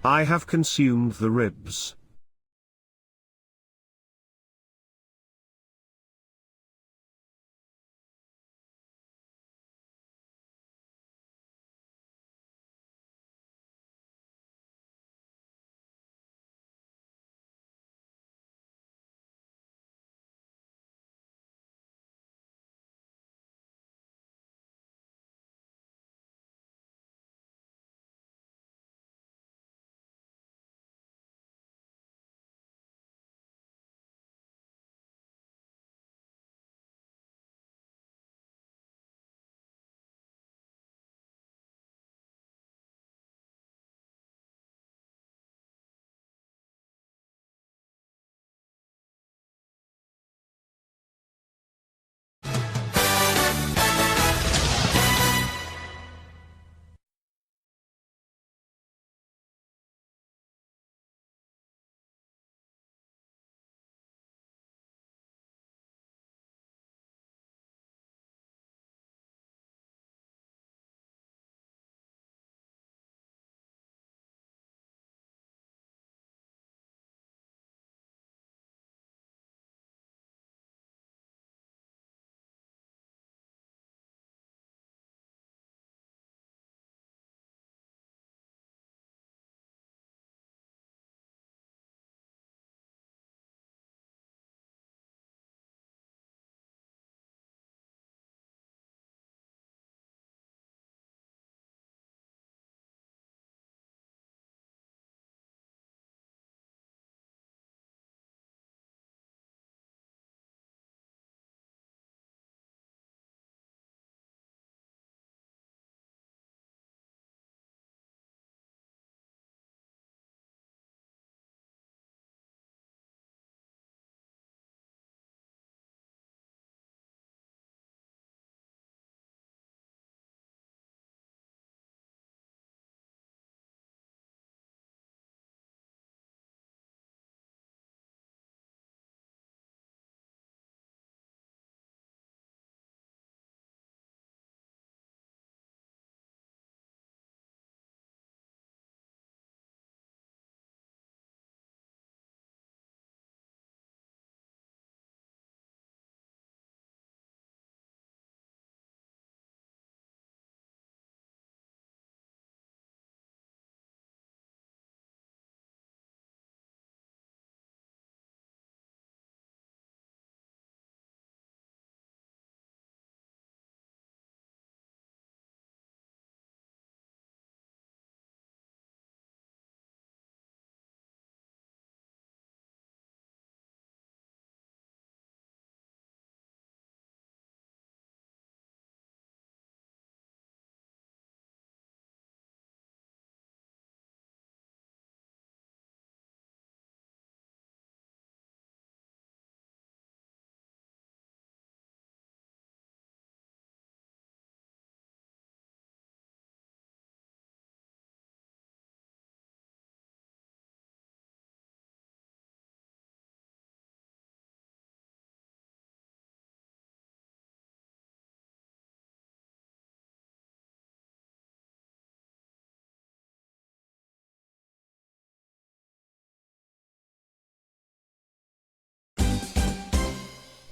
I have consumed the ribs.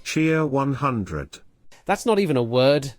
Cheer 100. That's not even a word.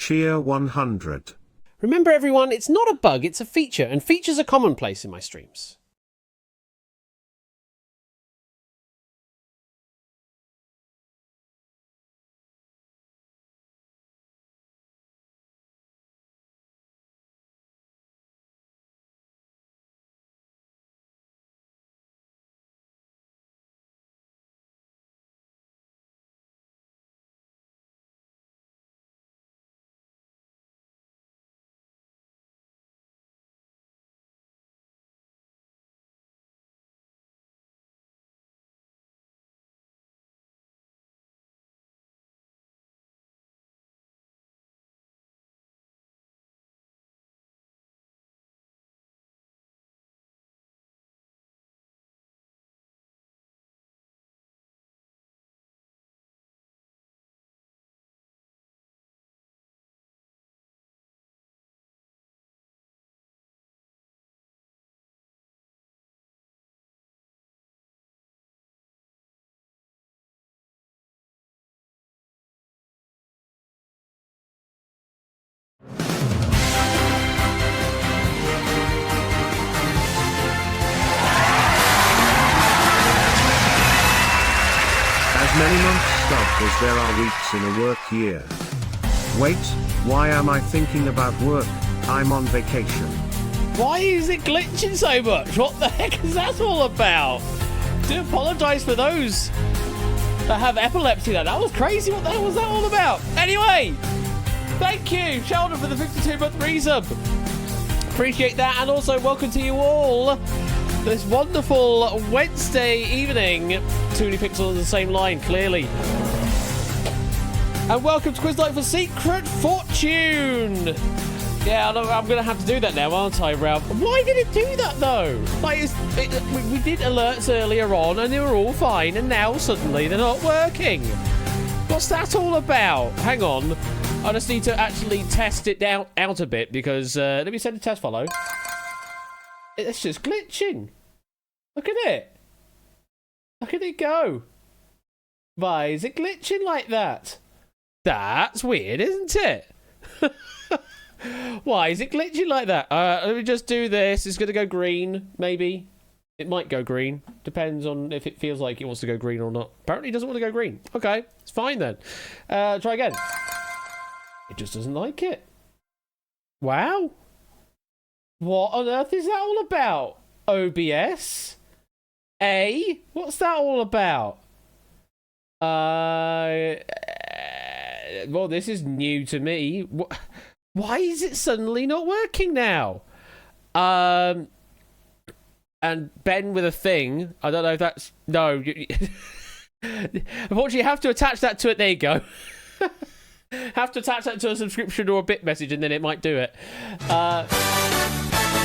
Cheer 100. Remember, everyone, it's not a bug, it's a feature, and features are commonplace in my streams. As many months stop as there are weeks in a work year. Wait, why am I thinking about work? I'm on vacation. Why is it glitching so much? What the heck is that all about? Do apologise for those that have epilepsy. That was crazy. What the hell was that all about? Anyway, thank you, Sheldon, for the 52-month resub. Appreciate that, and also welcome to you all this wonderful Wednesday evening. Too many pixels on the same line, clearly. And welcome to Quiz Night for Secret Fortune. Yeah, I'm going to have to do that now, aren't I, Ralph? Why did it do that, though? Like, we did alerts earlier on, and they were all fine, and now suddenly they're not working. What's that all about? Hang on. I just need to actually test it out a bit, because let me send a test follow. It's just glitching. Look at it. Look at it go. Why is it glitching like that? That's weird, isn't it? Why is it glitching like that? Let me just do this. It's going to go green, maybe. It might go green. Depends on if it feels like it wants to go green or not. Apparently it doesn't want to go green. Okay, it's fine then. Try again. It just doesn't like it. Wow. What on earth is that all about? OBS? What's that all about? Well, this is new to me. Why is it suddenly not working now? And Ben with a thing. I don't know if that's... No. Unfortunately, you have to attach that to it. There you go. Have to attach that to a subscription or a bit message, and then it might do it.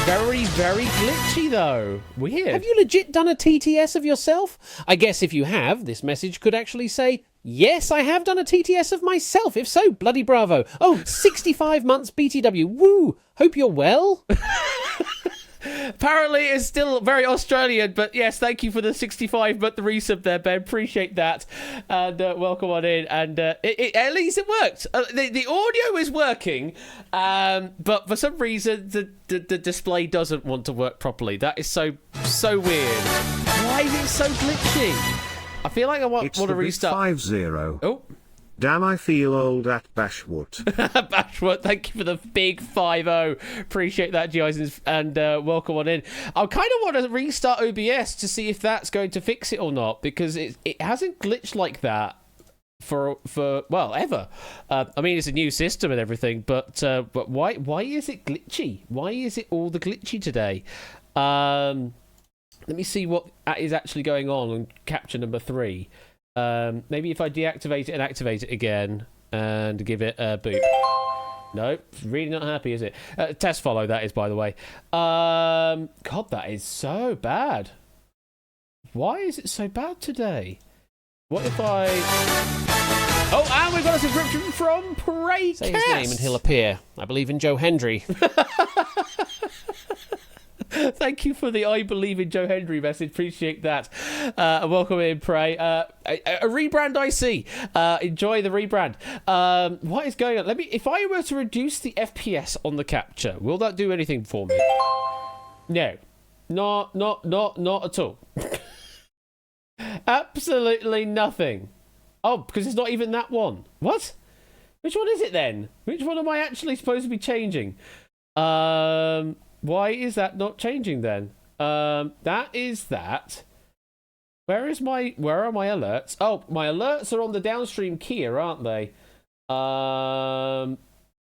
Very, very glitchy, though. Weird. Have you legit done a TTS of yourself? I guess if you have, this message could actually say, yes, I have done a TTS of myself. If so, bloody bravo. Oh, 65 months BTW. Woo! Hope you're well. Apparently, it's still very Australian, but yes, thank you for the 65-month resub there, Ben. Appreciate that. And welcome on in. And at least it worked. The audio is working, but for some reason, the display doesn't want to work properly. That is so weird. Why is it so glitchy? I feel like I want to restart. 50. Oh. Damn, I feel old at Bashwood. Bashwood, thank you for the big 5-0. Appreciate that, G-Isons, and welcome on in. I kind of want to restart OBS to see if that's going to fix it or not, because it hasn't glitched like that for well, ever. I mean, it's a new system and everything, but why is it glitchy? Why is it all the glitchy today? Let me see what is actually going on capture number 3. Maybe if I deactivate it and activate it again and give it a boot. Nope, really not happy, is it? Test follow, that is, by the way. God, that is so bad. Why is it so bad today? What if I... Oh, and we've got a subscription from Prey. Say his name and he'll appear. I believe in Joe Hendry. Thank you for the I believe in Joe Hendry message. Appreciate that. Welcome in, Prey. A rebrand I see. Enjoy the rebrand. What is going on? If I were to reduce the FPS on the capture, will that do anything for me? No. Not at all. Absolutely nothing. Oh, because it's not even that one. What? Which one is it then? Which one am I actually supposed to be changing? Why is that not changing then? That is that. Where are my alerts? Oh, my alerts are on the downstream keyer, aren't they?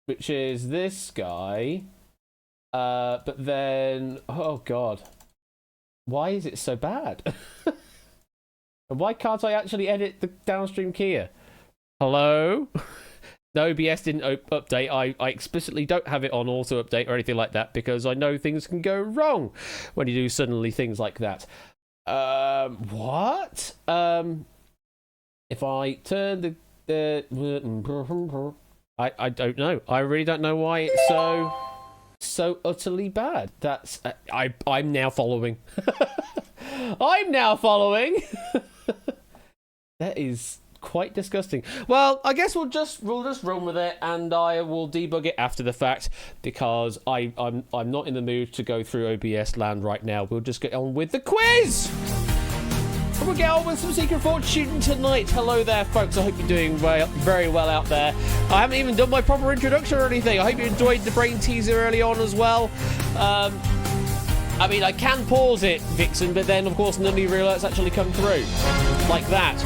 Which is this guy. But then, oh god. Why is it so bad? And why can't I actually edit the downstream keyer? Hello? The OBS didn't update. I explicitly don't have it on auto update or anything like that because I know things can go wrong when you do suddenly things like that. What? If I turn the I don't know. I really don't know why it's so utterly bad. That's I'm now following. I'm now following. That is quite disgusting. Well, I guess we'll just run with it, and I will debug it after the fact because I'm not in the mood to go through OBS land right now. We'll just get on with the quiz. And we'll get on with some Secret Fortune tonight. Hello there, folks. I hope you're doing very well out there. I haven't even done my proper introduction or anything. I hope you enjoyed the brain teaser early on as well. I mean, I can pause it, Vixen, but then, of course, none of your alerts actually come through. Like that.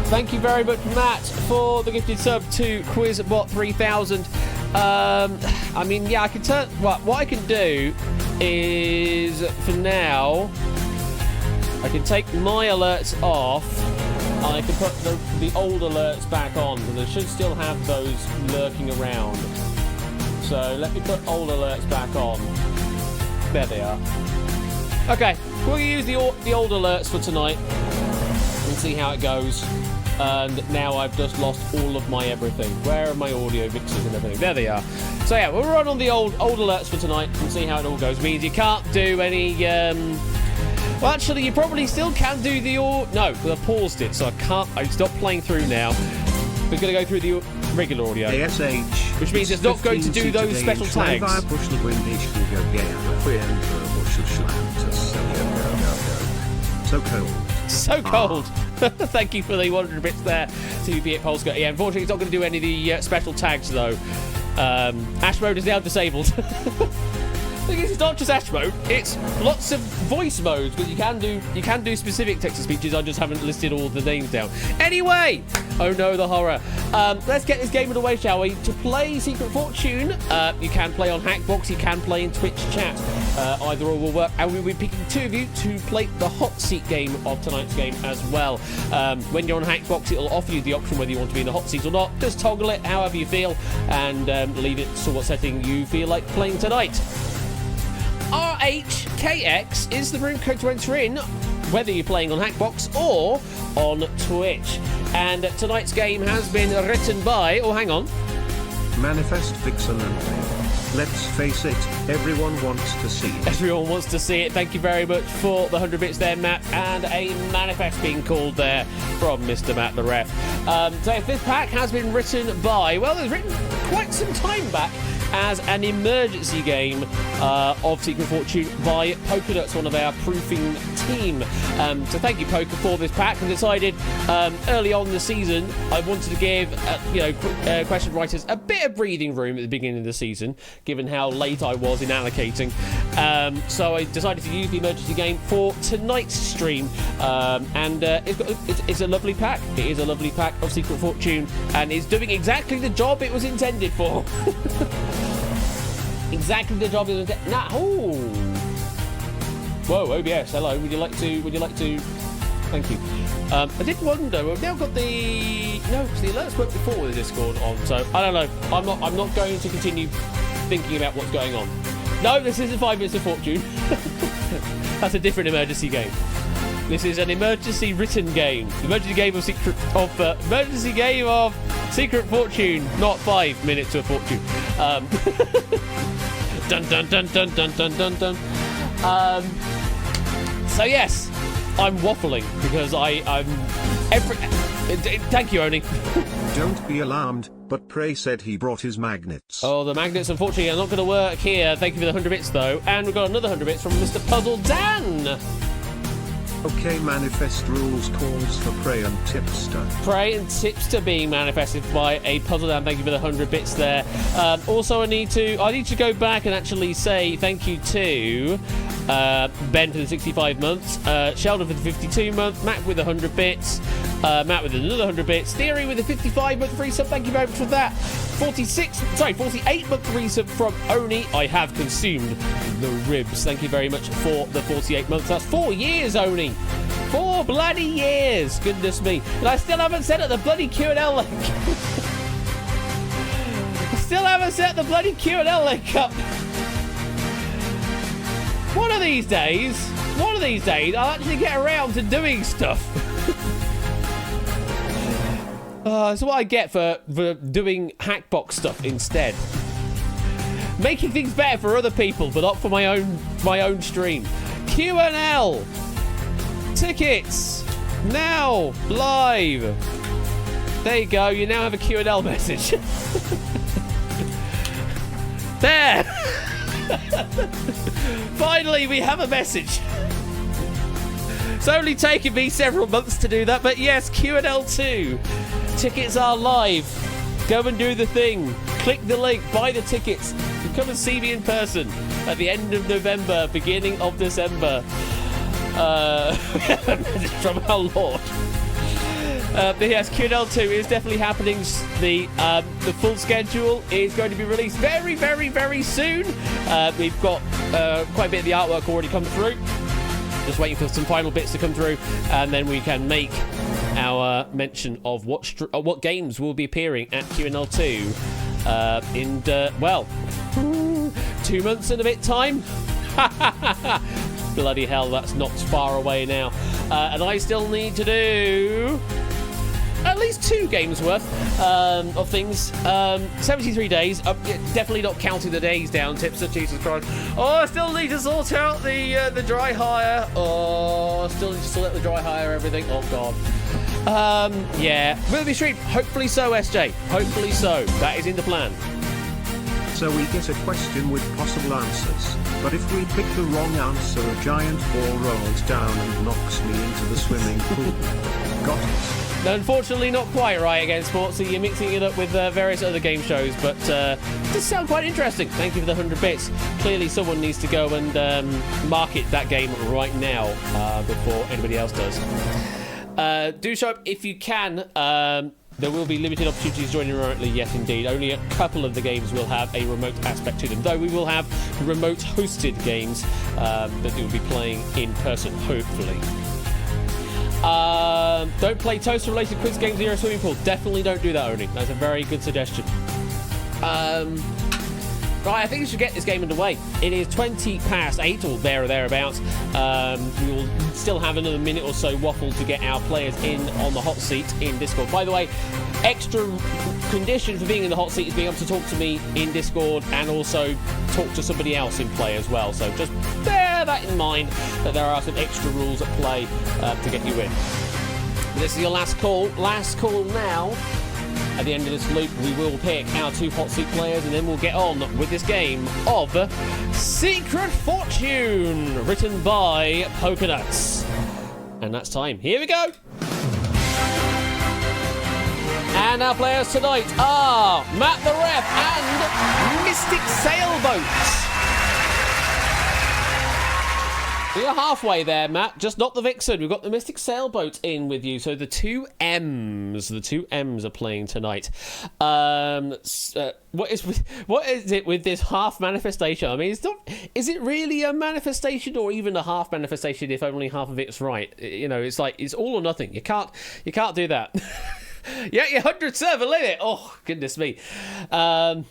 Thank you very much, Matt, for the gifted sub to QuizBot 3000. I mean, yeah, I can turn... What I can do is, for now, I can take my alerts off, and I can put the old alerts back on, and I should still have those lurking around. So let me put old alerts back on. There they are. Okay, we'll use the old alerts for tonight and see how it goes. And now I've just lost all of my everything. Where are my audio mixers and everything? There they are. So yeah, we'll run on the old alerts for tonight and see how it all goes. Means you can't do any... Well, actually, you probably still can do the... No, because I paused it, so I can't... I stopped playing through now. We're going to go through the regular audio. ASH, which means it's not going to do those special tags. So cold. So cold. Thank you for the 100 bits there, TVP at Polska. Yeah, unfortunately, it's not going to do any of the special tags, though. Ash mode is now disabled. The thing is, it's not just Ash mode, it's lots of voice modes, because you can do specific text-to-speeches. I just haven't listed all the names down. Anyway, oh no, the horror. Let's get this game of the way, shall we? To play Secret Fortune, you can play on Hackbox, you can play in Twitch chat. Either or will work, and we'll be picking two of you to play the hot seat game of tonight's game as well. When you're on Hackbox, it'll offer you the option whether you want to be in the hot seat or not. Just toggle it however you feel, and leave it to what setting you feel like playing tonight. RHKX is the room code to enter in, whether you're playing on Hackbox or on Twitch. And tonight's game has been written by... Oh, hang on. Manifest Vixen and let's face it, everyone wants to see it. Everyone wants to see it. Thank you very much for the 100 bits there, Matt. And a manifest being called there from Mr. Matt the Ref. So this pack has been written by... Well, it was written quite some time back as an emergency game of Secret Fortune by Pokernuts, one of our proofing team. So thank you, Poker, for this pack. I decided early on in the season I wanted to give question writers a bit of breathing room at the beginning of the season, given how late I was in allocating. So I decided to use the emergency game for tonight's stream, and it's a lovely pack. It is a lovely pack of Secret Fortune, and it's doing exactly the job it was intended for. Exactly the job it was intended. Whoa, OBS. Hello. Would you like to? Thank you. I did wonder. We've now got the because the alerts worked before with the Discord on. So I don't know. I'm not going to continue thinking about what's going on. No, this isn't 5 Minutes of Fortune. That's a different emergency game. This is an emergency written game. Emergency game of Secret Fortune, not 5 Minutes of Fortune. Dun dun dun dun dun dun dun dun. So yes, I'm waffling because I'm every. Thank you, Oni. Don't be alarmed, but Prey said he brought his magnets. Oh, the magnets unfortunately are not going to work here. Thank you for the 100 bits though, and we've got another 100 bits from Mr. Puzzle Dan. Okay, manifest rules calls for Prey and Tipster. Prey and Tipster being manifested by a Puzzle Dan. Thank you for the 100 bits there. Also, I need to go back and actually say thank you to Ben for the 65 months, Sheldon for the 52 month, Matt with the 100 bits, Matt with another 100 bits, Theory with the 55 month resub. Thank you very much for that. 48 month resub from Oni. I have consumed the ribs. Thank you very much for the 48 months. That's 4 years, Oni. 4 bloody years. Goodness me. And I still haven't set up the bloody Q&L link. Still haven't set the bloody Q&L link up. One of these days, I'll actually get around to doing stuff. That's what I get for doing Hackbox stuff instead. Making things better for other people, but not for my own stream. Q&L. Tickets. Now. Live. There you go. You now have a Q&L message. There. Finally, we have a message. It's only taken me several months to do that, but yes, Q&L 2. Tickets are live. Go and do the thing. Click the link, buy the tickets, and come and see me in person at the end of November, beginning of December. From our Lord. But yes, Q&L 2 is definitely happening. The full schedule is going to be released very, very, very soon. We've got quite a bit of the artwork already come through. Just waiting for some final bits to come through, and then we can make our mention of what games will be appearing at Q&L 2 in 2 months and a bit time. Bloody hell, that's not far away now. And I still need to do at least 2 games worth of things. 73 days. Definitely not counting the days down. Tips of Jesus Christ. Oh, I still need to sort out the dry hire. Oh, still need to sort out the dry hire, everything. Oh, God. Yeah. Will it be streamed? Hopefully so, SJ. Hopefully so. That is in the plan. So we get a question with possible answers. But if we pick the wrong answer, a giant ball rolls down and knocks me into the swimming pool. Got it. Unfortunately, not quite right again, Sports. So you're mixing it up with various other game shows, but it does sound quite interesting. Thank you for the 100 bits. Clearly, someone needs to go and market that game right now before anybody else does. Do show up if you can. There will be limited opportunities joining remotely, yes indeed. Only a couple of the games will have a remote aspect to them, though we will have remote hosted games that we will be playing in person, hopefully. Don't play toaster-related quiz games near a swimming pool. Definitely don't do that, Oni. That's a very good suggestion. Right, I think we should get this game underway. It is 8:20 or there or thereabouts. We will still have another minute or so waffle to get our players in on the hot seat in Discord. By the way, extra condition for being in the hot seat is being able to talk to me in Discord and also talk to somebody else in play as well. So just bear that in mind, that there are some extra rules at play to get you in. This is your last call. Last call now. At the end of this loop, we will pick our 2 hot seat players, and then we'll get on with this game of Secret Fortune, written by Pokernuts. And that's time. Here we go. And our players tonight are Matt the Ref and Mystic Sailboat. We are halfway there, Matt. Just not the Vixen. We've got the Mystic Sailboat in with you. So the two M's are playing tonight. What is it with this half manifestation? I mean, is it really a manifestation or even a half manifestation if only half of it's right? You know, it's like it's all or nothing. You can't do that. Yeah, your 100 server limit. Oh, goodness me. You're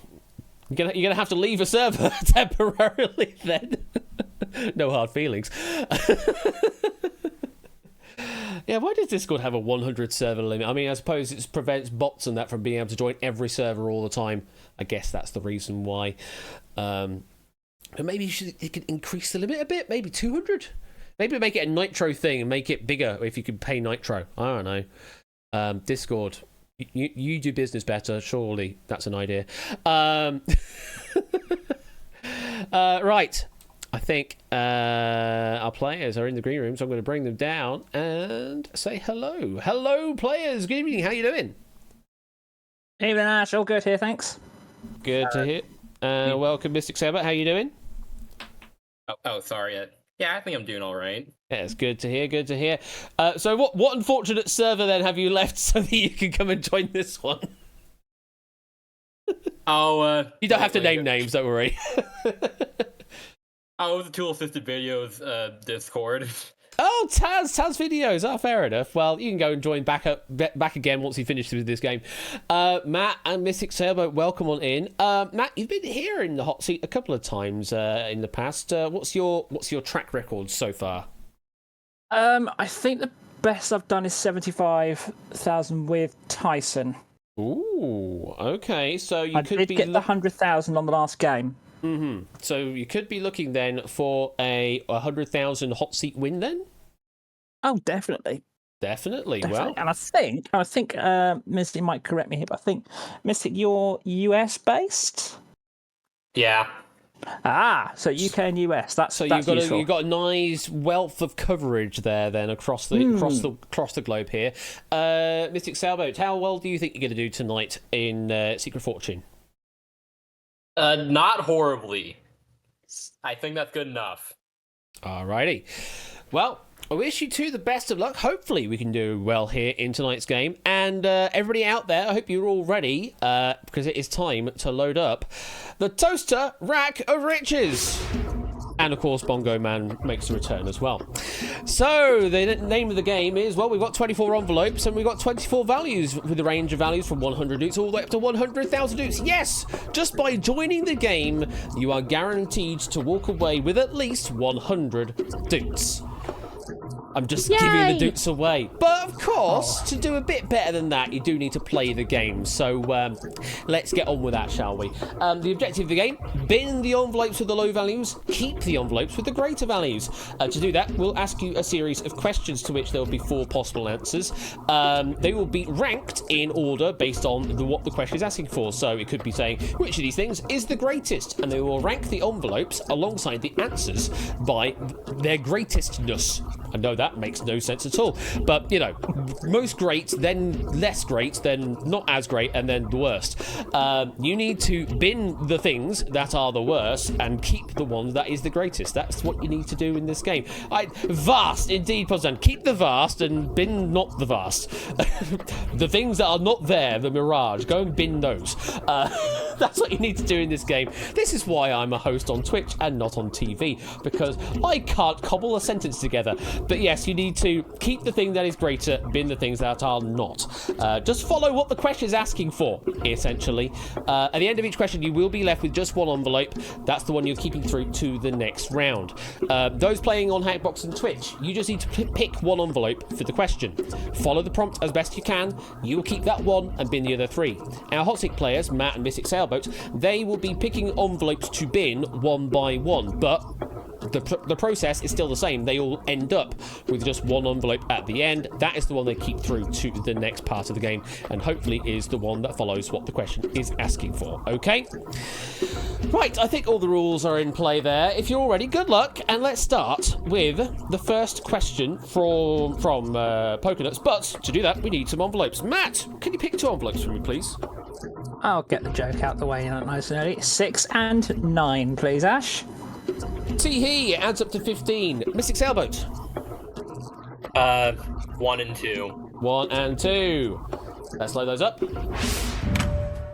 gonna have to leave a server temporarily then. No hard feelings. Yeah, why does Discord have a 100 server limit? I mean, I suppose it prevents bots and that from being able to join every server all the time. I guess that's the reason why. But maybe you could increase the limit a bit, maybe 200? Maybe make it a Nitro thing and make it bigger if you could pay Nitro. I don't know. Discord, you do business better, surely. That's an idea. Right. I think our players are in the green room, so I'm going to bring them down and say hello. Hello, players. Good evening. How you doing? Evening, Ash. All good here, thanks. Good to hear. Welcome, Mystic Saber. How you doing? Oh, sorry. Yeah, I think I'm doing all right. Yeah, it's good to hear. Good to hear. So, what unfortunate server then have you left so that you can come and join this one? You don't have to name names. Don't worry. Oh, it was the Tool Assisted Videos Discord. Oh, Taz videos. Oh, fair enough. Well, you can go and join back again once you finish with this game. Matt and Mystic Sailboat, welcome on in. Matt, you've been here in the hot seat a couple of times in the past. What's your track record so far? I think the best I've done is 75,000 with Tyson. Ooh, okay. So you I could did be get the 100,000 on the last game. Mm-hmm. So you could be looking then for a 100,000 hot seat win then? Oh, definitely. Definitely. Well, and I think Mystic might correct me here, but I think Mystic, you're US based. Yeah. So UK and US. That's you've useful. got a nice wealth of coverage there then across the globe here. Mystic Sailboat, how well do you think you're going to do tonight in Secret Fortune? Not horribly. I think that's good enough. Alrighty. Well, I wish you two the best of luck. Hopefully we can do well here in tonight's game. And everybody out there, I hope you're all ready, because it is time to load up the Toaster Rack of Riches. And, of course, Bongo Man makes a return as well. So, the name of the game is, well, we've got 24 envelopes and we've got 24 values with a range of values from 100 dukes all the way up to 100,000 dukes. Yes! Just by joining the game, you are guaranteed to walk away with at least 100 dukes. I'm just giving the dukes away. But, of course, to do a bit better than that, you do need to play the game. So, let's get on with that, shall we? The objective of the game, bin the envelopes with the low values, keep the envelopes with the greater values. To do that, we'll ask you a series of questions to which there will be 4 possible answers. They will be ranked in order based on what the question is asking for. So, it could be saying, which of these things is the greatest? And they will rank the envelopes alongside the answers by their greatestness. I know that makes no sense at all. But, you know, most great, then less great, then not as great, and then the worst. You need to bin the things that are the worst and keep the one that is the greatest. That's what you need to do in this game. Vast, indeed, Potsdam. Keep the vast and bin not the vast. The things that are not there, the mirage, go and bin those. That's what you need to do in this game. This is why I'm a host on Twitch and not on TV, because I can't cobble a sentence together. But yes, you need to keep the thing that is greater, bin the things that are not. Just follow what the question is asking for, essentially. At the end of each question, you will be left with just one envelope. That's the one you're keeping through to the next round. Those playing on Hackbox and Twitch, you just need to pick one envelope for the question. Follow the prompt as best you can. You will keep that one and bin the other 3. Our hot seat players, Matt and Mystic Sailboat, they will be picking envelopes to bin one by one, but the process is still the same. They all end up with just one envelope at the end. That is the one they keep through to the next part of the game, and hopefully is the one that follows what the question is asking for. Okay? Right, I think all the rules are in play there. If you're all ready, good luck, and let's start with the first question from Pokenuts. But to do that, we need some envelopes. Matt, can you pick 2 envelopes for me, please? I'll get the joke out the way nice and early. 6 and 9, please, Ash. Tee-hee adds up to 15. Mystic Sailboat. 1 and 2. 1 and 2. Let's load those up.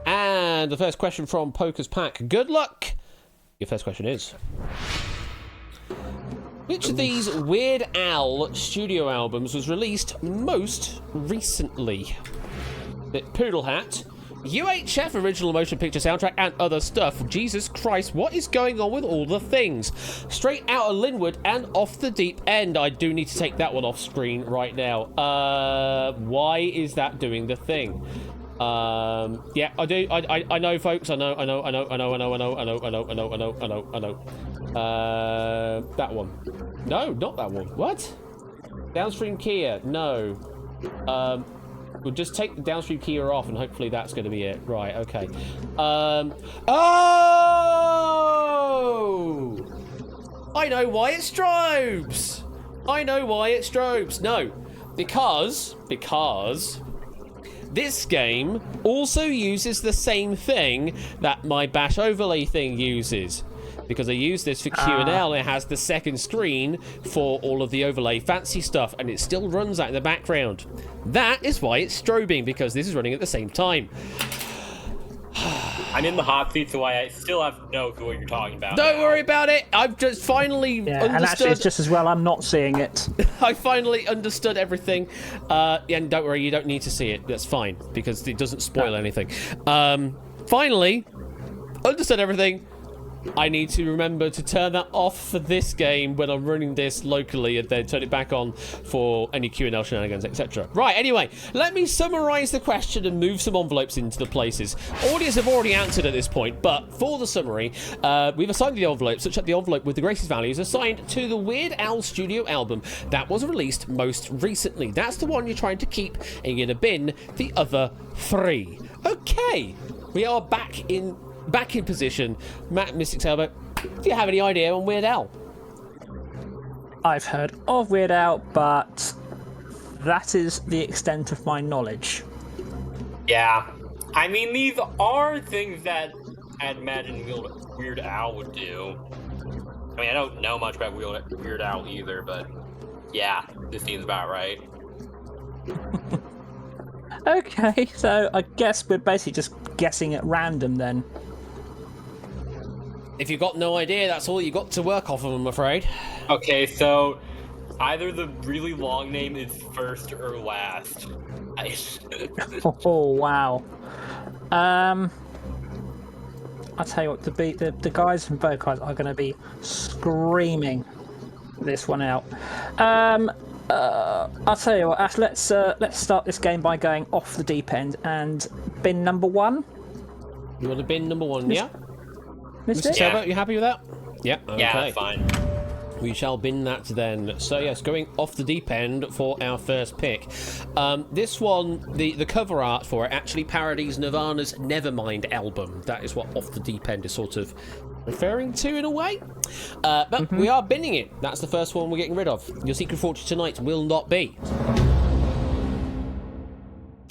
And the first question from Poker's Pack. Good luck. Your first question is: which of these Weird Al studio albums was released most recently? Poodle Hat, UHF original motion picture soundtrack and other stuff. Jesus Christ, what is going on with all the things? Straight Outta Linwood and Off the Deep End. I do need to take that one off screen right now. Why is that doing the thing? Yeah, I do. I know, folks. I know. That one. No, not that one. What? Downstream Kia. No. We'll just take the downstream Kia off, and hopefully that's going to be it. Right. Okay. Oh! I know why it strobes. I know why it strobes. No, because this game also uses the same thing that my Bash overlay thing uses. Because I use this for Q&L, it has the second screen for all of the overlay fancy stuff, and it still runs that in the background. That is why it's strobing, because this is running at the same time. I'm in the hot seat, so I still have no clue what you're talking about. Don't worry about it. I've just finally understood. And actually, it's just as well I'm not seeing it. I finally understood everything. And don't worry, you don't need to see it. That's fine, because it doesn't spoil anything. Finally, understood everything. I need to remember to turn that off for this game when I'm running this locally, and then turn it back on for any Q&L shenanigans, etc. Right, anyway, let me summarise the question and move some envelopes into the places. Audience have already answered at this point, but for the summary, we've assigned the envelope such that the envelope with the greatest value is assigned to the Weird Al studio album that was released most recently. That's the one you're trying to keep, and you're going to bin the other 3. Okay, we are back in position. Matt, Mystic Sailboat, do you have any idea on Weird Al? I've heard of Weird Al, but that is the extent of my knowledge. Yeah. I mean, these are things that I'd imagine Weird Al would do. I mean, I don't know much about Weird Al either, but yeah, this seems about right. Okay, so I guess we're basically just guessing at random then. If you've got no idea, that's all you got to work off of, I'm afraid. Okay, so either the really long name is first or last. Oh wow. I'll tell you what, the guys from Vocals are going to be screaming this one out. I'll tell you what, Ash, let's start this game by going off the deep end and bin number 1. You want to bin number 1, yeah? Mr. Sailboat, you happy with that? Yeah, okay. Yeah, that's fine. We shall bin that then. So yes, going off the deep end for our first pick. This one, the cover art for it actually parodies Nirvana's Nevermind album. That is what off the deep end is sort of referring to in a way. But we are binning it. That's the first one we're getting rid of. Your secret fortune tonight will not be.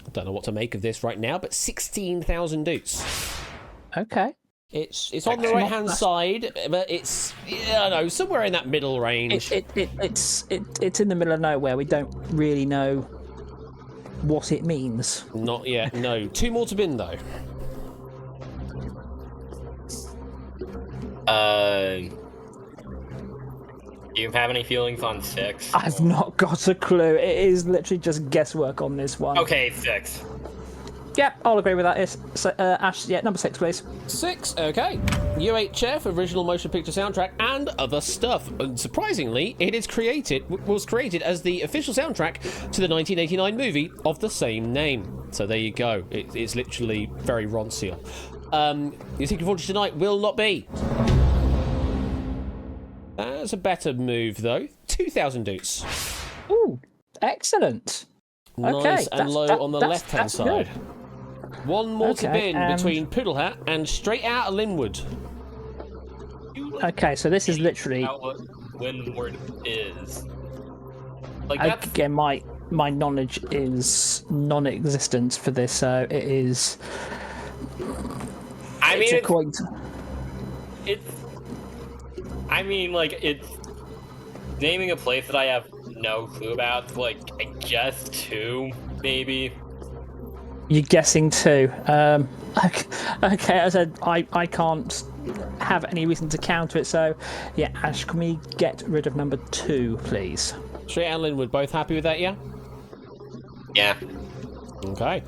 I don't know what to make of this right now, but 16,000 doots. Okay. It's on the right hand side, but it's somewhere in that middle range. It's in the middle of nowhere. We don't really know what it means. Not yet. No. 2 more to bin though. Do you have any feelings on 6? I've not got a clue. It is literally just guesswork on this one. Okay, 6. Yep, I'll agree with that. Ash, yeah, number 6, please. 6, okay. UHF, original motion picture soundtrack, and other stuff. And surprisingly, was created as the official soundtrack to the 1989 movie of the same name. So there you go. It's literally very Ron Seal. Your secret fortune tonight will not be. That's a better move, though. 2,000 doots. Ooh, excellent. Nice and low on the left-hand side. Good. 1 more to bin between Poodle Hat and Straight Outta Linwood. Okay, so this is literally... What Linwood is. Like, that's... Again, my knowledge is non-existent for this, so it is... It's naming a place that I have no clue about. Like, I guess 2, maybe. You're guessing 2. Okay, I said I can't have any reason to counter it, so yeah, Ash, can we get rid of number 2, please? Straight and Linwood, both happy with that, yeah? Yeah. Okay.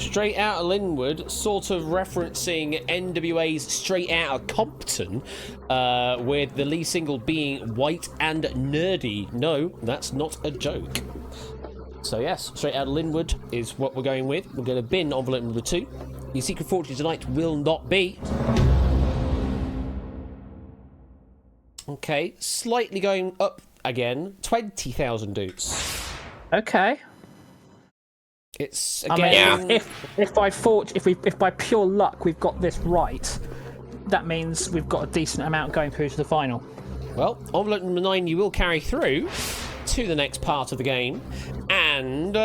Straight Outta Linwood, sort of referencing NWA's Straight Outta Compton, with the lead single being White and Nerdy. No, that's not a joke. So yes, Straight Outta Linwood is what we're going with. We're going to bin envelope number 2. Your secret fortune tonight will not be... Okay, slightly going up again. 20,000 doots. Okay. It's I again. mean, if by pure luck we've got this right, that means we've got a decent amount going through to the final. Well, envelope number 9 you will carry through to the next part of the game. And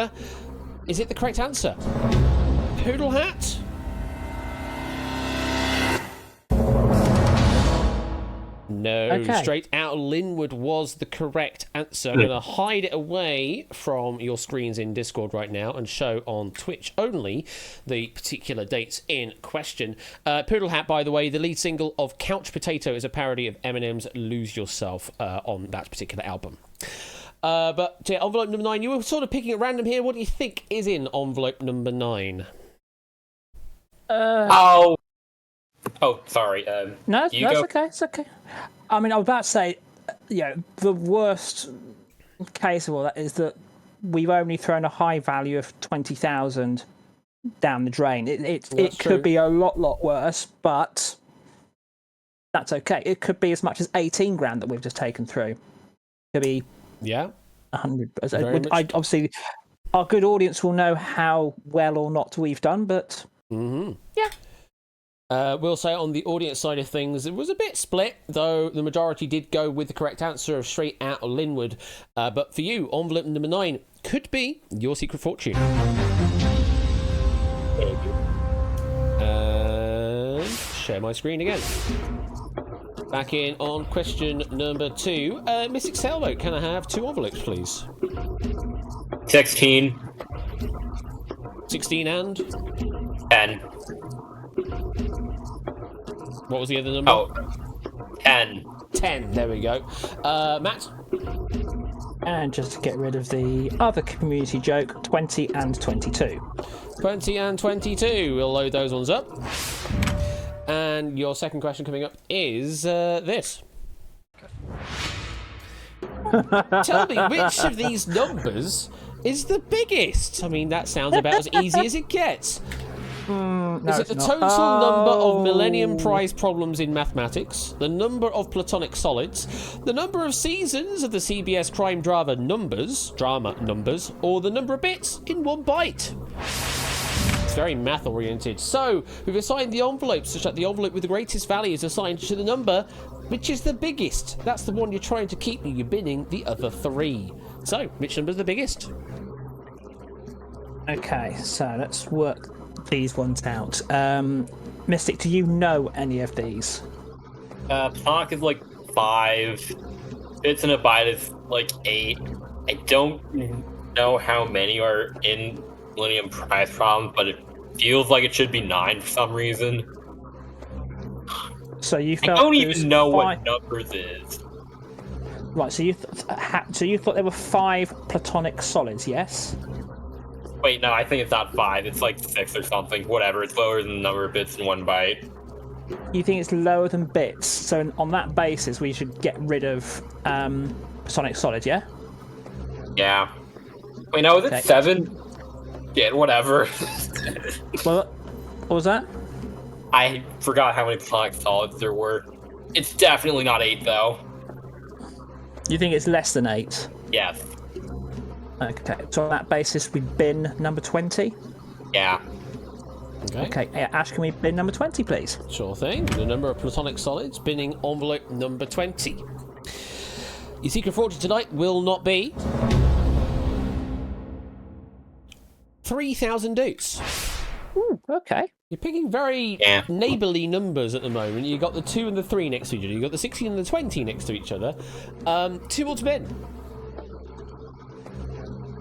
is it the correct answer? Poodle hat? No, Okay. Straight Outta Linwood was the correct answer. I'm going to hide it away from your screens in Discord right now and show on Twitch only the particular dates in question. Poodle Hat, by the way, the lead single of Couch Potato is a parody of Eminem's Lose Yourself on that particular album. But yeah, envelope number 9, you were sort of picking at random here. What do you think is in envelope number 9? Oh, sorry. No, you that's go. okay. It's okay. I mean, I was about to say, the worst case of all that is that we've only thrown a high value of 20,000 down the drain. It That's could true. be a lot worse, but that's okay. It could be as much as 18 grand that we've just taken through. It could be Yeah. 100. Very much. Obviously, our good audience will know how well or not we've done, but yeah. We'll say on the audience side of things, it was a bit split, though the majority did go with the correct answer of Straight Outta Linwood. But for you, envelope number 9 could be your secret fortune. And share my screen again. Back in on question number 2. Mystic Sailboat, can I have 2 envelopes, please? 16. 16 and? 10. What was the other number? Oh, 10. 10, there we go. Matt? And just to get rid of the other community joke, 20 and 22. 20 and 22. We'll load those ones up. And your second question coming up is this. Tell me, which of these numbers is the biggest? I mean, that sounds about as easy as it gets. Is it the total number of Millennium Prize problems in mathematics, the number of Platonic solids, the number of seasons of the CBS crime drama numbers, or the number of bits in 1 byte? It's very math oriented. So, we've assigned the envelopes such that the envelope with the greatest value is assigned to the number which is the biggest. That's the one you're trying to keep, and you're binning the other 3. So, which number is the biggest? Okay, so let's work these ones out. Mystic, do you know any of these? Platonic is like 5. Bits in a byte is like 8. I don't know how many are in Millennium Prize problems, but it feels like it should be 9 for some reason. So you I felt don't there was even know 5... what numbers is. Right, so you thought there were 5 Platonic solids, yes? Wait, no, I think it's not 5. It's like 6 or something. Whatever. It's lower than the number of bits in 1 byte. You think it's lower than bits, so on that basis we should get rid of Platonic solid, yeah? Yeah. Wait, no, is Okay. it 7? Yeah, whatever. What was that? I forgot how many Platonic solids there were. It's definitely not 8, though. You think it's less than 8? Yes. Okay, so on that basis we bin number 20? Yeah. Okay, yeah, Ash, can we bin number 20, please? Sure thing. The number of Platonic solids, binning envelope number 20. Your secret fortune tonight will not be 3,000 doots. Ooh, okay. You're picking very neighbourly numbers at the moment. You've got the 2 and the 3 next to each other. You've got the 16 and the 20 next to each other. 2 more to bin.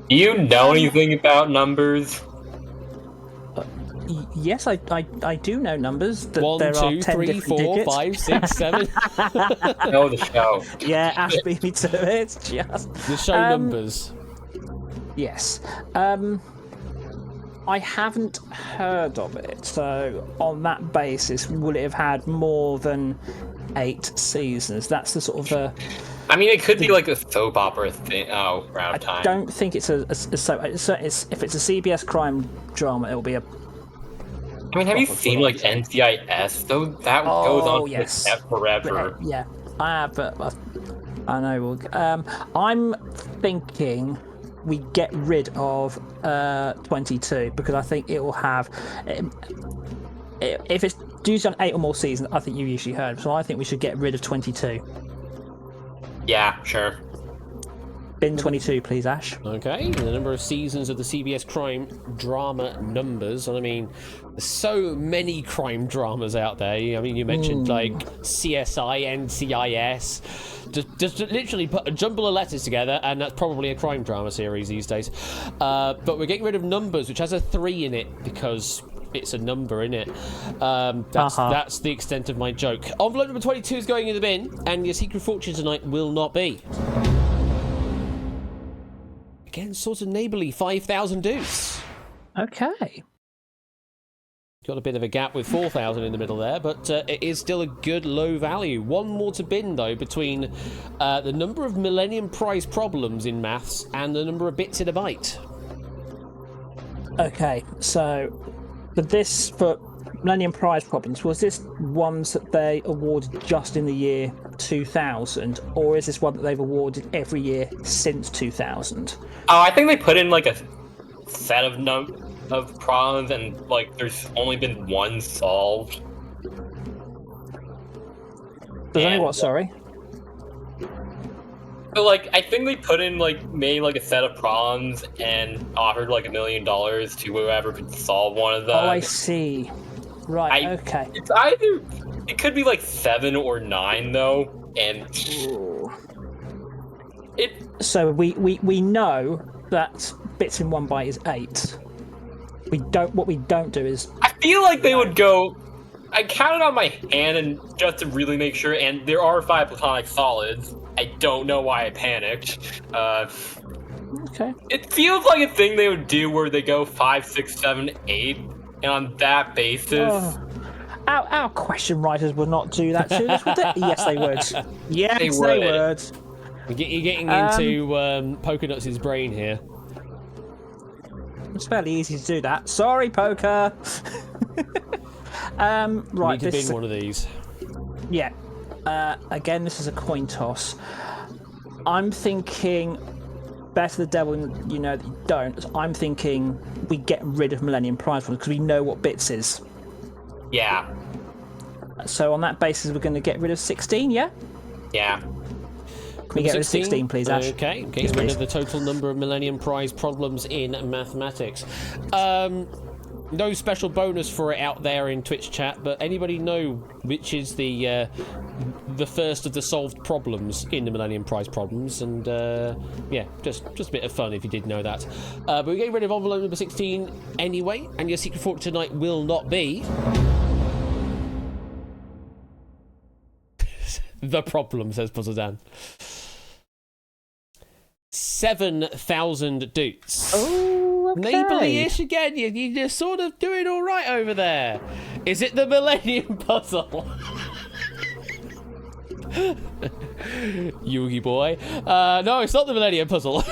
Do you know anything about numbers? Yes, I do know numbers. That 1, there are 2, 10 3, different 4, digits. 5, 6, 7. Know the show. Yeah, Ash beat me to it. It's just The show numbers. yes. I haven't heard of it, so on that basis, will it have had more than 8 seasons? That's the sort of I mean, it could be like a soap opera thing. Oh, we're out of I time. don't think it's a so it's if it's a CBS crime drama, it'll be a. I mean, have you seen like NCIS? Though that goes on forever. Yeah, I have, but I know. I'm thinking we get rid of 22 because I think it will have. If it's due on 8 or more seasons, I think you usually heard. So I think we should get rid of 22. Yeah, sure. Bin 22, please, Ash. Okay, the number of seasons of the CBS crime drama numbers. And I mean, there's so many crime dramas out there. I mean, you mentioned like CSI, NCIS. Just literally put a jumble of letters together, and that's probably a crime drama series these days. But we're getting rid of numbers, which has a 3 in it because it's a number, in it. That's the extent of my joke. Envelope number 22 is going in the bin, and your secret fortune tonight will not be. Again, sort of neighbourly, 5,000 dues. Okay. Got a bit of a gap with 4,000 in the middle there, but it is still a good low value. One more to bin, though, between the number of Millennium Prize problems in maths and the number of bits in a byte. Okay, so for Millennium Prize problems, was this ones that they awarded just in the year 2000, or is this one that they've awarded every year since 2000? Oh, I think they put in like a set of problems, and like there's only been one solved. There's only what? Sorry. So like I think they put in made a set of problems and offered like $1 million to whoever could solve one of them. Oh, I see. Right. Okay. It's it could be like 7 or 9 though, and So we know that bits in 1 byte is 8. What we don't do is. I feel like they would go. I counted on my hand and just to really make sure, and there are 5 platonic solids. I don't know why I panicked. Okay. It feels like a thing they would do where they go 5, 6, 7, 8, and on that basis. Our question writers would not do that to us, would they? Yes, they would. Yes, they would. You're getting into Poker Nuts' brain here. It's fairly easy to do that. Sorry, Poker. Right. Need to bin one of these. Yeah. Again, this is a coin toss. I'm thinking better the devil than you know that you don't. I'm thinking we get rid of Millennium Prize because we know what bits is. Yeah. So on that basis, we're going to get rid of 16, yeah? Yeah. Can we get rid of 16, please, Ash? Okay, getting rid of the total number of Millennium Prize problems in mathematics. No special bonus for it out there in Twitch chat, but anybody know which is the first of the solved problems in the Millennium Prize problems? And yeah, just a bit of fun if you did know that. But we're getting rid of envelope number 16 anyway, and your secret fortune tonight will not be the problem, says Puzzle Dan. 7,000 doots. Oh, okay. Neighbourly-ish again. You're sort of doing all right over there. Is it the Millennium Puzzle? Yugi boy. No, it's not the Millennium Puzzle.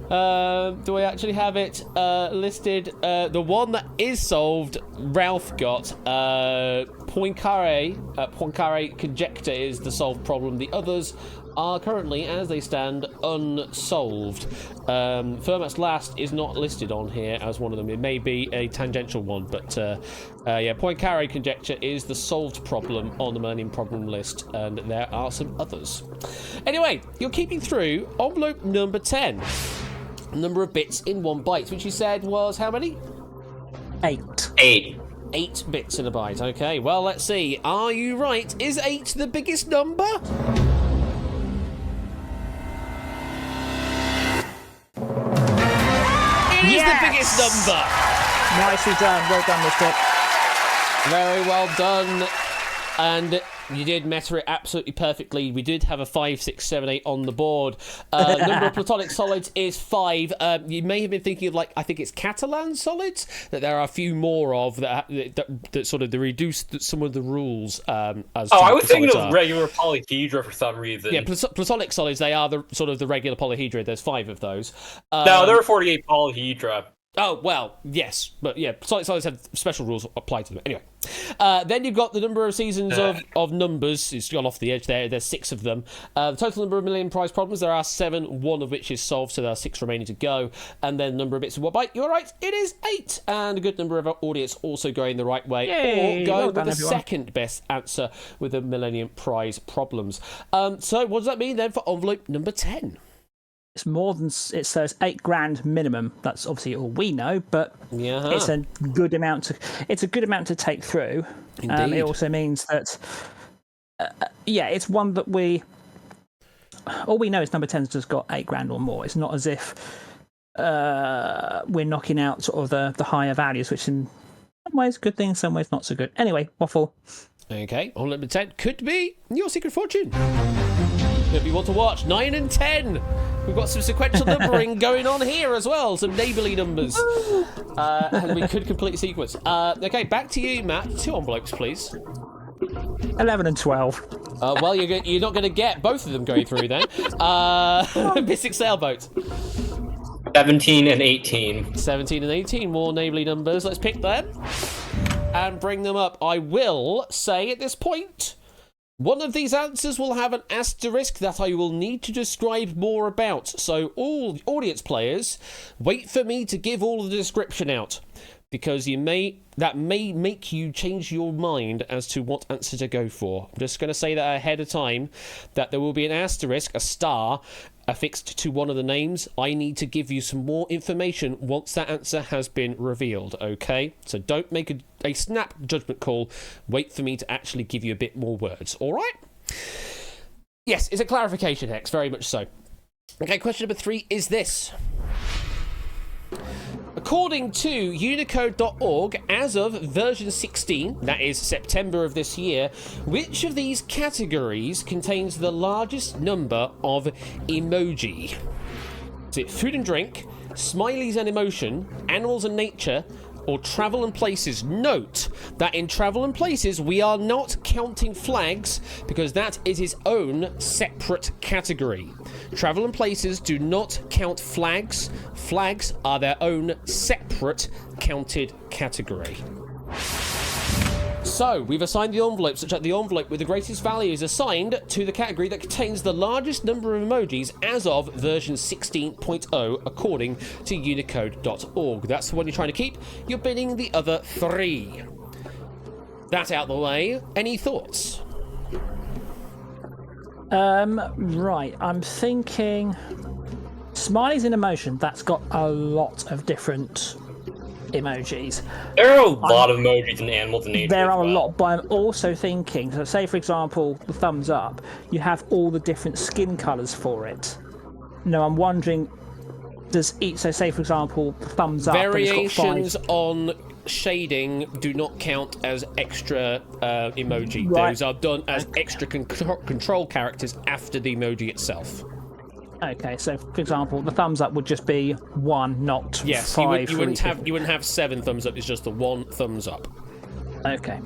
Do I actually have it listed? The one that is solved, Ralph got. Poincare conjecture is the solved problem. The others are currently, as they stand, unsolved. Fermat's Last is not listed on here as one of them. It may be a tangential one, but yeah, Poincare conjecture is the solved problem on the Millennium Problem list, and there are some others. Anyway, you're keeping through envelope number 10. Number of bits in 1 byte, which you said was how many? 8. 8 bits in a byte. Okay, well, let's see. Are you right? Is 8 the biggest number? It is the biggest number. Nicely done. Well done, Mr. Very well done. And You did meta it absolutely perfectly. We did have a 5, 6, 7, 8 on the board. Number of platonic solids is 5. You may have been thinking of, like, I think it's Catalan solids that there are a few more of that sort of reduce some of the rules. I was thinking of regular polyhedra for some reason. Yeah, platonic solids, they are the sort of the regular polyhedra. There's 5 of those. No, there are 48 polyhedra. Oh, well, yes. But yeah, platonic solids have special rules applied to them. Anyway. Then you've got the number of seasons of numbers. It's gone off the edge there. There's 6 of them. The total number of Millennium Prize problems, there are 7, 1 of which is solved, so there are 6 remaining to go. And then number of bits of what bite, you're right, it is 8. And a good number of our audience also going the right way. Yay, or going well done, with the everyone. second best answer with the Millennium Prize problems. So what does that mean then for envelope number 10? It's more than it says £8,000 minimum. That's obviously all we know, but Yeah. it's a good amount to. It's a good amount to take through. Indeed. It also means that, it's one that we. All we know is number 10's just got £8,000 or more. It's not as if we're knocking out sort of the higher values, which in some ways good thing, in some ways not so good. Anyway, waffle. Okay, on number 10 could be your secret fortune. Could be one to watch. 9 and 10. We've got some sequential numbering going on here as well. Some neighbourly numbers. And we could complete the sequence. Okay, back to you, Matt. 2 envelopes, please. 11 and 12. Well, you're not going to get both of them going through then. Mystic Sailboat. 17 and 18. 17 and 18, more neighbourly numbers. Let's pick them and bring them up. I will say at this point, one of these answers will have an asterisk that I will need to describe more about. So all audience players, wait for me to give all the description out, because that may make you change your mind as to what answer to go for. I'm just going to say that ahead of time, that there will be an asterisk, a star, affixed to one of the names. I need to give you some more information once that answer has been revealed, okay? So don't make a snap judgment call. Wait for me to actually give you a bit more words, all right? Yes, it's a clarification, Hex, very much so. Okay, question number 3 is this. According to unicode.org, as of version 16, that is September of this year, which of these categories contains the largest number of emoji? Is it food and drink, smileys and emotion, animals and nature, or travel and places? Note that in travel and places we are not counting flags, because that is its own separate category. Travel and places do not count flags. Flags are their own separate counted category. So, we've assigned the envelope such that the envelope with the greatest value is assigned to the category that contains the largest number of emojis as of version 16.0 according to unicode.org. That's the one you're trying to keep. You're bidding the other 3. That out the way. Any thoughts? Right, I'm thinking smileys and emotion. That's got a lot of different emojis. There are a lot of emojis in animals and nature. There are as a well. lot, but I'm also thinking, so say for example, the thumbs up, you have all the different skin colours for it. No, I'm wondering, does each, so say for example, the thumbs up, but it's got 5. Variations on shading do not count as extra emoji. Right. Those are done as extra control characters after the emoji itself. Okay, so for example, the thumbs up would just be 1, not Yes, 5. you wouldn't have 7 thumbs up. It's just the 1 thumbs up. Okay.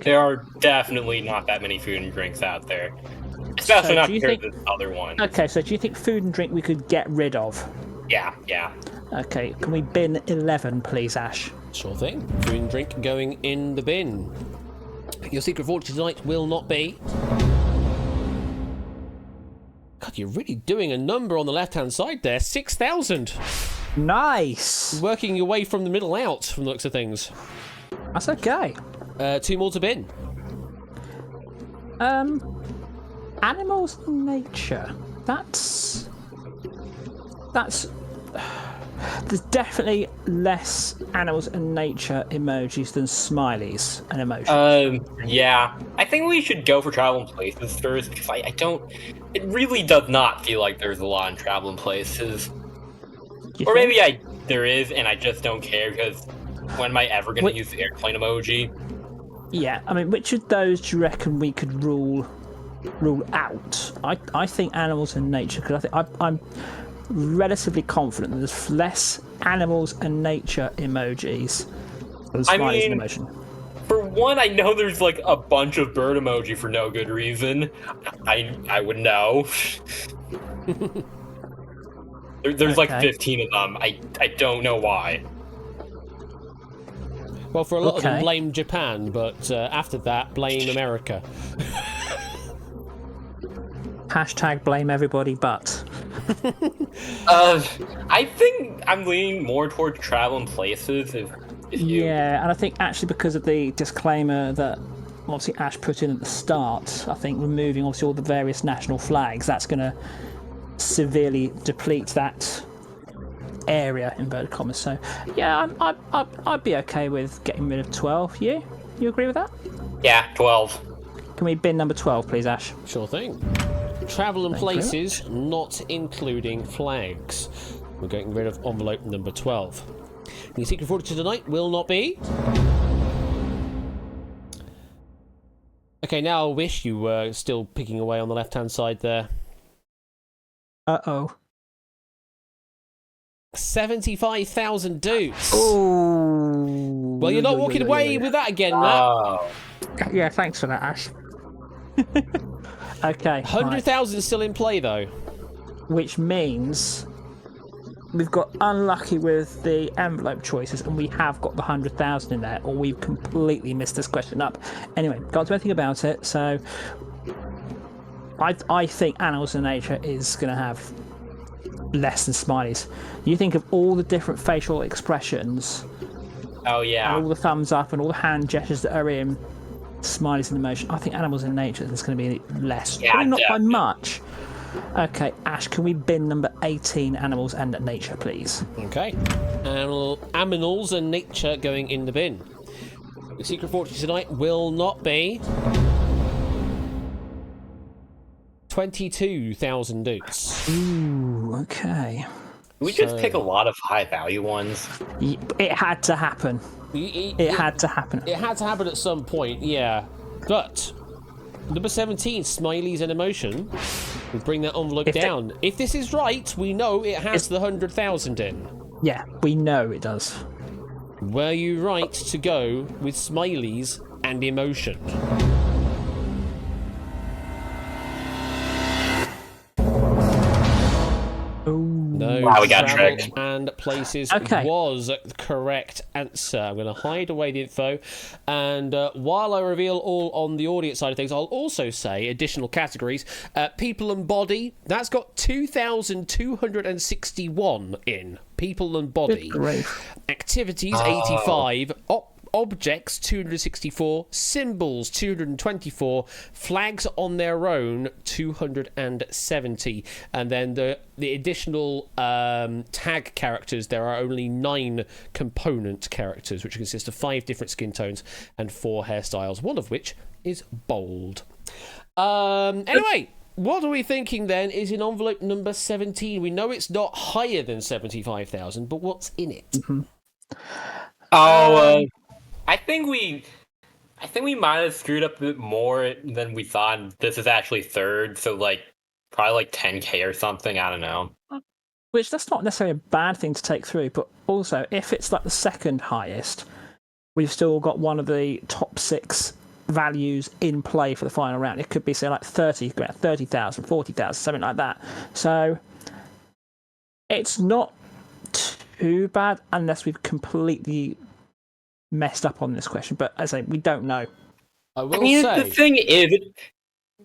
There are definitely not that many food and drinks out there. Especially not compared to this other one. Okay, so do you think food and drink we could get rid of? Yeah. Okay, can we bin 11, please, Ash? Sure thing. Food and drink going in the bin. Your secret fortune tonight will not be... God, you're really doing a number on the left-hand side there. 6,000. Nice! Working your way from the middle out, from the looks of things. That's okay. 2 more to bin. Animals and nature. That's... There's definitely less animals and nature emojis than smileys and emotions. Yeah. I think we should go for travel and places first, because I don't... It really does not feel like there's a lot in travel and places. You Or think? maybe there is, and I just don't care, because when am I ever going to use the airplane emoji? Yeah, I mean, which of those do you reckon we could rule out? I think animals and nature, because I'm relatively confident that there's less animals and nature emojis than smileys and emotion. For one, I know there's like a bunch of bird emoji for no good reason. I would know. There's like 15 of them. I don't know why. Well, for a lot of them, blame Japan, but after that, blame America. Hashtag blame everybody but. I think I'm leaning more towards travel and places. If you... Yeah, and I think actually because of the disclaimer that obviously Ash put in at the start, I think removing obviously all the various national flags, that's going to severely deplete that area, inverted commas. So yeah, I'd be okay with getting rid of 12. You agree with that? Yeah, 12. Can we bin number 12, please, Ash? Sure thing. Travel and places, not including flags. We're getting rid of envelope number 12. The secret fortune tonight will not be. Okay, now I wish you were still picking away on the left-hand side there. Uh-oh. 75,000 dudes. Oh. Well, you're not walking away with that again, Matt. Yeah, thanks for that, Ash. Okay. 100,000 still in play, though. Which means we've got unlucky with the envelope choices, and we have got the 100,000 in there, or we've completely missed this question up. Anyway, can't do anything about it. So, I think animals in nature is going to have less than smileys. You think of all the different facial expressions. Oh yeah. And all the thumbs up and all the hand gestures that are in smileys and emotion. I think animals in nature there's going to be less. Yeah, probably not by definitely. much. Okay, Ash, can we bin number 18, animals and nature, please? Okay. Aminals and nature going in the bin. The secret fortune tonight will not be 22,000 dudes. Ooh, okay. We just pick a lot of high value ones. It had to happen. It had to happen. It had to happen at some point, yeah. But number 17, smileys and emotion, will bring that envelope down. If this is right, we know it has the 100,000 in. Yeah, we know it does. Were you right to go with smileys and emotion? No, wow, we got travel tricked. and places Okay. was the correct answer. I'm going to hide away the info, and while I reveal all on the audience side of things, I'll also say additional categories. People and body, that's got 2,261 in. People and body. Good grief. Activities, 85. Objects 264, symbols 224, flags on their own 270, and then the additional tag characters, there are only 9 component characters, which consist of 5 different skin tones and 4 hairstyles, one of which is bold. Anyway, what are we thinking then is in envelope number 17? We know it's not higher than 75,000, but what's in it? Mm-hmm. I think we might have screwed up a bit more than we thought. And this is actually third, so probably like 10K or something. I don't know. Which that's not necessarily a bad thing to take through, but also if it's like the second highest, we've still got one of the top 6 values in play for the final round. It could be say like 30,000, 40,000, something like that. So it's not too bad unless we've completely messed up on this question, but as I say, we don't know. The thing is,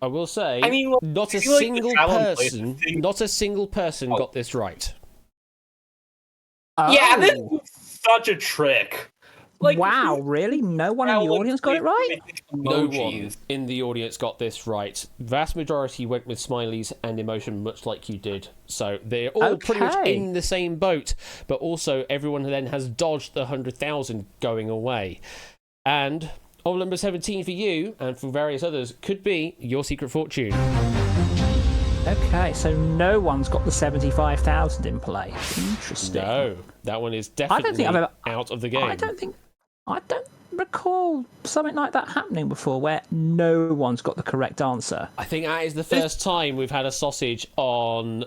I will say, not a single person got this right. Yeah, this is such a trick. Wow, really? No one in the audience got it right? No one in the audience got this right. Vast majority went with smileys and emotion, much like you did. So they're all pretty much in the same boat, but also everyone then has dodged the 100,000 going away. And envelope number 17 for you, and for various others, could be your secret fortune. Okay, so no one's got the 75,000 in play. Interesting. No, that one is definitely out of the game. I don't recall something like that happening before, where no one's got the correct answer. I think that is the first time we've had a sausage on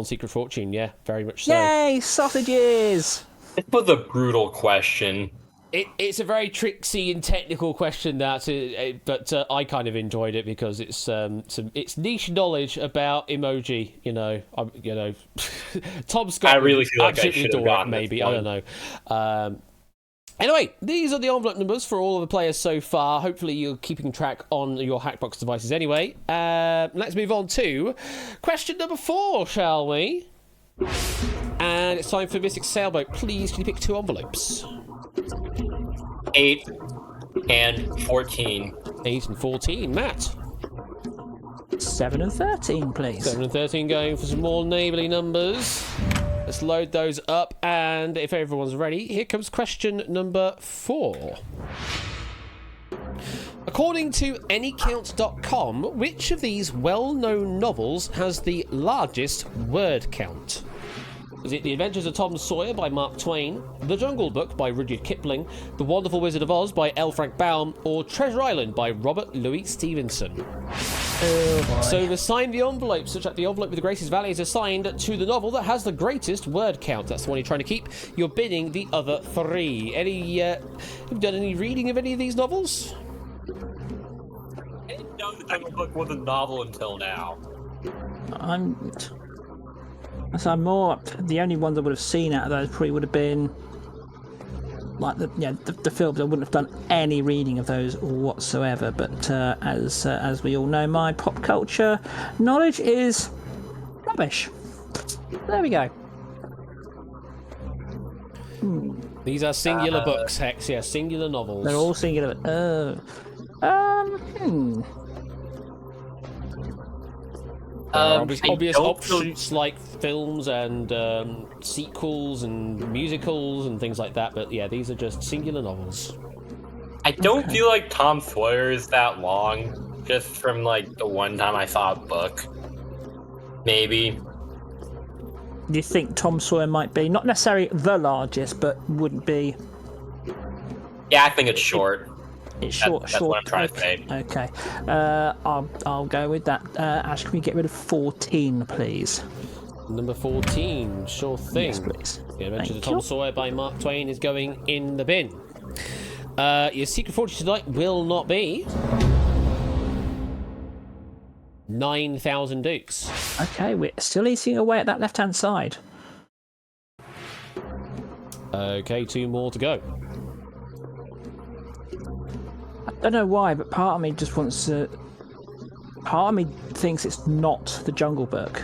Secret Fortune. Yeah, very much so. Yay, sausages! It was a brutal question. It's a very tricksy and technical question, but I kind of enjoyed it because it's it's niche knowledge about emoji. Tom Scott. I really feel like I absolutely should have adore it, gotten maybe. this I one. don't know. Anyway, these are the envelope numbers for all of the players so far. Hopefully you're keeping track on your Hackbox devices anyway. Let's move on to question number 4, shall we? And it's time for Mystic Sailboat. Please, can you pick 2 envelopes? 8 and 14. 8 and 14. Matt? 7 and 13, please. 7 and 13 going for some more neighbourly numbers. Let's load those up, and if everyone's ready, here comes question number 4. According to anycount.com, which of these well-known novels has the largest word count? Is it The Adventures of Tom Sawyer by Mark Twain, The Jungle Book by Rudyard Kipling, The Wonderful Wizard of Oz by L. Frank Baum, or Treasure Island by Robert Louis Stevenson? So we've assigned the envelope, such that the envelope with the greatest value is assigned to the novel that has the greatest word count. That's the one you're trying to keep. You're bidding the other 3. Have you done any reading of any of these novels? I didn't know the Jungle Book was a novel until now. The only ones I would have seen out of those probably would have been like the films. I wouldn't have done any reading of those whatsoever. But as we all know, my pop culture knowledge is rubbish. There we go. These are singular books, Hex. Yeah, singular novels. They're all singular. Obvious offshoots like films and sequels and musicals and things like that, but yeah, these are just singular novels. I don't feel like Tom Sawyer is that long, just from like the one time I saw a book. Maybe. Do you think Tom Sawyer might be not necessarily the largest, but wouldn't be? Yeah, I think it's short. It's short. That's what I'm trying to say. Okay. I'll go with that. Ash, can we get rid of 14, please? Number 14, sure thing. Yes, please. The Adventures of Thank Tom you. Sawyer by Mark Twain is going in the bin. Your Secret Fortune tonight will not be 9,000 dukes. Okay, we're still eating away at that left-hand side. Okay, 2 more to go. I don't know why, but part of me just wants to. Part of me thinks it's not the Jungle Book.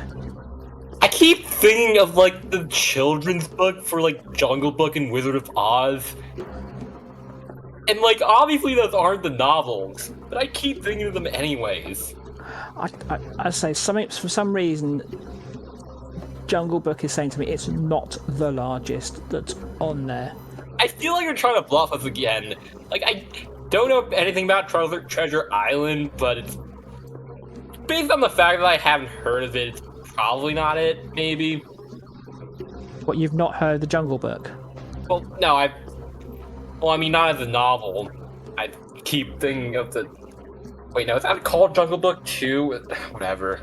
I keep thinking of like the children's book for like Jungle Book and Wizard of Oz. And like obviously those aren't the novels, but I keep thinking of them anyways. I say something for some reason. Jungle Book is saying to me it's not the largest that's on there. I feel like you're trying to bluff us again. Like I don't know anything about Treasure Island, but it's based on the fact that I haven't heard of it. It's probably not it. Maybe. What, you've not heard the Jungle Book? Well, no, I mean, not as a novel. I keep thinking of the. Wait, no, is that called Jungle Book 2? Whatever.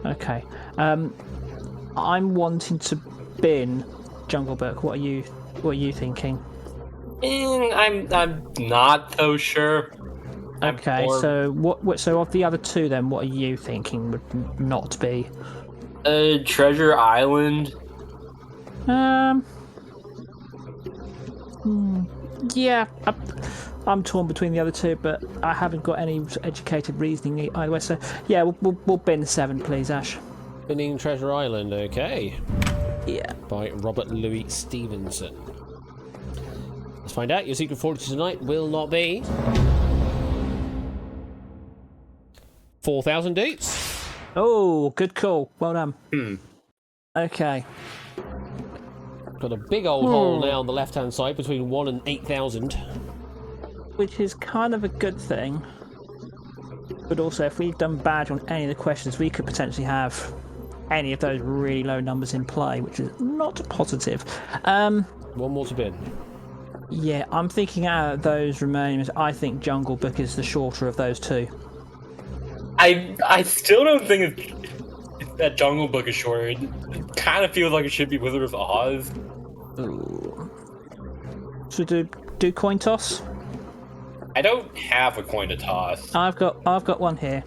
Okay. I'm wanting to bin Jungle Book. What are you thinking? I'm not so sure. I'm Okay, more- so what? So of the other 2, then, what are you thinking would not be? Treasure Island. Yeah, I'm torn between the other 2, but I haven't got any educated reasoning either way. So yeah, we'll bin 7, please, Ash. Binning Treasure Island, okay. Yeah. By Robert Louis Stevenson. Let's find out. Your Secret Fortune tonight will not be 4,000 dukes. Oh, good call. Well done. Okay. Got a big old hole now on the left-hand side between 1 and 8,000. Which is kind of a good thing. But also, if we've done bad on any of the questions, we could potentially have any of those really low numbers in play, which is not positive. One more to bin. Yeah, I'm thinking out of those remaining, I think Jungle Book is the shorter of those two. I still don't think that Jungle Book is shorter. It kind of feels like it should be Wizard of Oz. Ooh. So do coin toss? I don't have a coin to toss. I've got one here.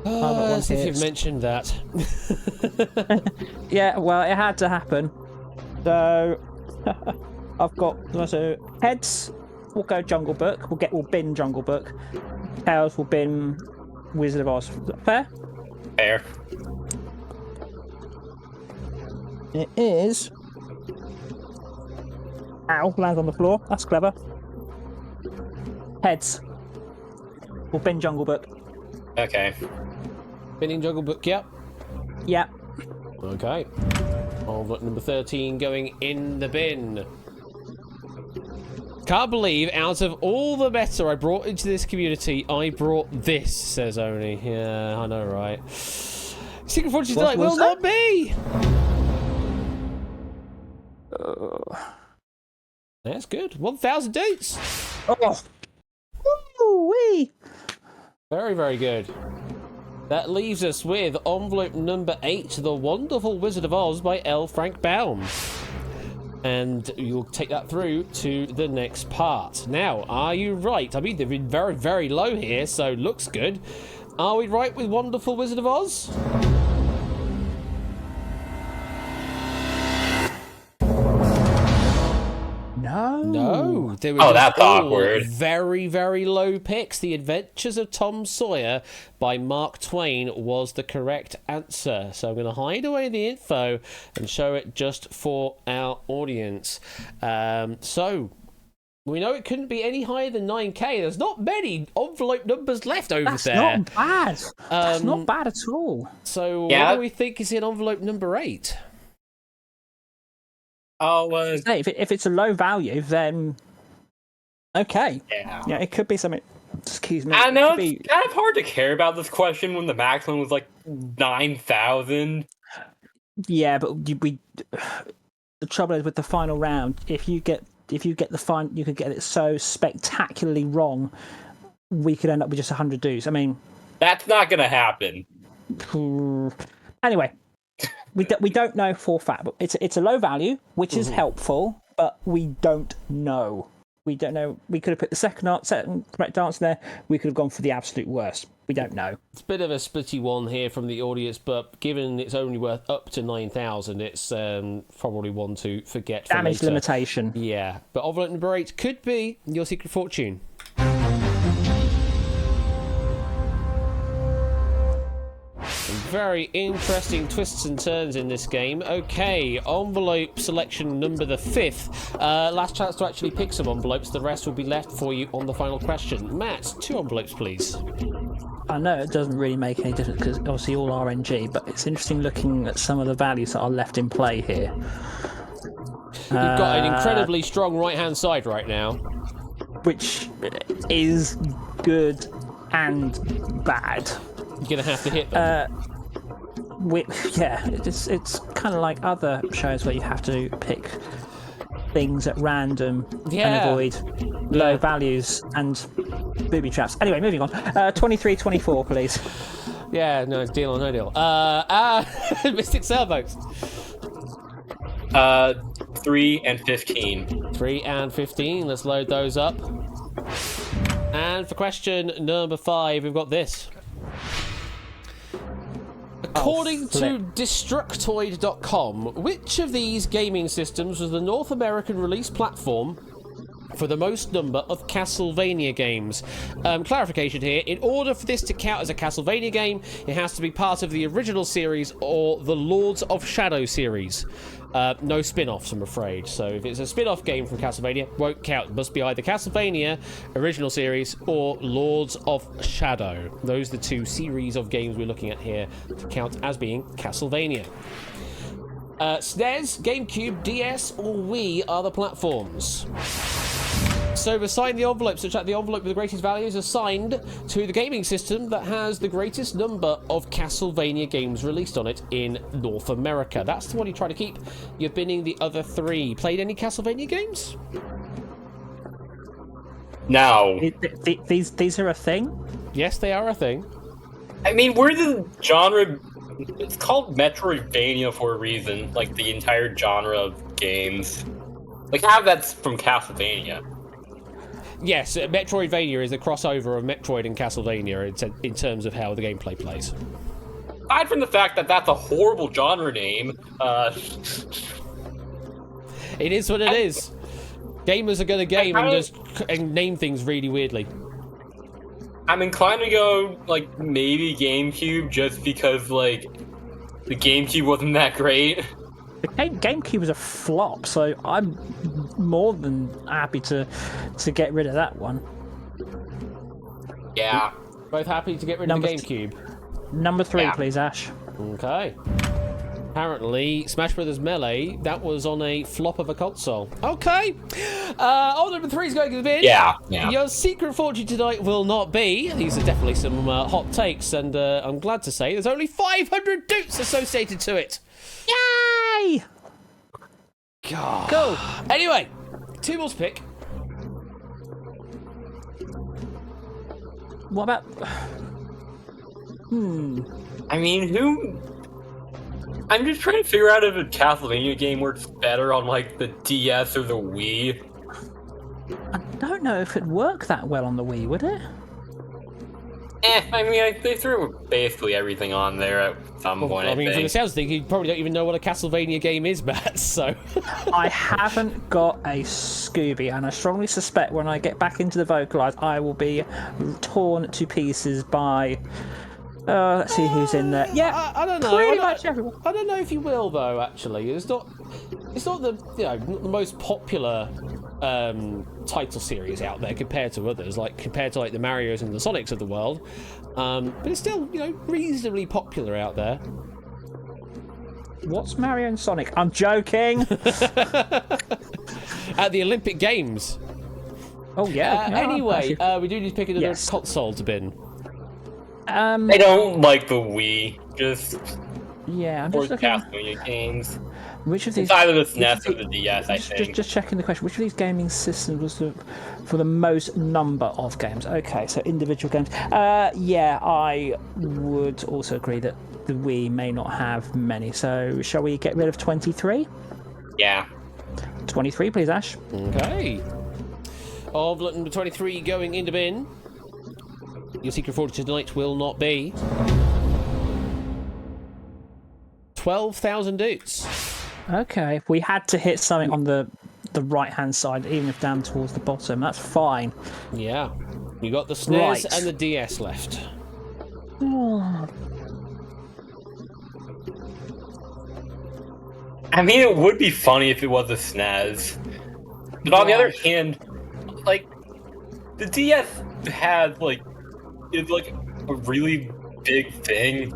As if you've mentioned that. Yeah, well, it had to happen. So I've got heads. We'll go Jungle Book. We'll bin Jungle Book. Tails will bin Wizard of Oz. Fair? Fair. It is. Ow! Lands on the floor. That's clever. Heads. We'll bin Jungle Book. Okay. Binning Jungle Book, yep. Yep. Okay. Envelope number 13 going in the bin. Can't believe out of all the meta I brought into this community, I brought this, says Oni. Yeah, I know, right? Secret Fortune Delight will not be! That's good. 1,000 dates! Oh! Woo-wee! Very, very good. That leaves us with envelope number 8, The Wonderful Wizard of Oz by L. Frank Baum. And you'll take that through to the next part. Now, are you right? I mean, they've been very, very low here, so looks good. Are we right with Wonderful Wizard of Oz? No. They were that's awkward. Very, very low picks. The Adventures of Tom Sawyer by Mark Twain was the correct answer. So I'm going to hide away the info and show it just for our audience. So we know it couldn't be any higher than 9k. There's not many envelope numbers left over That's there. not bad. That's not bad at all. So what do we think is in envelope number 8? Oh, if it's a low value, then okay. Yeah, it could be something. Excuse me. I know it's kind of hard to care about this question when the maximum was like 9,000. Yeah, but the trouble is with the final round. If you get the fine, you could get it so spectacularly wrong. We could end up with just 100 dues. I mean, that's not going to happen. Anyway. We don't know for fact, but it's a low value, which is helpful, but we don't know. We don't know. We could have put the second correct answer there. We could have gone for the absolute worst. We don't know. It's a bit of a splitty one here from the audience, but given it's only worth up to 9,000, it's probably one to forget. Damage limitation. Yeah, but envelope number 8 could be your secret fortune. Very interesting twists and turns in this game. Okay, envelope selection number the 5th. Last chance to actually pick some envelopes. The rest will be left for you on the final question. Matt, 2 envelopes, please. I know it doesn't really make any difference because obviously all RNG, but it's interesting looking at some of the values that are left in play here. You've got an incredibly strong right-hand side right now. Which is good and bad. You're going to have to hit them. It's kind of like other shows where you have to pick things at random and avoid low values and booby traps. Anyway, moving on. 23-24, please. Yeah, no, deal or no deal. Mystic Sailboats. 3 and 15. 3 and 15. Let's load those up. And for question number 5, we've got this. According to Destructoid.com, which of these gaming systems was the North American release platform for the most number of Castlevania games? Clarification here, in order for this to count as a Castlevania game, it has to be part of the original series or the Lords of Shadow series. No spin-offs, I'm afraid. So if it's a spin-off game from Castlevania, won't count. It must be either Castlevania, original series, or Lords of Shadow. Those are the 2 series of games we're looking at here to count as being Castlevania. SNES, GameCube, DS, or Wii are the platforms. So assign the envelope such that the envelope with the greatest value is assigned to the gaming system that has the greatest number of Castlevania games released on it in North America. That's the one you try to keep. You're binning the other 3. Played any Castlevania games? No. These are a thing? Yes, they are a thing. I mean, we're the genre. It's called Metroidvania for a reason. Like the entire genre of games. Like how that's from Castlevania. Yes, Metroidvania is a crossover of Metroid and Castlevania in terms of how the gameplay plays. Aside from the fact that that's a horrible genre name, It is what it is. Gamers are going to game and just name things really weirdly. I'm inclined to go, like, maybe GameCube, just because, like, the GameCube wasn't that great. The GameCube was a flop, so I'm more than happy to get rid of that one. Yeah. Both happy to get rid of the GameCube. Number 3, Yeah. please, Ash. Okay. Apparently, Smash Brothers Melee, that was on a flop of a console. Okay. Number 3 is going to the bin. Yeah. Your secret fortune tonight will not be. These are definitely some hot takes, and I'm glad to say there's only 500 doots associated to it. Yay! God. Go. Anyway, 2 more to pick. What about... I mean, who... I'm just trying to figure out if a Castlevania game works better on, like, the DS or the Wii. I don't know if it'd work that well on the Wii, would it? I mean, they threw basically everything on there at some point, I mean, from the think. sounds of things, you probably don't even know what a Castlevania game is, Matt, so... I haven't got a Scooby, and I strongly suspect when I get back into the Vocalize, I will be torn to pieces by... let's see who's in there. Yeah, I don't know. pretty much everyone. I don't know if you will, though. Actually, it's not the the most popular title series out there compared to others, compared to the Marios and the Sonics of the world. But it's still reasonably popular out there. What's Mario and Sonic? I'm joking. At the Olympic Games. Oh yeah. Anyway, actually. we do need to pick another Yes. console to bin. I don't like the Wii, just Yeah, I'm for just looking. Castlevania games. Which of these? It's either the SNES or the DS, I think. Just checking the question. Which of these gaming systems was for the most number of games? Okay, so individual games. Yeah, I would also agree that the Wii may not have many. So shall we get rid of 23? Yeah. 23, please, Ash. Okay. Envelope number 23 going in the bin. Your secret fortune tonight will not be 12,000 doots. Okay, we had to hit something on the right-hand side, even if down towards the bottom. That's fine. Yeah. You got the SNES Right. and the DS left. I mean, it would be funny if it was a SNES. But on the other hand, like, the DS had, like, it's like a really big thing.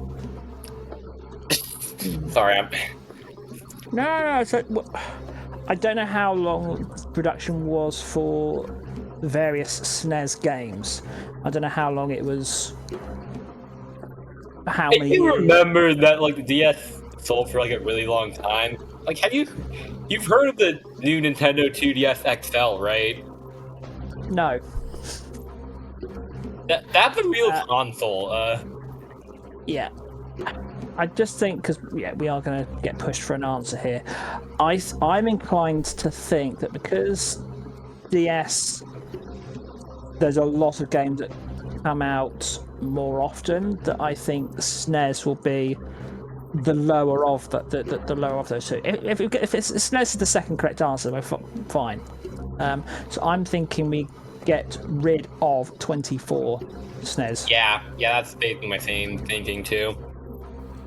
Sorry, No. So I don't know how long production was for the various SNES games. I don't know how long it was. How I many do years? remember that, like, the DS sold for, like, a really long time. Like, you've heard of the new Nintendo 2DS XL, right? No. That's a real console. Yeah. I just think because we are going to get pushed for an answer here. I'm inclined to think that because DS, there's a lot of games that come out more often. That I think SNES will be the lower of the lower of those two. If it's SNES is the second correct answer, we're fine. So I'm thinking we get rid of 24 SNES. Yeah, that's basically my same thinking too.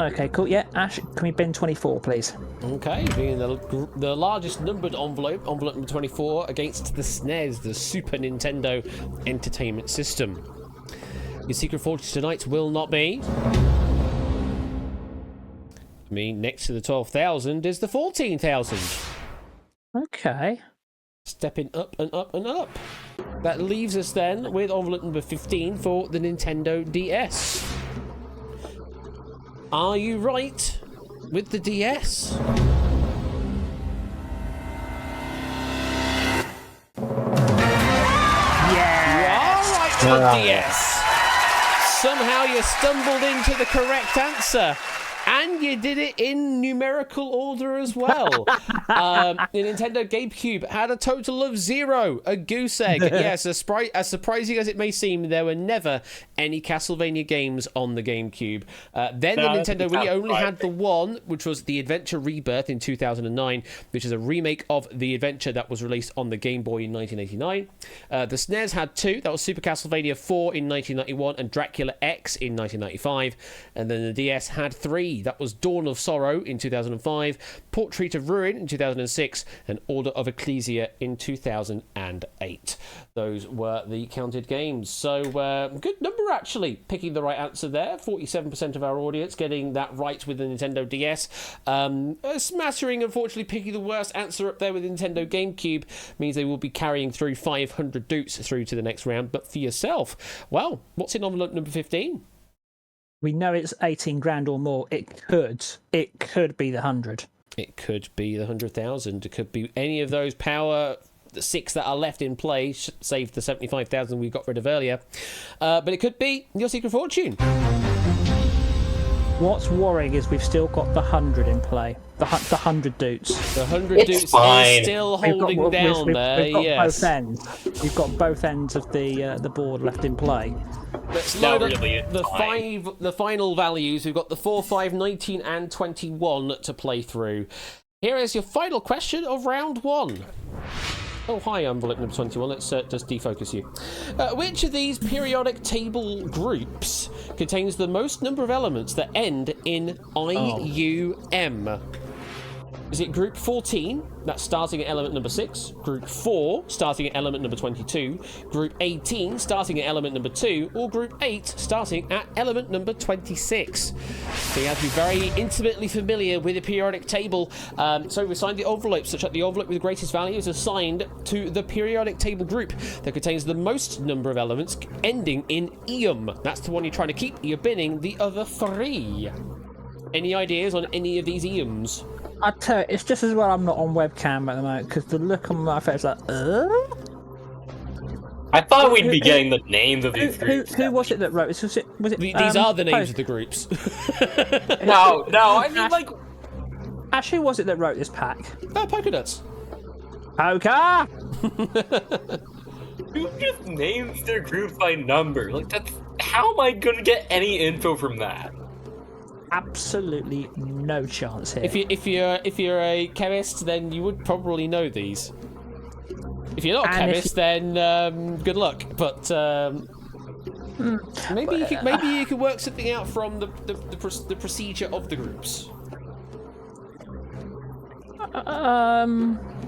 Okay, cool. Yeah, Ash, can we bin 24, please? Okay, being the largest numbered envelope number 24, against the SNES, the Super Nintendo Entertainment System. Your secret fortune tonight will not be... I mean, next to the 12,000 is the 14,000. Okay. Stepping up and up and up. That leaves us then with envelope number 15 for the Nintendo DS. Are you right with the DS? Yeah. You are right with the DS. Somehow you stumbled into the correct answer. And you did it in numerical order as well. The Nintendo GameCube had a total of 0, a goose egg. Yes, as surprising as it may seem, there were never any Castlevania games on the GameCube. Then the Nintendo Wii only had the one, which was the Adventure Rebirth in 2009, which is a remake of the Adventure that was released on the Game Boy in 1989. The SNES had 2, that was Super Castlevania 4 in 1991 and Dracula X in 1995. And then the DS had 3. That was Dawn of Sorrow in 2005, Portrait of Ruin in 2006, and Order of Ecclesia in 2008. Those were the counted games. So, good number actually, picking the right answer there. 47% of our audience getting that right with the Nintendo DS. A smattering, unfortunately, picking the worst answer up there with the Nintendo GameCube means they will be carrying through 500 doots through to the next round. But for yourself, well, what's in envelope number 15? We know it's 18 grand or more. It could be the 100. It could be the 100,000. It could be any of those Power 6 that are left in play, save the 75,000 we got rid of earlier. But it could be your Secret Fortune. What's worrying is we've still got the 100 in play. The 100 doots. The 100 doots is still holding down there, we've got yes. both ends. We've got both ends of the board left in play. Let's No, load up really, it's the final values. We've got the 4, 5, 19 and 21 to play through. Here is your final question of round 1. Oh, hi, envelope number 21. Let's just defocus you. Which of these periodic table groups contains the most number of elements that end in IUM? Is it group 14, that's starting at element number 6, group 4, starting at element number 22, group 18, starting at element number 2, or group 8, starting at element number 26? So you have to be very intimately familiar with the periodic table. So we assigned the envelopes, such that the envelope with the greatest value is assigned to the periodic table group that contains the most number of elements ending in ium. That's the one you're trying to keep. You're binning the other 3. Any ideas on any of these iums? I tell you, it's just as well I'm not on webcam at the moment because the look on my face is like, I thought we'd be getting the names of these groups. Who was it that wrote this? Was it These are the names of the groups. No, I mean, like... Ash, who was it that wrote this pack? Polka Dots. Poker! Who just names their groups by number? Like, that's... How am I gonna get any info from that? Absolutely no chance here. If you're a chemist, then you would probably know these. If you're not a chemist, then good luck. But maybe you could work something out from the procedure of the groups.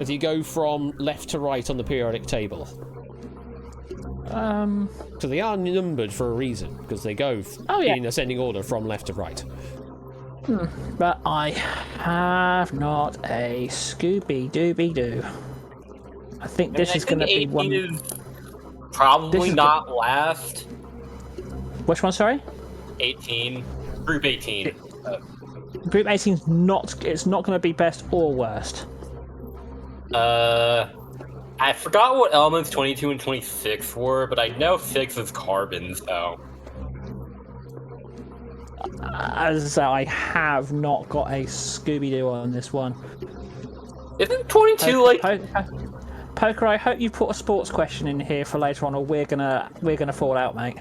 As you go from left to right on the periodic table. So they are numbered for a reason, because they go in ascending order from left to right. But I have not a Scooby-Dooby-Doo. I think this is going to be one... is probably not last. Which one, sorry? 18. Group 18. Group 18 is not... It's not going to be best or worst. I forgot what elements 22 and 26 were, but I know 6 is carbon, so... As I say, I have not got a Scooby-Doo on this one. Isn't 22 like... Poker, I hope you put a sports question in here for later on, or we're gonna fall out, mate.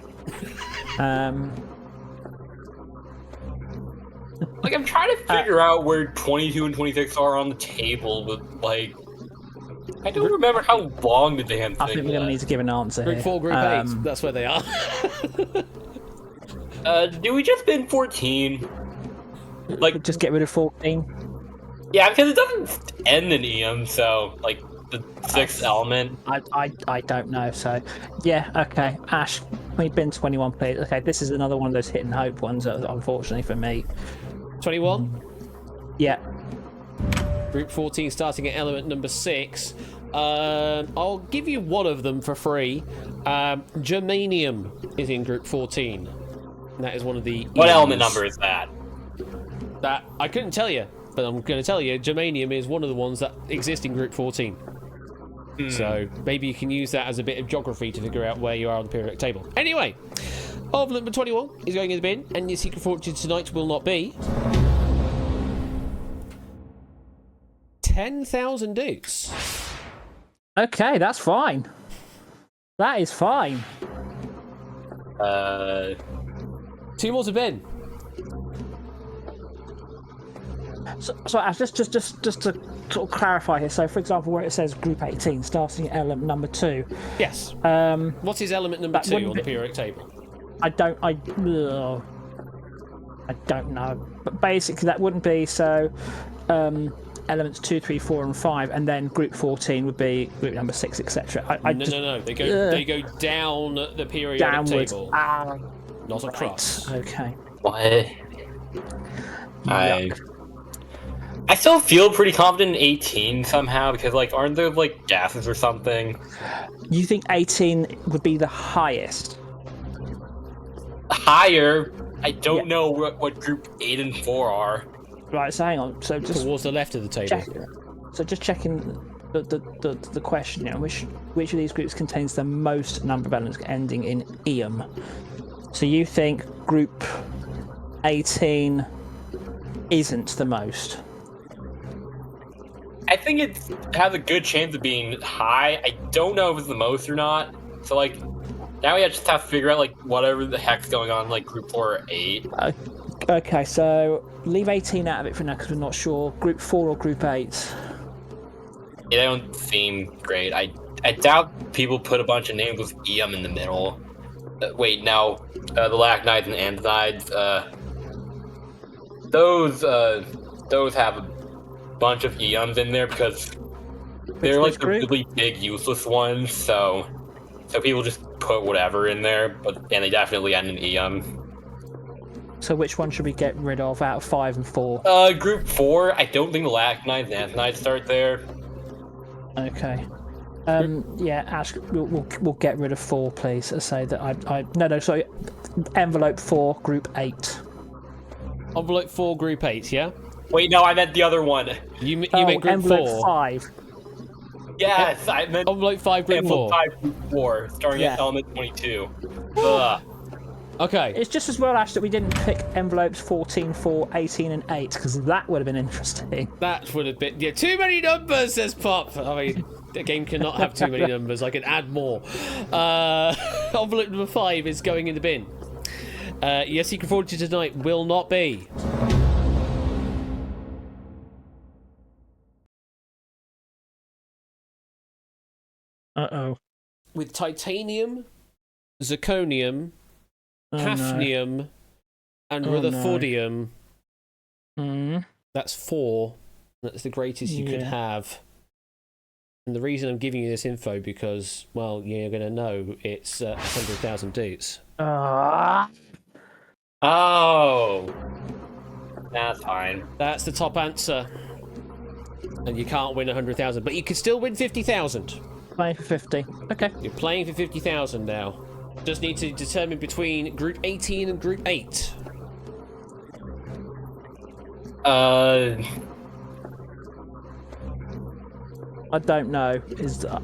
Like, I'm trying to figure out where 22 and 26 are on the table, but, like... I don't remember how long the damn thing I think we're going to need to give an answer Group here. 4, Group 8, that's where they are. Do we just bin 14? Like, just get rid of 14? Yeah, because it doesn't end in EM, so, like, the 6th element. I don't know, so... Yeah, okay. Ash, we bin 21, please. Okay, this is another one of those hit and hope ones, unfortunately for me. 21? Yeah. Group 14 starting at element number 6. I'll give you one of them for free. Germanium is in Group 14. And that is one of the... What eons. element number is that? That I couldn't tell you, but I'm going to tell you. Germanium is one of the ones that exist in Group 14. So maybe you can use that as a bit of geography to figure out where you are on the periodic table. Anyway, envelope number 21 is going in the bin, and your secret fortune tonight will not be 10,000 dukes. Okay, that's fine. That is fine. Two more to bin. So Ash, just to sort of clarify here. So, for example, where it says Group 18, starting at element number 2. Yes. What is element number 2 on the periodic table? I don't know. But basically, that wouldn't be so. Elements 2, 3, 4, and 5, and then Group 14 would be Group number 6, etc. No. They go down the periodic downwards. table, not across. Okay. What? I still feel pretty confident in 18 somehow, because, like, aren't there, like, gases or something? You think 18 would be the highest? Higher? I don't know what Group 8 and 4 are. Right, so hang on. So just Towards the left of the table. just checking the question. You know, which of these groups contains the most number of elements ending in ium? So you think Group 18 isn't the most? I think it has a good chance of being high. I don't know if it's the most or not. So, like, now we just have to figure out, like, whatever the heck's going on, like, Group 4 or 8. Okay, so leave 18 out of it for now because we're not sure. Group 4 or Group 8? Yeah, they don't seem great. I doubt people put a bunch of names with Eum in the middle. Wait, no. The Lacnites and Antonides, those have a bunch of Eums in there because they're like the really big useless ones, so people just put whatever in there, and they definitely end in Eum. So which one should we get rid of out of 5 and 4? Group 4, I don't think the Lacnites and Antonides start there. Okay. Yeah, Ash, we'll get rid of 4, please. I say that no, sorry. Envelope 4, Group 8. Envelope 4, Group 8, yeah? Wait, no, I meant the other one. You meant Group envelope 4? 5. Yes, I meant Envelope 5, Group 4. Envelope 5, Group 4, starting at element 22. Ugh. Okay. It's just as well, Ash, that we didn't pick envelopes 14, 4, 18, and 8, because that would have been interesting. That would have been... Yeah, too many numbers, says Pop. I mean, the game cannot have too many numbers. I can add more. Envelope number 5 is going in the bin. Your secret fortune tonight will not be... Uh-oh. with titanium, zirconium, hafnium, and rutherfordium. That's 4. That's the greatest you could have. And the reason I'm giving you this info because, well, you're going to know it's 100,000 dudes. Oh. That's fine. That's the top answer. And you can't win 100,000, but you can still win 50,000. Playing for 50. Okay. You're playing for 50,000 now. Just need to determine between Group 18 and Group 8. I don't know.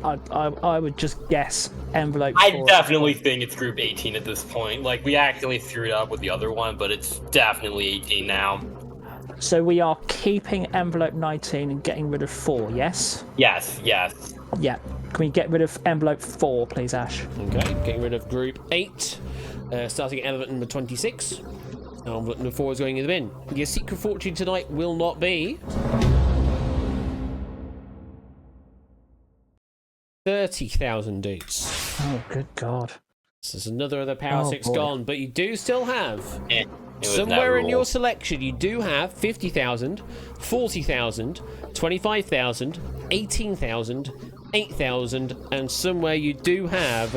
I would just guess envelope 4. I definitely think it's Group 18 at this point. Like, we actually threw it up with the other one, but it's definitely 18 now. So we are keeping envelope 19 and getting rid of 4, yes? Yes. Yeah. Can we get rid of envelope 4, please, Ash? Okay, getting rid of Group 8. Starting at element number 26. Envelope number 4 is going in the bin. Your secret fortune tonight will not be... 30,000 dudes. Oh, good God. This is another of the Power 6 boy. gone, but you do still have... It was somewhere in that your rule. selection, you do have 50,000, 40,000, 25,000, 18,000, 8,000, and somewhere you do have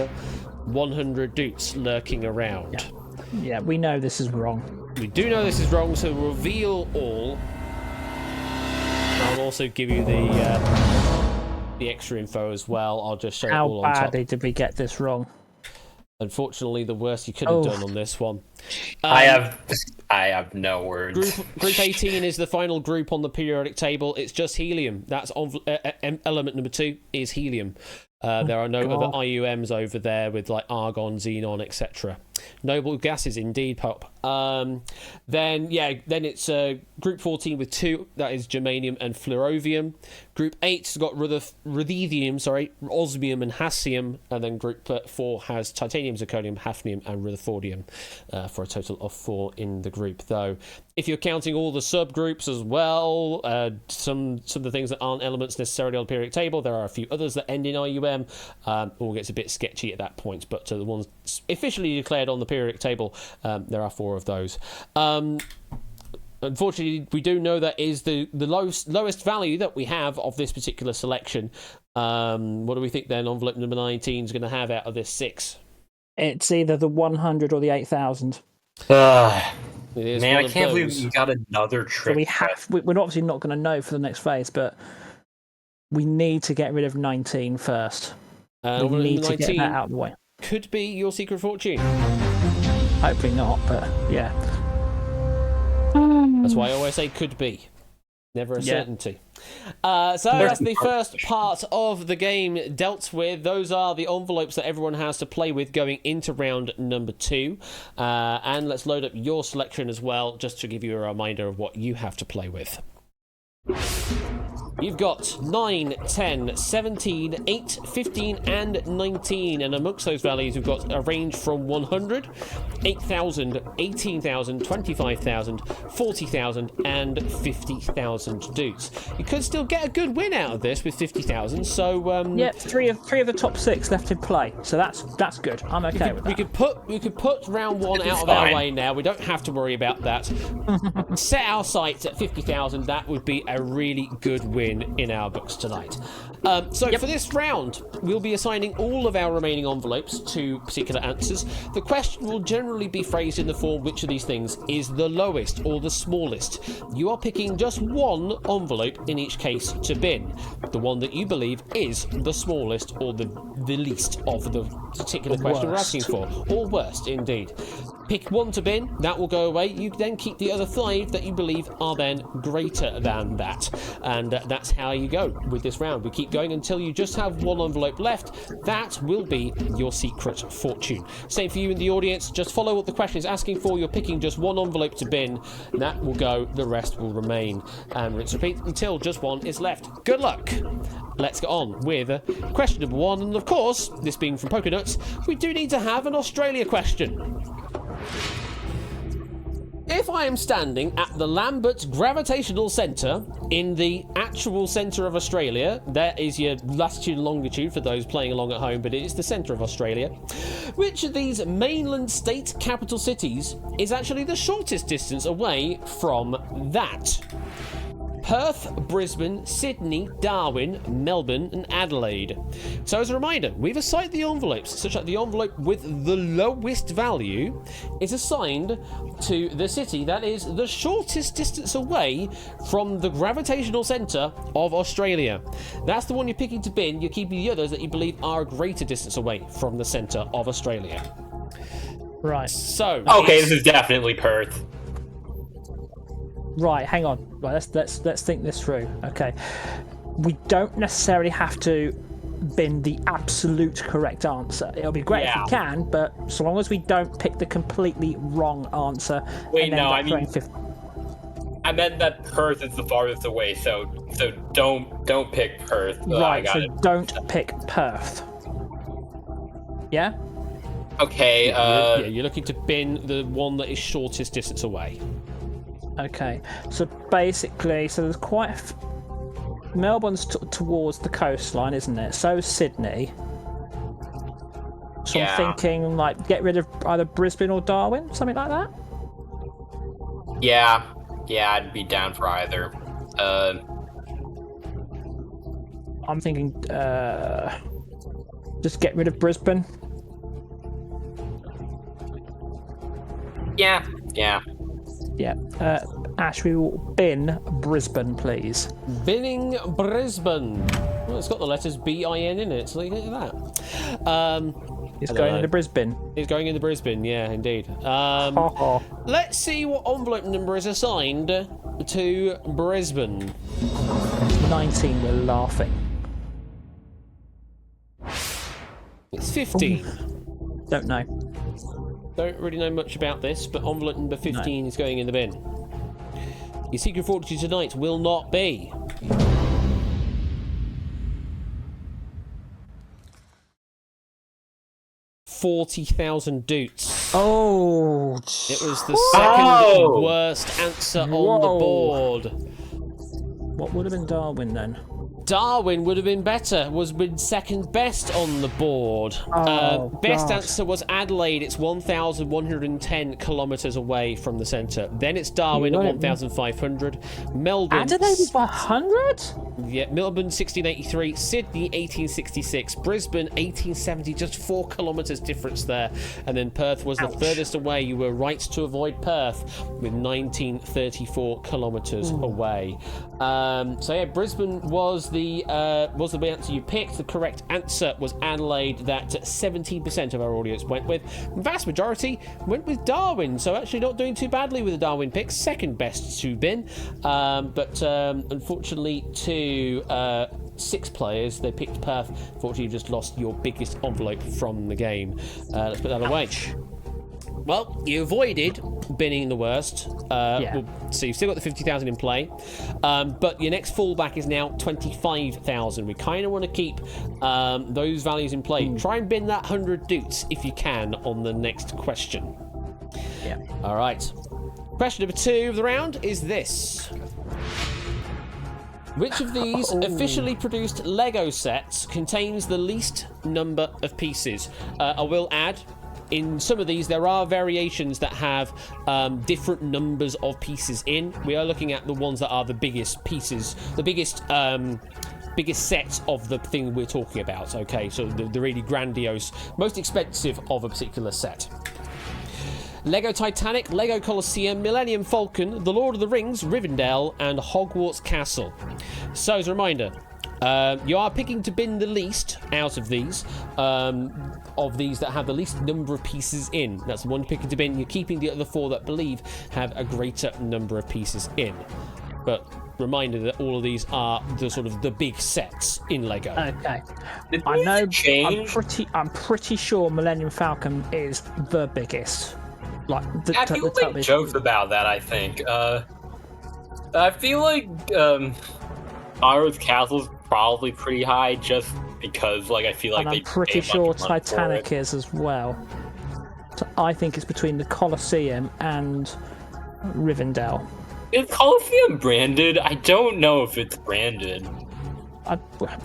100 dutes lurking around. Yeah, we know this is wrong. We do know this is wrong, so reveal all. I'll also give you the the extra info as well. I'll just show it all How on top. badly did we get this wrong? Unfortunately, the worst you could have done on this one. I have no words. Group 18 is the final group on the periodic table. It's just helium. That's element number 2 is helium. There are no other IUMs over there with like argon, xenon, etc. Noble gases, indeed, Pop. Then it's Group 14 with 2. That is germanium and fluorovium. Group 8's got ruthenium, osmium and hassium. And then Group 4 has titanium, zirconium, hafnium and rutherfordium for a total of 4 in the group, though. If you're counting all the subgroups as well, some of the things that aren't elements necessarily on the periodic table, there are a few others that end in IUM. All gets a bit sketchy at that point, but the ones officially declared on the periodic table, there are 4 of those. Unfortunately, we do know that is the lowest value that we have of this particular selection. What do we think then envelope number 19 is going to have out of this 6? It's either the 100 or the 8,000. Man, I can't believe you got another trick. So we're obviously not going to know for the next phase, but we need to get rid of 19 first. We need to get that out of the way. Could be your secret fortune. Hopefully not, but yeah. That's why I always say could be. Never a certainty. So that's the first part of the game dealt with. Those are the envelopes that everyone has to play with going into round number 2. And let's load up your selection as well, just to give you a reminder of what you have to play with. You've got 9, 10, 17, 8, 15 and 19, and amongst those values we've got a range from 100, 8,000, 18,000, 25,000, 40,000 and 50,000 dudes. You could still get a good win out of this with 50,000, so... yeah, three of the top 6 left in play, so that's good. I'm okay with that. We could put round 1 out of our way now. We don't have to worry about that. Set our sights at 50,000. That would be a really good win in our books tonight. For this round, we'll be assigning all of our remaining envelopes to particular answers. The question will generally be phrased in the form which of these things is the lowest or the smallest. You are picking just one envelope in each case to bin. The one that you believe is the smallest or the least of the particular question we're asking for. Or worst, indeed. Pick one to bin, that will go away. You then keep the other 5 that you believe are then greater than that. And that's how you go with this round. We keep going until you just have one envelope left. That will be your secret fortune. Same for you in the audience. Just follow what the question is asking for. You're picking just one envelope to bin. That will go. The rest will remain. And rinse repeat until just one is left. Good luck. Let's get on with question number 1. And of course, this being from Poker Nuts, we do need to have an Australia question. If I am standing at the Lambert Gravitational Centre in the actual centre of Australia, that is your latitude and longitude for those playing along at home, but it is the centre of Australia, which of these mainland state capital cities is actually the shortest distance away from that? Perth, Brisbane, Sydney, Darwin, Melbourne and Adelaide. So as a reminder, we've assigned the envelopes such that the envelope with the lowest value is assigned to the city that is the shortest distance away from the gravitational centre of Australia. That's the one you're picking to bin. You're keeping the others that you believe are a greater distance away from the centre of Australia. Right. So... okay, this is definitely Perth. Right, hang on. Right, let's think this through. Okay, we don't necessarily have to bin the absolute correct answer. It'll be great if we can, but so long as we don't pick the completely wrong answer. Wait, no, I meant that Perth is the farthest away, so don't pick Perth. Right, so don't pick Perth. Yeah. Okay. You're looking to bin the one that is shortest distance away. Okay, so basically, there's quite Melbourne's towards the coastline, isn't it? So is Sydney. So I'm thinking, like, get rid of either Brisbane or Darwin, something like that? Yeah, I'd be down for either. I'm thinking, just get rid of Brisbane. Yeah. Yeah. Ash, we will bin Brisbane, please. Binning Brisbane. Well, it's got the letters BIN in it, so look at that. It's going into Brisbane. It's going into Brisbane, yeah, indeed. Let's see what envelope number is assigned to Brisbane. 19, we're laughing. It's 15. Don't know. Don't really know much about this, but envelope number 15 is going in the bin. Your secret fortune tonight will not be... $40,000 doots. Oh, It was the second worst answer on the board. what would have been Darwin then? Darwin would have been better, was been second best on the board. Best answer was Adelaide, it's 1,110 kilometres away from the centre. Then it's Darwin at 1,500. Melbourne... Adelaide is 100? Yeah, Melbourne 1683, Sydney 1866, Brisbane 1870, just 4 kilometres difference there. And then Perth was the furthest away. You were right to avoid Perth with 1934 kilometres away. So yeah, Brisbane was the answer you picked. The correct answer was Adelaide, that 17% of our audience went with. The vast majority went with Darwin, so actually not doing too badly with the Darwin pick. Second best to bin, but unfortunately to 6 players, they picked Perth. Fortunately, you just lost your biggest envelope from the game. Let's put that away. Well, you avoided binning the worst. So you've still got the 50,000 in play. But your next fallback is now 25,000. We kind of want to keep those values in play. Try and bin that 100 doots if you can on the next question. Yeah. All right. Question number 2 of the round is this. Which of these officially produced Lego sets contains the least number of pieces? I will add, in some of these, there are variations that have different numbers of pieces in. We are looking at the ones that are the biggest pieces, the biggest sets of the thing we're talking about, okay? So the really grandiose, most expensive of a particular set. Lego Titanic, Lego Colosseum, Millennium Falcon, The Lord of the Rings, Rivendell, and Hogwarts Castle. So, as a reminder, you are picking to bin the least out of these that have the least number of pieces in. That's the one picking to bin. You're keeping the other 4 that believe have a greater number of pieces in. But reminder that all of these are the sort of the big sets in Lego. Okay. I know. I'm pretty sure Millennium Falcon is the biggest. Like the people make jokes about that. I think. I feel like Hogwarts Castle's probably pretty high, just because, like, I feel like I'm pretty sure Titanic is as well. So I think it's between the Colosseum and Rivendell. Is Colosseum branded? I don't know if it's branded.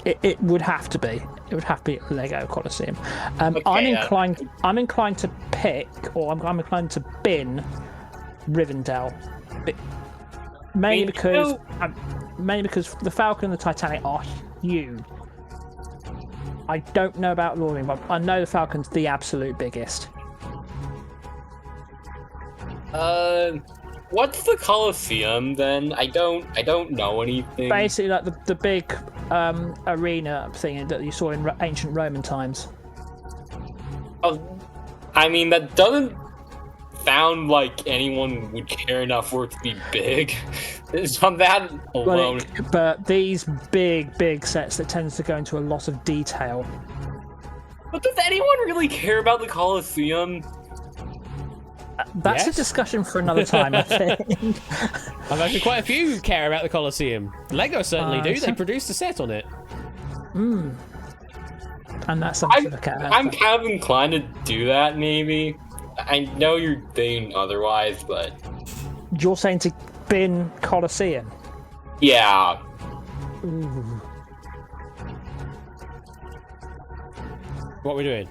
It would have to be. It would have to be Lego Colosseum. Okay, I'm inclined to pick, or I'm inclined to bin Rivendell, mainly because the Falcon and the Titanic are huge. I don't know about Lord of the Rings, but I know the Falcon's the absolute biggest. What's the Colosseum then? I don't know anything. Basically, like the big arena thing that you saw in ancient Roman times. Oh, I mean, that doesn't sound like anyone would care enough for it to be big. It's on that alone. But these big sets that tends to go into a lot of detail. But does anyone really care about the Colosseum? That's a discussion for another time, I think. I've actually quite a few who care about the Colosseum. Lego certainly do. They produced a set on it. And that's something to look at. I'm kind of inclined to do that, maybe. I know you're thinking otherwise, but... You're saying to bin Colosseum? Yeah. Ooh. What are we doing?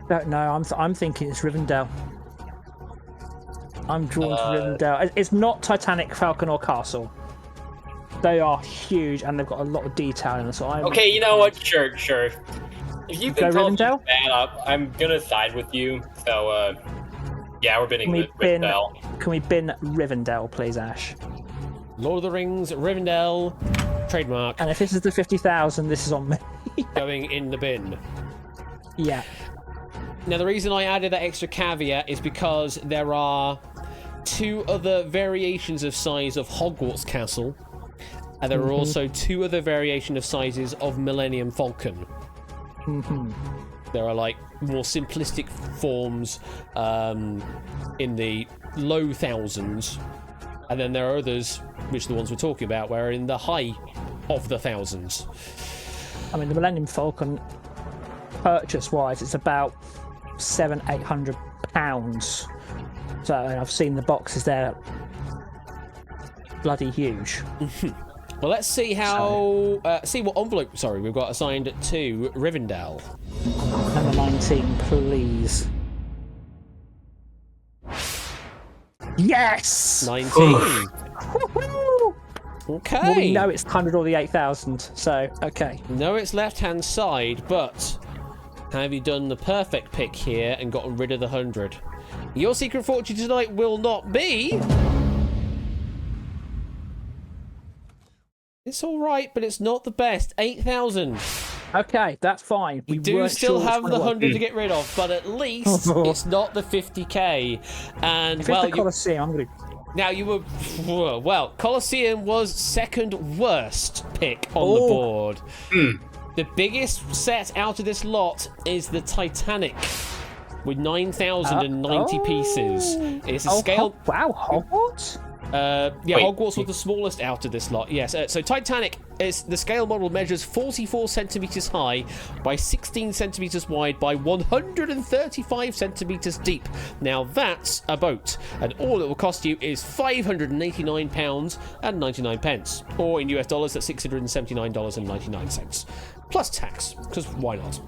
Don't know. I'm thinking it's Rivendell. I'm drawn to Rivendell. It's not Titanic, Falcon, or Castle. They are huge and they've got a lot of detail in them. So okay, you know what? Sure. If you can tell me that up, I'm gonna side with you. So, yeah, we're binning Rivendell. Can we bin Rivendell, please, Ash? Lord of the Rings, Rivendell, trademark, And if this is the 50,000, this is on me. going in the bin. Yeah. Now, the reason I added that extra caveat is because there are 2 other variations of size of Hogwarts Castle, and there are also 2 other variation of sizes of Millennium Falcon. There are like more simplistic forms in the low thousands, and then there are others, which are the ones we're talking about, where are in the high of the thousands. I mean, the Millennium Falcon, purchase-wise, it's about £700-800. So, and I've seen the boxes there, bloody huge. Well, let's see how see what envelope we've got assigned to Rivendell. Number 19, please. Yes! 19. Woohoo! Okay. Well, we know it's 100 or the 8,000, so okay. No, it's left-hand side, but have you done the perfect pick here and gotten rid of the 100? Your secret fortune tonight will not be... It's all right, but it's not the best. 8,000. Okay, that's fine. We do still have the 100 to get rid of, but at least it's not the 50k. And If well, it's the Colosseum, I'm going to... now you were well. Colosseum was second worst pick on the board. The biggest set out of this lot is the Titanic, with 9,090 pieces. It's a scale. Wow, Hogwarts? Yeah, Hogwarts was the smallest out of this lot. Yes, so Titanic is the scale model measures 44 centimeters high by 16 centimeters wide by 135 centimeters deep. Now that's a boat, and all it will cost you is £589.99, or in US dollars, that's $679.99. Plus tax, because why not?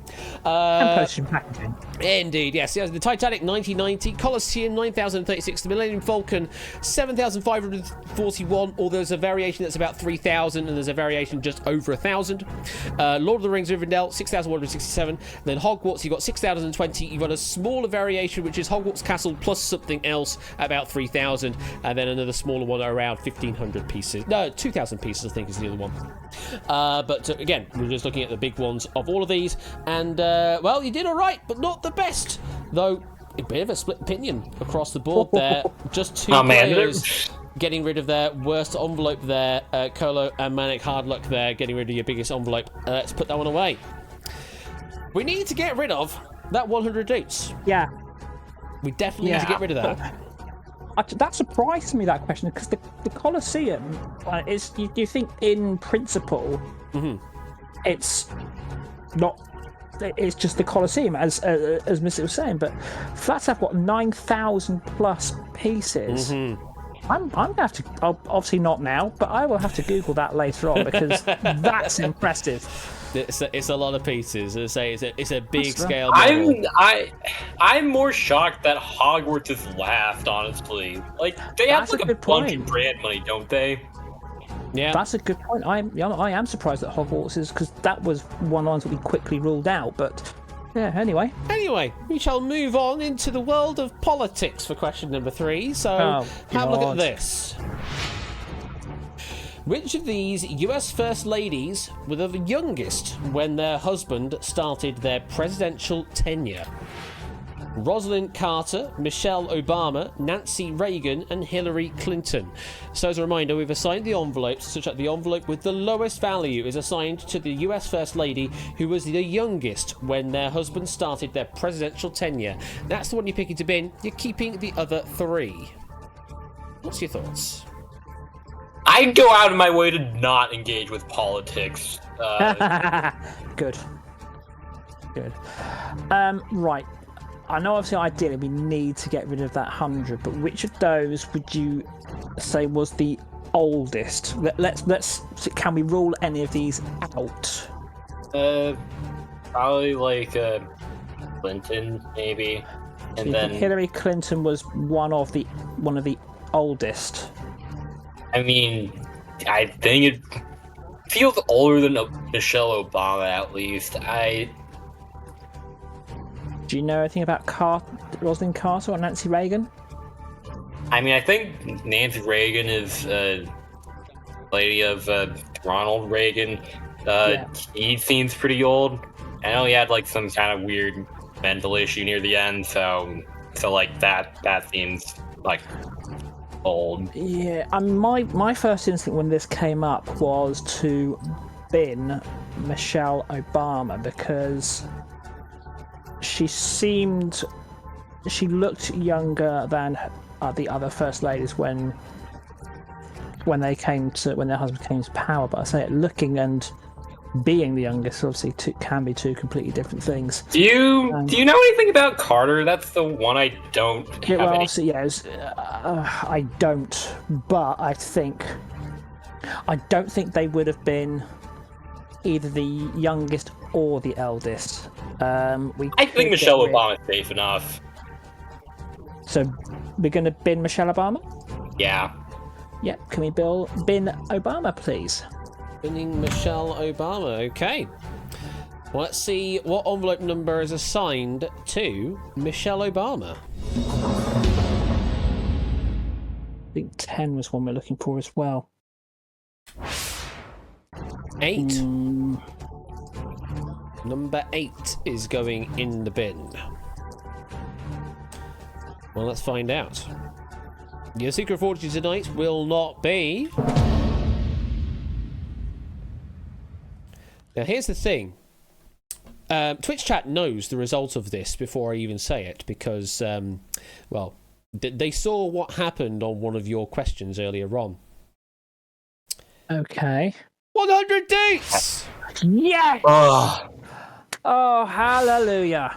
And postage and packaging. Indeed, yes. The Titanic 1990, Colosseum 9,036, the Millennium Falcon 7,541, or there's a variation that's about 3,000, and there's a variation just over 1,000. Lord of the Rings Rivendell 6,167, then Hogwarts you've got 6,020. You've got a smaller variation which is Hogwarts Castle plus something else about 3,000, and then another smaller one around 1,500 pieces. No, 2,000 pieces I think is the other one. But again, we're just looking at the big ones of all of these, and well, you did all right, but not the best, though. A bit of a split opinion across the board there. Just 2 players getting rid of their worst envelope there. Colo and Manic Hardluck there getting rid of your biggest envelope. Let's put that one away. We need to get rid of that 100 dates. Yeah. We definitely need to get rid of that. That surprised me, that question, because the Colosseum is. You think in principle, it's not. It's just the Colosseum, as Mr. was saying, but flats have got 9,000 plus pieces. I'm gonna have to, obviously not now, but I will have to Google that later on because that's impressive. It's a lot of pieces. As I say, it's a big scale model. I'm more shocked that Hogwarts is laughed. Honestly, like they have like a bunch of brand money, don't they? Yeah, that's a good point. I am surprised that Hogwarts is, because that was one of the ones that we quickly ruled out. But yeah, anyway, we shall move on into the world of politics for question number 3. So have a look at this. Which of these US First Ladies were the youngest when their husband started their presidential tenure? Rosalind Carter, Michelle Obama, Nancy Reagan, and Hillary Clinton. So as a reminder, we've assigned the envelopes such that the envelope with the lowest value is assigned to the US First Lady who was the youngest when their husband started their presidential tenure. That's the one you're picking to bin. You're keeping the other 3. What's your thoughts? I'd go out of my way to not engage with politics. Good. Right. I know, obviously, ideally we need to get rid of that 100, but which of those would you say was the oldest? Let's. Can we rule any of these out? Probably like Clinton, maybe, and then Hillary Clinton was one of the oldest. I mean, I think it feels older than Michelle Obama, at least. Do you know anything about Rosalind Carter or Nancy Reagan? I mean, I think Nancy Reagan is lady of Ronald Reagan. Yeah. He seems pretty old. I know he had like some kind of weird mental issue near the end, so like that seems like old. Yeah, my first instinct when this came up was to bin Michelle Obama because she looked younger than the other first ladies when their husband came to power. But I say it, looking and being the youngest obviously can be two completely different things. Do you know anything about Carter? That's the one I don't Yeah, have well, any. obviously, yeah, I don't, but I don't think they would have been either the youngest or the eldest. I think Michelle Obama's safe enough. So we're going to bin Michelle Obama? Yeah. Yeah, can we bin Obama, please? Binning Michelle Obama. Okay. Well, let's see what envelope number is assigned to Michelle Obama. I think 10 was one we're looking for as well. 8. Number 8 is going in the bin. Well, let's find out. Your secret fortune tonight will not be... Now, here's the thing. Twitch chat knows the result of this before I even say it because, well, they saw what happened on one of your questions earlier on. Okay. 100 dates! Yes! Oh, Oh, hallelujah.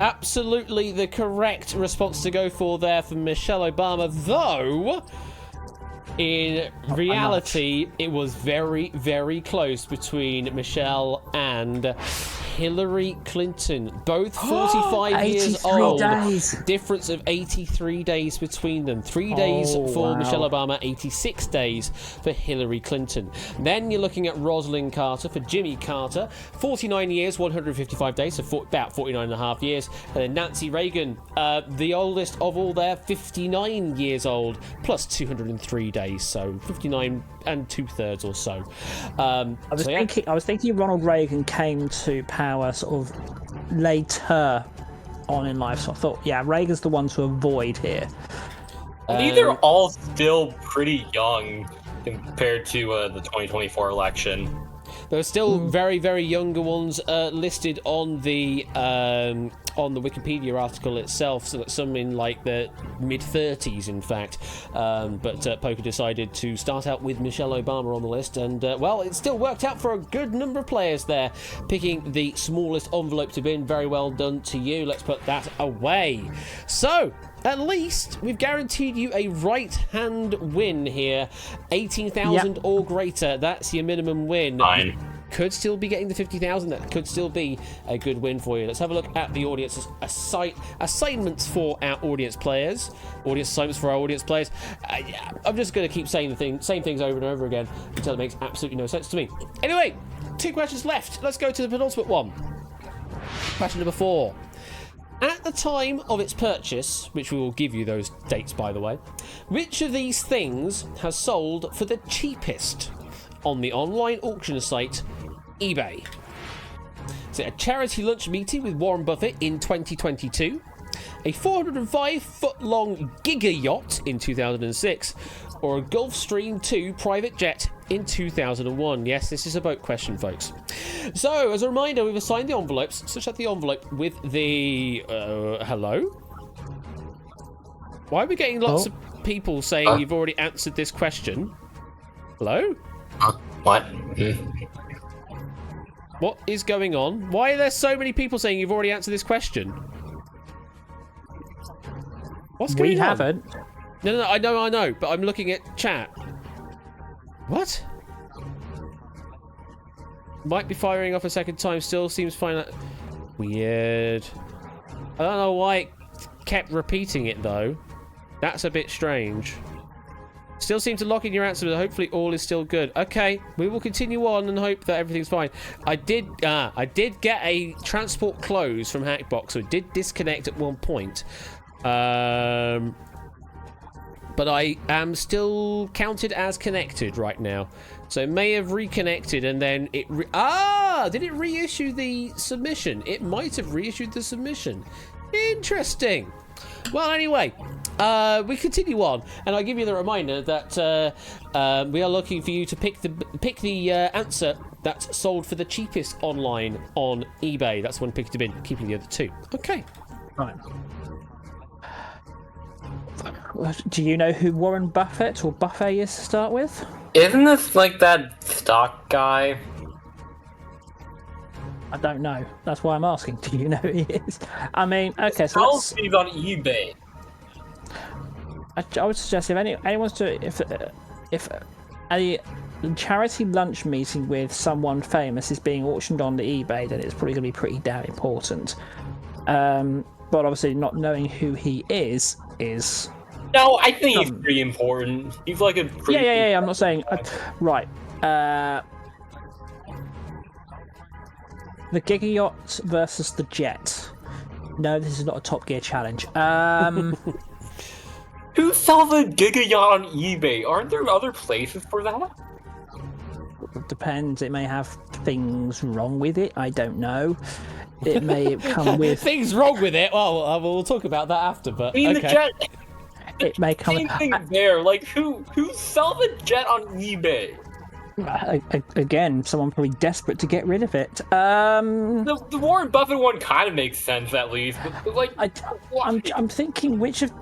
Absolutely the correct response to go for there from Michelle Obama, though... In reality, it was very, very close between Michelle and Hillary Clinton. Both 45 years old. days. Difference of 83 days between them. 3 days for wow. Michelle Obama, 86 days for Hillary Clinton. Then you're looking at Rosalind Carter for Jimmy Carter. 49 years, 155 days, so about 49 and a half years. And then Nancy Reagan, the oldest of all there, 59 years old, plus 203 days. So 59 and 2/3 or so. I was thinking Ronald Reagan came to power sort of later on in life, so I thought, yeah, Reagan's the one to avoid here. these are all still pretty young compared to the 2024 election. There are still very, very younger ones listed on the Wikipedia article itself, so that some in like the mid-30s, in fact. But Poker decided to start out with Michelle Obama on the list, and well, it still worked out for a good number of players there, picking the smallest envelope to bin. Very well done to you. Let's put that away. So, at least we've guaranteed you a right-hand win here. 18,000 or greater. That's your minimum win. Fine. Could still be getting the 50,000. That could still be a good win for you. Let's have a look at the audience assignments for our audience players. Audience assignments for our audience players. I'm just going to keep saying the same things over and over again until it makes absolutely no sense to me. Anyway, 2 questions left. Let's go to the penultimate one. Question number 4. At the time of its purchase, which we will give you those dates by the way, which of these things has sold for the cheapest on the online auction site eBay? Is it a charity lunch meeting with Warren Buffett in 2022, a 405-foot-long Giga yacht in 2006, or a Gulfstream 2 private jet in 2001? Yes, this is a boat question, folks. So, as a reminder, we've assigned the envelopes, such that the envelope with the... hello? Why are we getting lots of people saying you've already answered this question? Hello? What? What is going on? Why are there so many people saying you've already answered this question? What's going on? We haven't. No, I know, but I'm looking at chat. What? Might be firing off a second time, still seems fine. Weird. I don't know why it kept repeating it, though. That's a bit strange. Still seem to lock in your answer, but hopefully all is still good. Okay, we will continue on and hope that everything's fine. I did get a transport close from Hackbox, so it did disconnect at one point. But but I am still counted as connected right now. So it may have reconnected and then it... did it reissue the submission? It might have reissued the submission. Interesting. Well, anyway, we continue on, and I'll give you the reminder that we are looking for you to pick the answer that's sold for the cheapest online on eBay. That's one picked in, keeping the other two. Okay. Right. Do you know who Warren Buffett or Buffet is to start with? Isn't this like that stock guy? I don't know. That's why I'm asking. Do you know who he is? I mean, okay, so let's... He's on eBay. I would suggest if anyone's to if a charity lunch meeting with someone famous is being auctioned on the eBay, then it's probably going to be pretty damn important. But obviously, not knowing who he is. No, I think he's pretty important. He's like a pretty... Yeah. I'm not saying right. The Giga Yacht versus the Jet. No, this is not a Top Gear challenge. Who sells a Giga Yacht on eBay? Aren't there other places for that? It depends. It may have things wrong with it. I don't know. It may come with things wrong with it. Well, we'll talk about that after. But I mean, okay. the Jet. It may come. Same thing there. Like, who sells a Jet on eBay? Again, someone probably desperate to get rid of it. The Warren Buffett one kind of makes sense, at least. But like, I'm thinking which of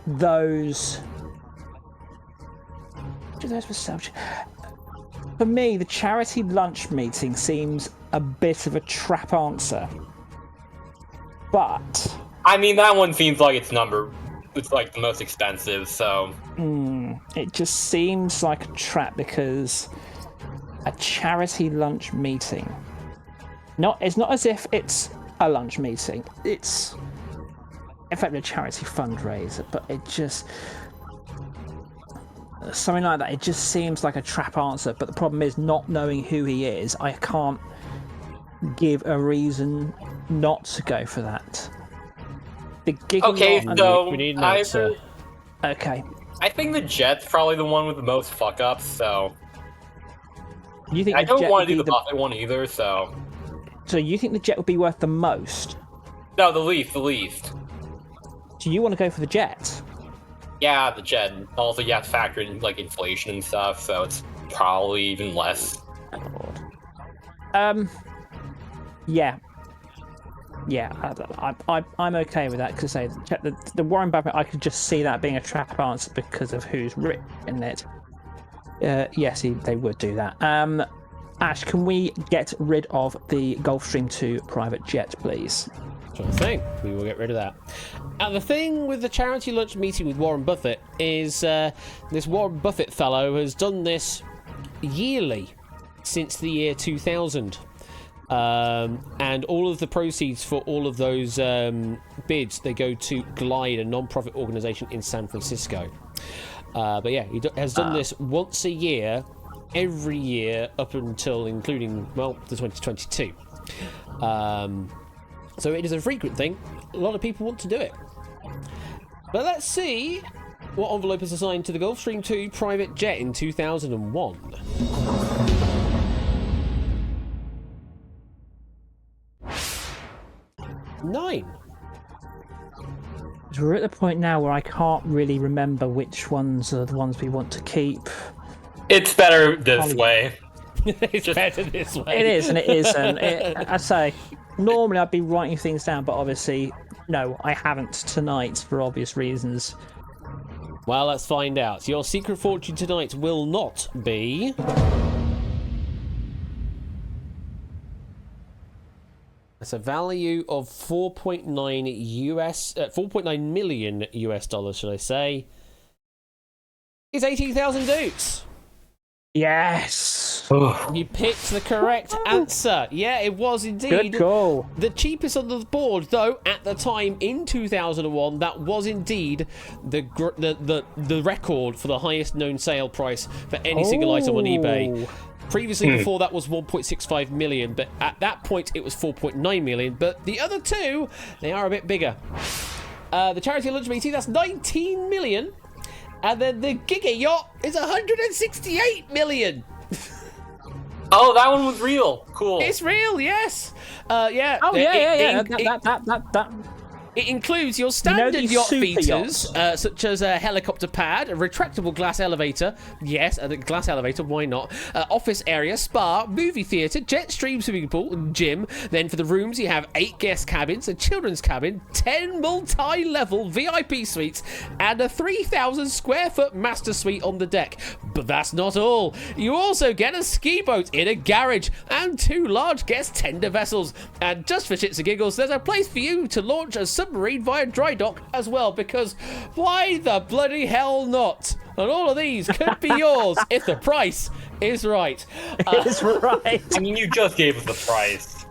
those. Which of those was self? For me, the charity lunch meeting seems a bit of a trap answer. But I mean, that one seems like it's like the most expensive, so... It just seems like a trap because a charity lunch meeting... It's not as if it's a lunch meeting. It's, in fact, a charity fundraiser, but it just... Something like that, it just seems like a trap answer, but the problem is not knowing who he is, I can't give a reason not to go for that. Okay, so we need an answer. Okay. I think the Jet's probably the one with the most fuck-ups, so... You think I don't want to do the the Buffett one either, so... So you think the Jet would be worth the most? No, the least. Do you want to go for the Jet? Yeah, the Jet. Also, you have to factor in, like, inflation and stuff, so it's probably even less. Yeah. Yeah, I'm okay with that, because the Warren Buffett, I could just see that being a trap answer because of who's written it. Yes, they would do that. Ash, can we get rid of the Gulfstream 2 private jet, please? Sure thing. We will get rid of that. And the thing with the charity lunch meeting with Warren Buffett is this Warren Buffett fellow has done this yearly since the year 2000. And all of the proceeds for all of those bids, they go to Glide, a non-profit organization in San Francisco. But yeah, he has done this once a year, every year up until including, well, the 2022. So it is a frequent thing. A lot of people want to do it. But let's see what envelope is assigned to the Gulfstream 2 private jet in 2001. Nine. So we're at the point now where I can't really remember which ones are the ones we want to keep. It's better this way. It's better this way. It is and it isn't. I say, normally I'd be writing things down, but obviously, no, I haven't tonight for obvious reasons. Well, let's find out. Your secret fortune tonight will not be... It's a value of 4.9 million US dollars, should I say? Is 18,000 dukes. Yes. You picked the correct answer. Yeah, it was indeed. Good call. The cheapest on the board, though, at the time in 2001, that was indeed the record for the highest known sale price for any single item on eBay. Previously, before that was 1.65 million, but at that point it was 4.9 million. But the other two, they are a bit bigger. The charity lunch meeting, that's 19 million. And then the Giga Yacht is 168 million. Oh, that one was real. Cool. It's real, yes. Yeah. Oh yeah. That It includes your standard these yacht super features, yachts? such as a helicopter pad, a retractable glass elevator, yes, a glass elevator, why not? Office area, spa, movie theatre, jet stream swimming pool, and gym. Then for the rooms, you have 8 guest cabins, a children's cabin, 10 multi-level VIP suites, and a 3,000 square foot master suite on the deck. But that's not all. You also get a ski boat in a garage, and 2 large guest tender vessels. And just for shits and giggles, there's a place for you to launch a submarine via dry dock as well, because why the bloody hell not? And all of these could be yours if the price is right. It's right. I mean, you just gave us the price.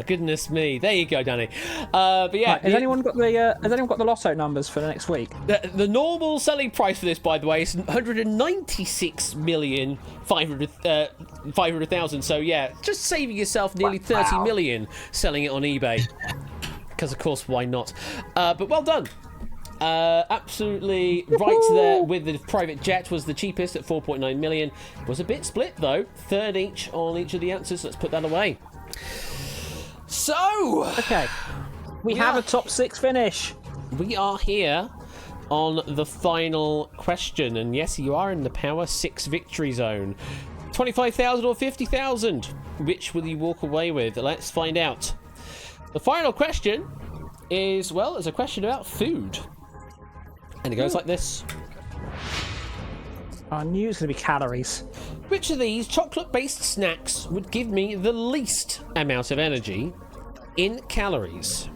Goodness me. There you go, Danny. But yeah, Right, has anyone got the lotto numbers for the next week? the normal selling price for this, by the way, is 196,500,000. So yeah, just saving yourself nearly 30 million selling it on eBay. Because of course, why not? But well done. Absolutely right there with the private jet was the cheapest at 4.9 million. Was a bit split though, third each on each of the answers. Let's put that away. So Okay, we have a top 6 finish. we are here on the final question, and yes, you are in the Power 6 victory zone. 25,000 or 50,000. Which will you walk away with? Let's find out. The final question is, well, it's a question about food. And it goes like this. I knew it was going to be calories. Which of these chocolate-based snacks would give me the least amount of energy in calories?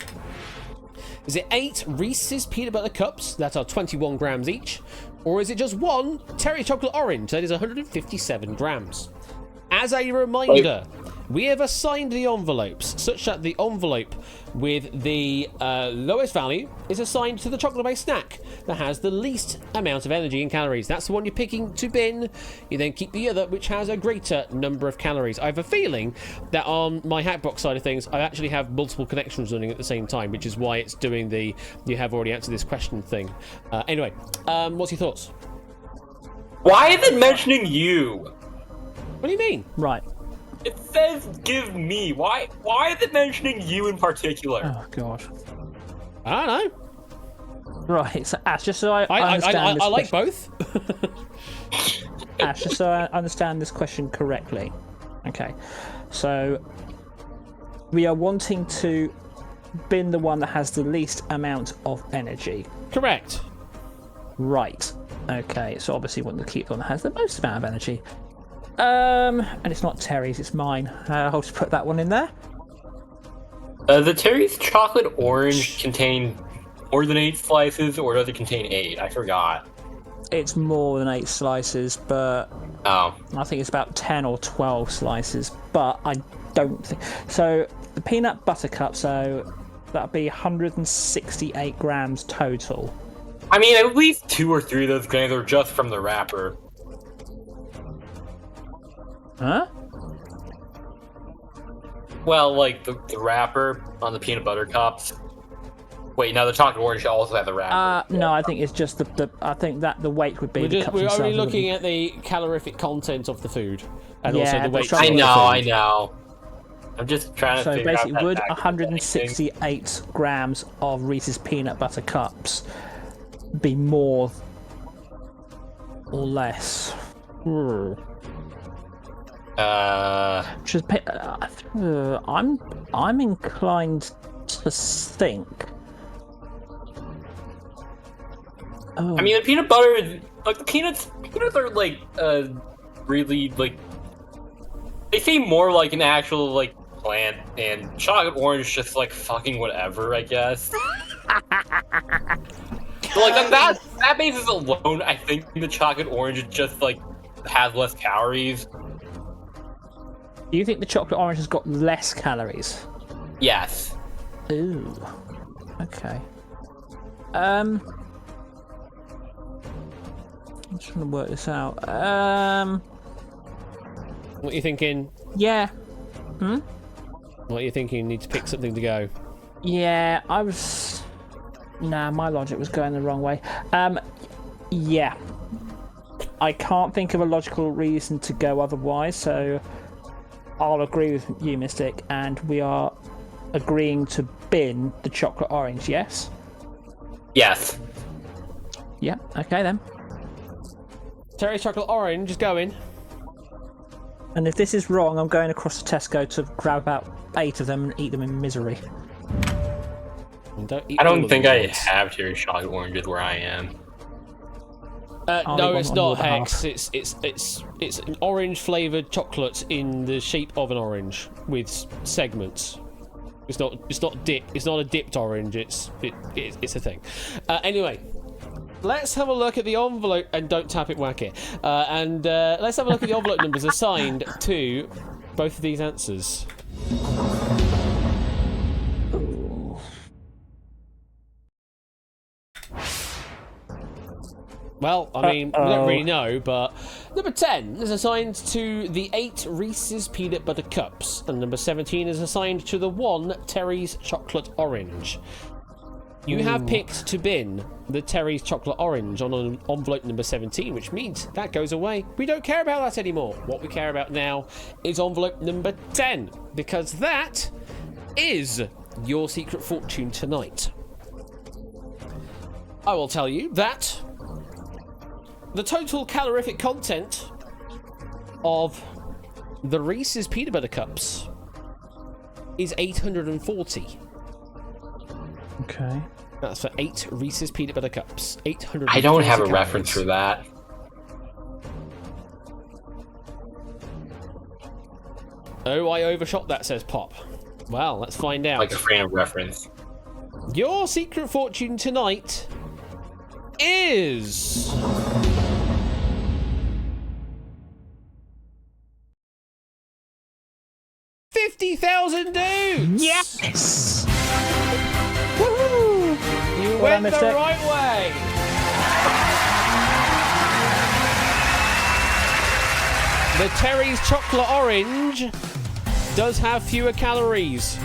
Is it 8 Reese's peanut butter cups that are 21 grams each? Or is it just 1 Terry chocolate orange that is 157 grams? As a reminder, we have assigned the envelopes such that the envelope with the lowest value is assigned to the chocolate-based snack that has the least amount of energy in calories. That's the one you're picking to bin. You then keep the other, which has a greater number of calories. I have a feeling that on my Hackbox side of things, I actually have multiple connections running at the same time, which is why it's doing the you have already answered this question thing. Anyway, what's your thoughts? Why is it mentioning you? What do you mean? Right. It says give me. Why is it mentioning you in particular? Oh god. I don't know. Right. So Ash, just so I understand I this like question, both. Ash, just so I understand this question correctly. Okay. So we are wanting to bin the one that has the least amount of energy. Correct. Right. Okay. So obviously we want to keep the one that has the most amount of energy. And it's not Terry's, it's mine. I'll just put that one in there. The Terry's chocolate orange contain more than 8 slices, or does it contain 8? I forgot. It's more than 8 slices, but Oh. I think it's about 10 or 12 slices. But I don't think so. The peanut butter cup, so that'd be 168 grams total. I mean, at least 2 or 3 of those grams are just from the wrapper. Huh? Well, like the wrapper on the peanut butter cups. Wait, now the chocolate orange also have the wrapper. No, I think it's just the I think that the weight would be. We're only looking at the calorific content of the food, and also Yeah, the the weight. chocolate- I know. I'm just trying to So figure out basically, that would fact. 168 grams of Reese's peanut butter cups be more or less? Just I'm inclined to think. Oh. I mean, the peanut butter is like peanuts are like really like they seem more like an actual like plant, and chocolate orange just like fucking whatever, I guess. So, like on that basis alone, I think the chocolate orange just like has less calories. Do you think the chocolate orange has got less calories? Yes. Ooh. Okay. I'm just trying to work this out. What are you thinking? Yeah. What are you thinking? You need to pick something to go. Yeah, I was. Nah, my logic was going the wrong way. Yeah. I can't think of a logical reason to go otherwise, so I'll agree with you, Mystic, and we are agreeing to bin the chocolate orange, yes? Yes. Yeah, okay then. Terry's chocolate orange is going. And if this is wrong, I'm going across to Tesco to grab about 8 of them and eat them in misery. And don't eat I all don't of think them I at once. have Terry's chocolate oranges where I am. No, want it's one on not your Hex. It's an orange flavored chocolate in the shape of an orange with segments. It's not dip. It's not a dipped orange. It's a thing. Anyway, let's have a look at the envelope and don't tap it, whack it. Let's have a look at the envelope numbers assigned to both of these answers. Well, I mean, we don't really know, but number 10 is assigned to the 8 Reese's Peanut Butter Cups, and number 17 is assigned to the 1 Terry's Chocolate Orange. You have picked to bin the Terry's Chocolate Orange on envelope number 17, which means that goes away. We don't care about that anymore. What we care about now is envelope number 10, because that is your secret fortune tonight. I will tell you that the total calorific content of the Reese's Peanut Butter Cups is 840. Okay. That's for 8 Reese's Peanut Butter Cups. 840 I don't have a calories. reference for that. Oh, I overshot that, says Pop. Well, let's find out. Like a frame of reference. Your secret fortune tonight is... $50,000 dudes! Yes! Woohoo! You Well went done, the Mystic. right way! The Terry's Chocolate Orange does have fewer calories.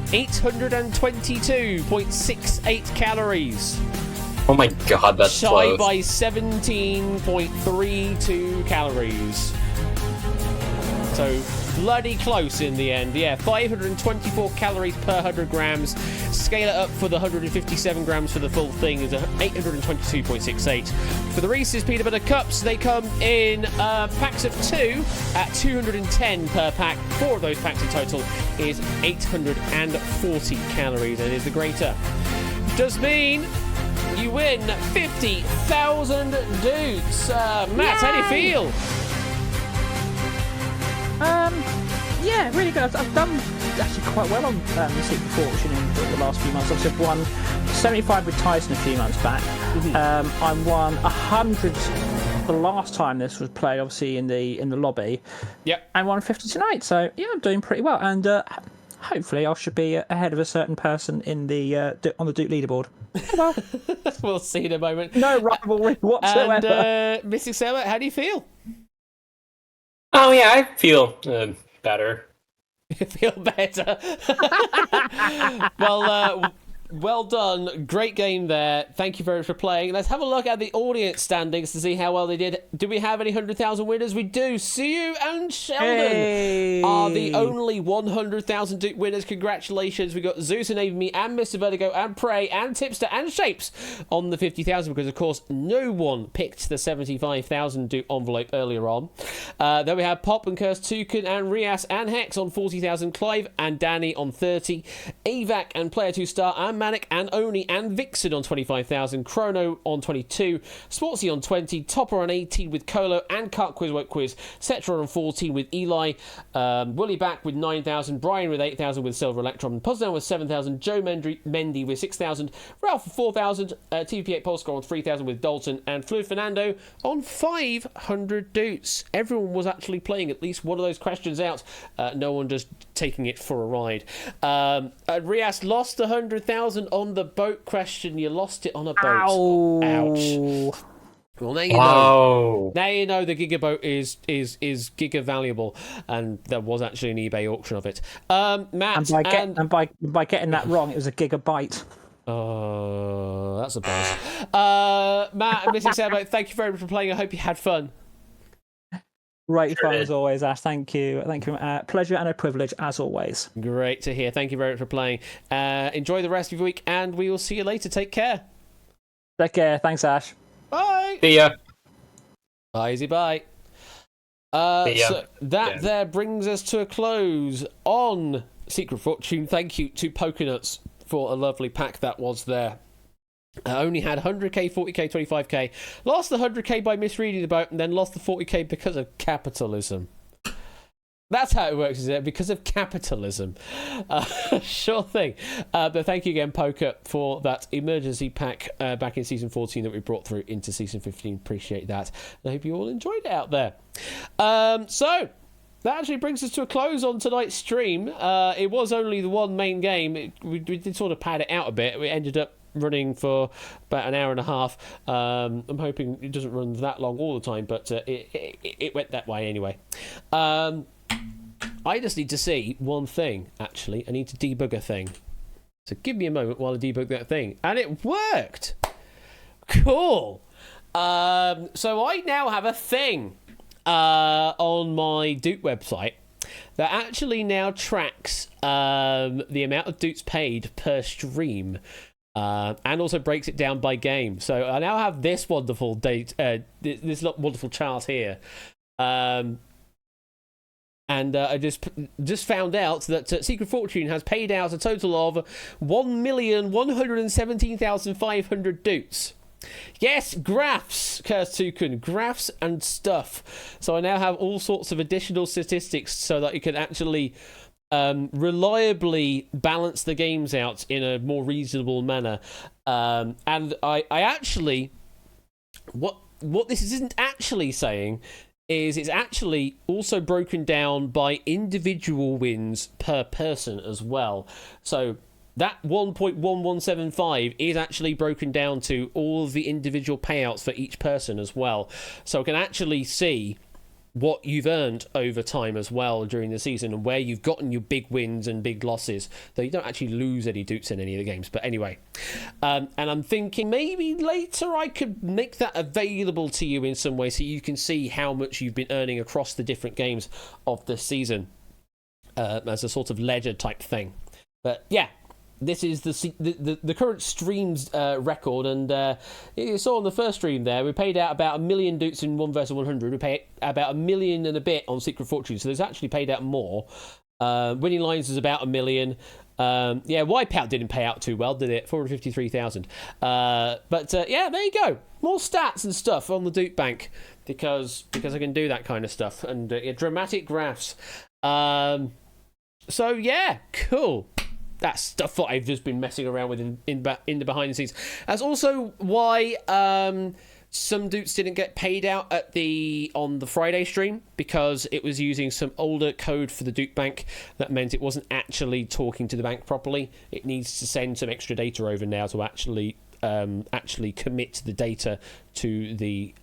822.68 calories. Oh my god, that's Shy close. by 17.32 calories. So bloody close in the end. Yeah, 524 calories per 100 grams. Scale it up for the 157 grams for the full thing is 822.68. For the Reese's Peanut Butter Cups, they come in packs of 2 at 210 per pack. 4 of those packs in total is 840 calories and is the greater. Does mean you win 50,000 dudes. Matt, how do you feel? Yeah, really good. I've done actually quite well on the Secret Fortune in the last few months. Obviously, I've won 75 with Tyson a few months back. I won 100 the last time this was played, obviously in the lobby. Yep. And 150 tonight. So yeah, I'm doing pretty well, and hopefully I should be ahead of a certain person in the on the Duke leaderboard. Well, We'll see in a moment. no rivalry whatsoever. And Mystic Sailor, how do you feel? Oh yeah, I feel better. Feel better. Well done. Great game there. Thank you very much for playing. Let's have a look at the audience standings to see how well they did. Do we have any 100,000 winners? We do. Sue and Sheldon are the only 100,000 Duke winners. Congratulations. We got Zeus and Amy and Mr. Vertigo and Prey and Tipster and Shapes on the 50,000 because, of course, no one picked the 75,000 Duke envelope earlier on. Then we have Pop and Curse Toucan and Rias and Hex on 40,000. Clive and Danny on 30. Avac and Player 2 Star and Manic and Oni and Vixen on 25,000. Chrono on 22. Sportsy on 20. Topper on 18 with Colo and Cut Quiz Woke Quiz. Cetra on 14 with Eli. Willie back with 9,000. Brian with 8,000 with Silver Electron. Puzzdown with 7,000. Joe Mendy with 6,000. Ralph with 4,000. TP8 Polescore on 3,000 with Dalton. And Fluid Fernando on 500 dudes. Everyone was actually playing at least one of those questions out. No one just taking it for a ride. Rias lost 100,000 on the boat question. You lost it on a boat. Ow. Ouch. Well, now you know. Wow. Now you know the Giga boat is Giga valuable, and there was actually an eBay auction of it. Matt, And by getting that wrong, it was a gigabyte. Oh, that's a buzz. Matt and Missing Sailboat, thank you very much for playing. I hope you had fun. Great fun as always, Ash. Thank you. Pleasure and a privilege as always. Great to hear. Thank you very much for playing. Enjoy the rest of your week, and we will see you later. Take care. Take care. Thanks, Ash. Bye. See ya. Bye, easy bye. So that there brings us to a close on Secret Fortune. Thank you to Pokenuts for a lovely pack that was there. I only had 100k, 40k, 25k. Lost the 100k by misreading the boat, and then lost the 40k because of capitalism. That's how it works, isn't it? Because of capitalism. Sure thing. But thank you again, Poker, for that emergency pack back in Season 14 that we brought through into Season 15. Appreciate that. And I hope you all enjoyed it out there. So, that actually brings us to a close on tonight's stream. It was only the one main game. We did sort of pad it out a bit. We ended up running for about an hour and a half. I'm hoping it doesn't run that long all the time, but it went that way anyway. I just need to see one thing, actually. I need to debug a thing. So give me a moment while I debug that thing. And it worked! Cool! So I now have a thing on my Doot website that actually now tracks the amount of Doots paid per stream. And also breaks it down by game. So I now have this wonderful this wonderful chart here. And I just found out that Secret Fortune has paid out a total of 1,117,500 Doots. Yes, graphs, Kurstukun, graphs and stuff. So I now have all sorts of additional statistics so that you can actually reliably balance the games out in a more reasonable manner. And I actually, what this isn't actually saying is it's actually also broken down by individual wins per person as well. So that 1.1175 is actually broken down to all of the individual payouts for each person as well. So I can actually see what you've earned over time as well during the season and where you've gotten your big wins and big losses, though you don't actually lose any Doots in any of the games. But anyway, and I'm thinking maybe later I could make that available to you in some way so you can see how much you've been earning across the different games of the season as a sort of ledger type thing. But yeah, this is the current streams record, and you saw on the first stream there, we paid out about 1 million Doots in 1 vs 100. We paid about 1 million and a bit on Secret Fortune, so there's actually paid out more. Winning Lines is about 1 million. Yeah, Wipeout didn't pay out too well, did it? 453,000. But yeah, there you go. More stats and stuff on the Doot Bank because I can do that kind of stuff and dramatic graphs. So yeah, cool. That's stuff that I've just been messing around with in the behind the scenes. That's also why some Doots didn't get paid out on the Friday stream, because it was using some older code for the Doot Bank that meant it wasn't actually talking to the bank properly. It needs to send some extra data over now to actually commit the data to the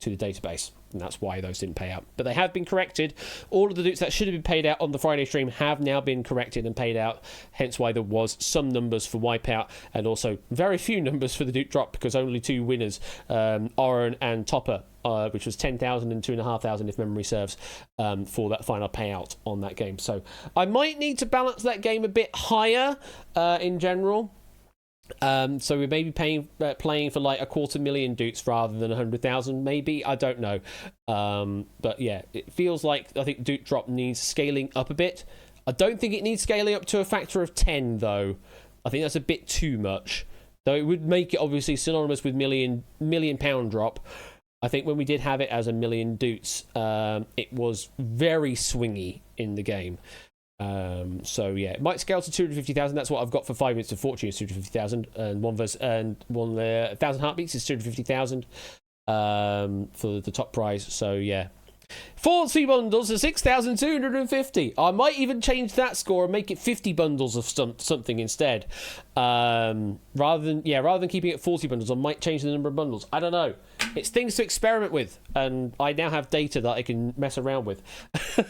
database. And that's why those didn't pay out. But they have been corrected. All of the Doots that should have been paid out on the Friday stream have now been corrected and paid out. Hence why there was some numbers for Wipeout and also very few numbers for the Doot Drop, because only two winners, Oren and Topper, which was 10,000 and 2,500 if memory serves, for that final payout on that game. So I might need to balance that game a bit higher in general. So we may be playing for like 250,000 Doots rather than 100,000, maybe. I don't know. But yeah, it feels like I think Doot Drop needs scaling up a bit. I don't think it needs scaling up to a factor of 10, though. I think that's a bit too much. Though it would make it obviously synonymous with million pound drop. I think when we did have it as 1 million Doots, it was very swingy in the game. So yeah, it might scale to 250,000. That's what I've got for 5 minutes of Fortune is 250,000, and 1,000 Heartbeats is 250,000 for the top prize. So yeah, 4 C bundles are 6,250. I might even change that score and make it 50 bundles of something instead. Rather than keeping it 40 bundles, I might change the number of bundles. I don't know. It's things to experiment with, and I now have data that I can mess around with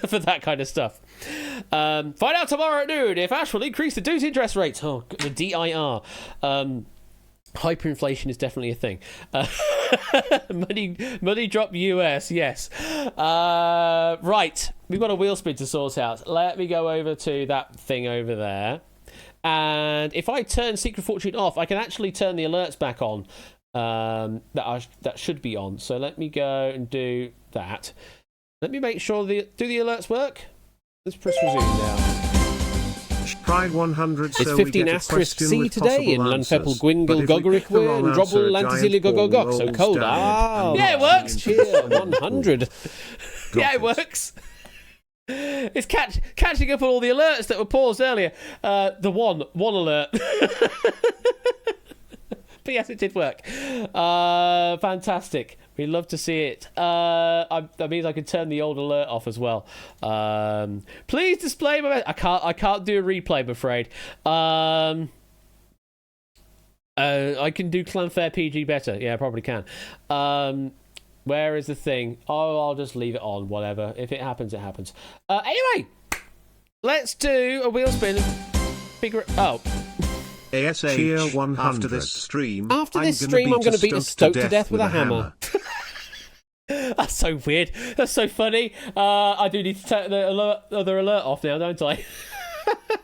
for that kind of stuff. Find out tomorrow at noon if Ash will increase the Doot interest rates. Oh, the DIR. Hyperinflation is definitely a thing. Money drop US, yes. Right, we've got a wheel spin to sort out. Let me go over to that thing over there. And if I turn Secret Fortune off, I can actually turn the alerts back on. That should be on. So let me go and do that. Let me make sure do the alerts work? Let's press resume now. Pride 100. It's 15 asterisk C today in Lunfepple, Gwingel, Gogoric, and Drobble, Lantisili, Gogogok. So cold. Yeah, it works. Cheer 100. Yeah, it works. It's catching up on all the alerts that were paused earlier. The one alert. But yes, it did work. Fantastic. We'd love to see it. That means I can turn the old alert off as well. Please display my... I can't do a replay, I'm afraid. I can do Clanfair PG better. Yeah, I probably can. Where is the thing? Oh, I'll just leave it on. Whatever. If it happens, it happens. Anyway, let's do a wheel spin. Oh. ASH, Cheer 100. After this stream, I'm going to beat a stoke to death with a hammer. That's so weird. That's so funny. I do need to take the other alert off now, don't I?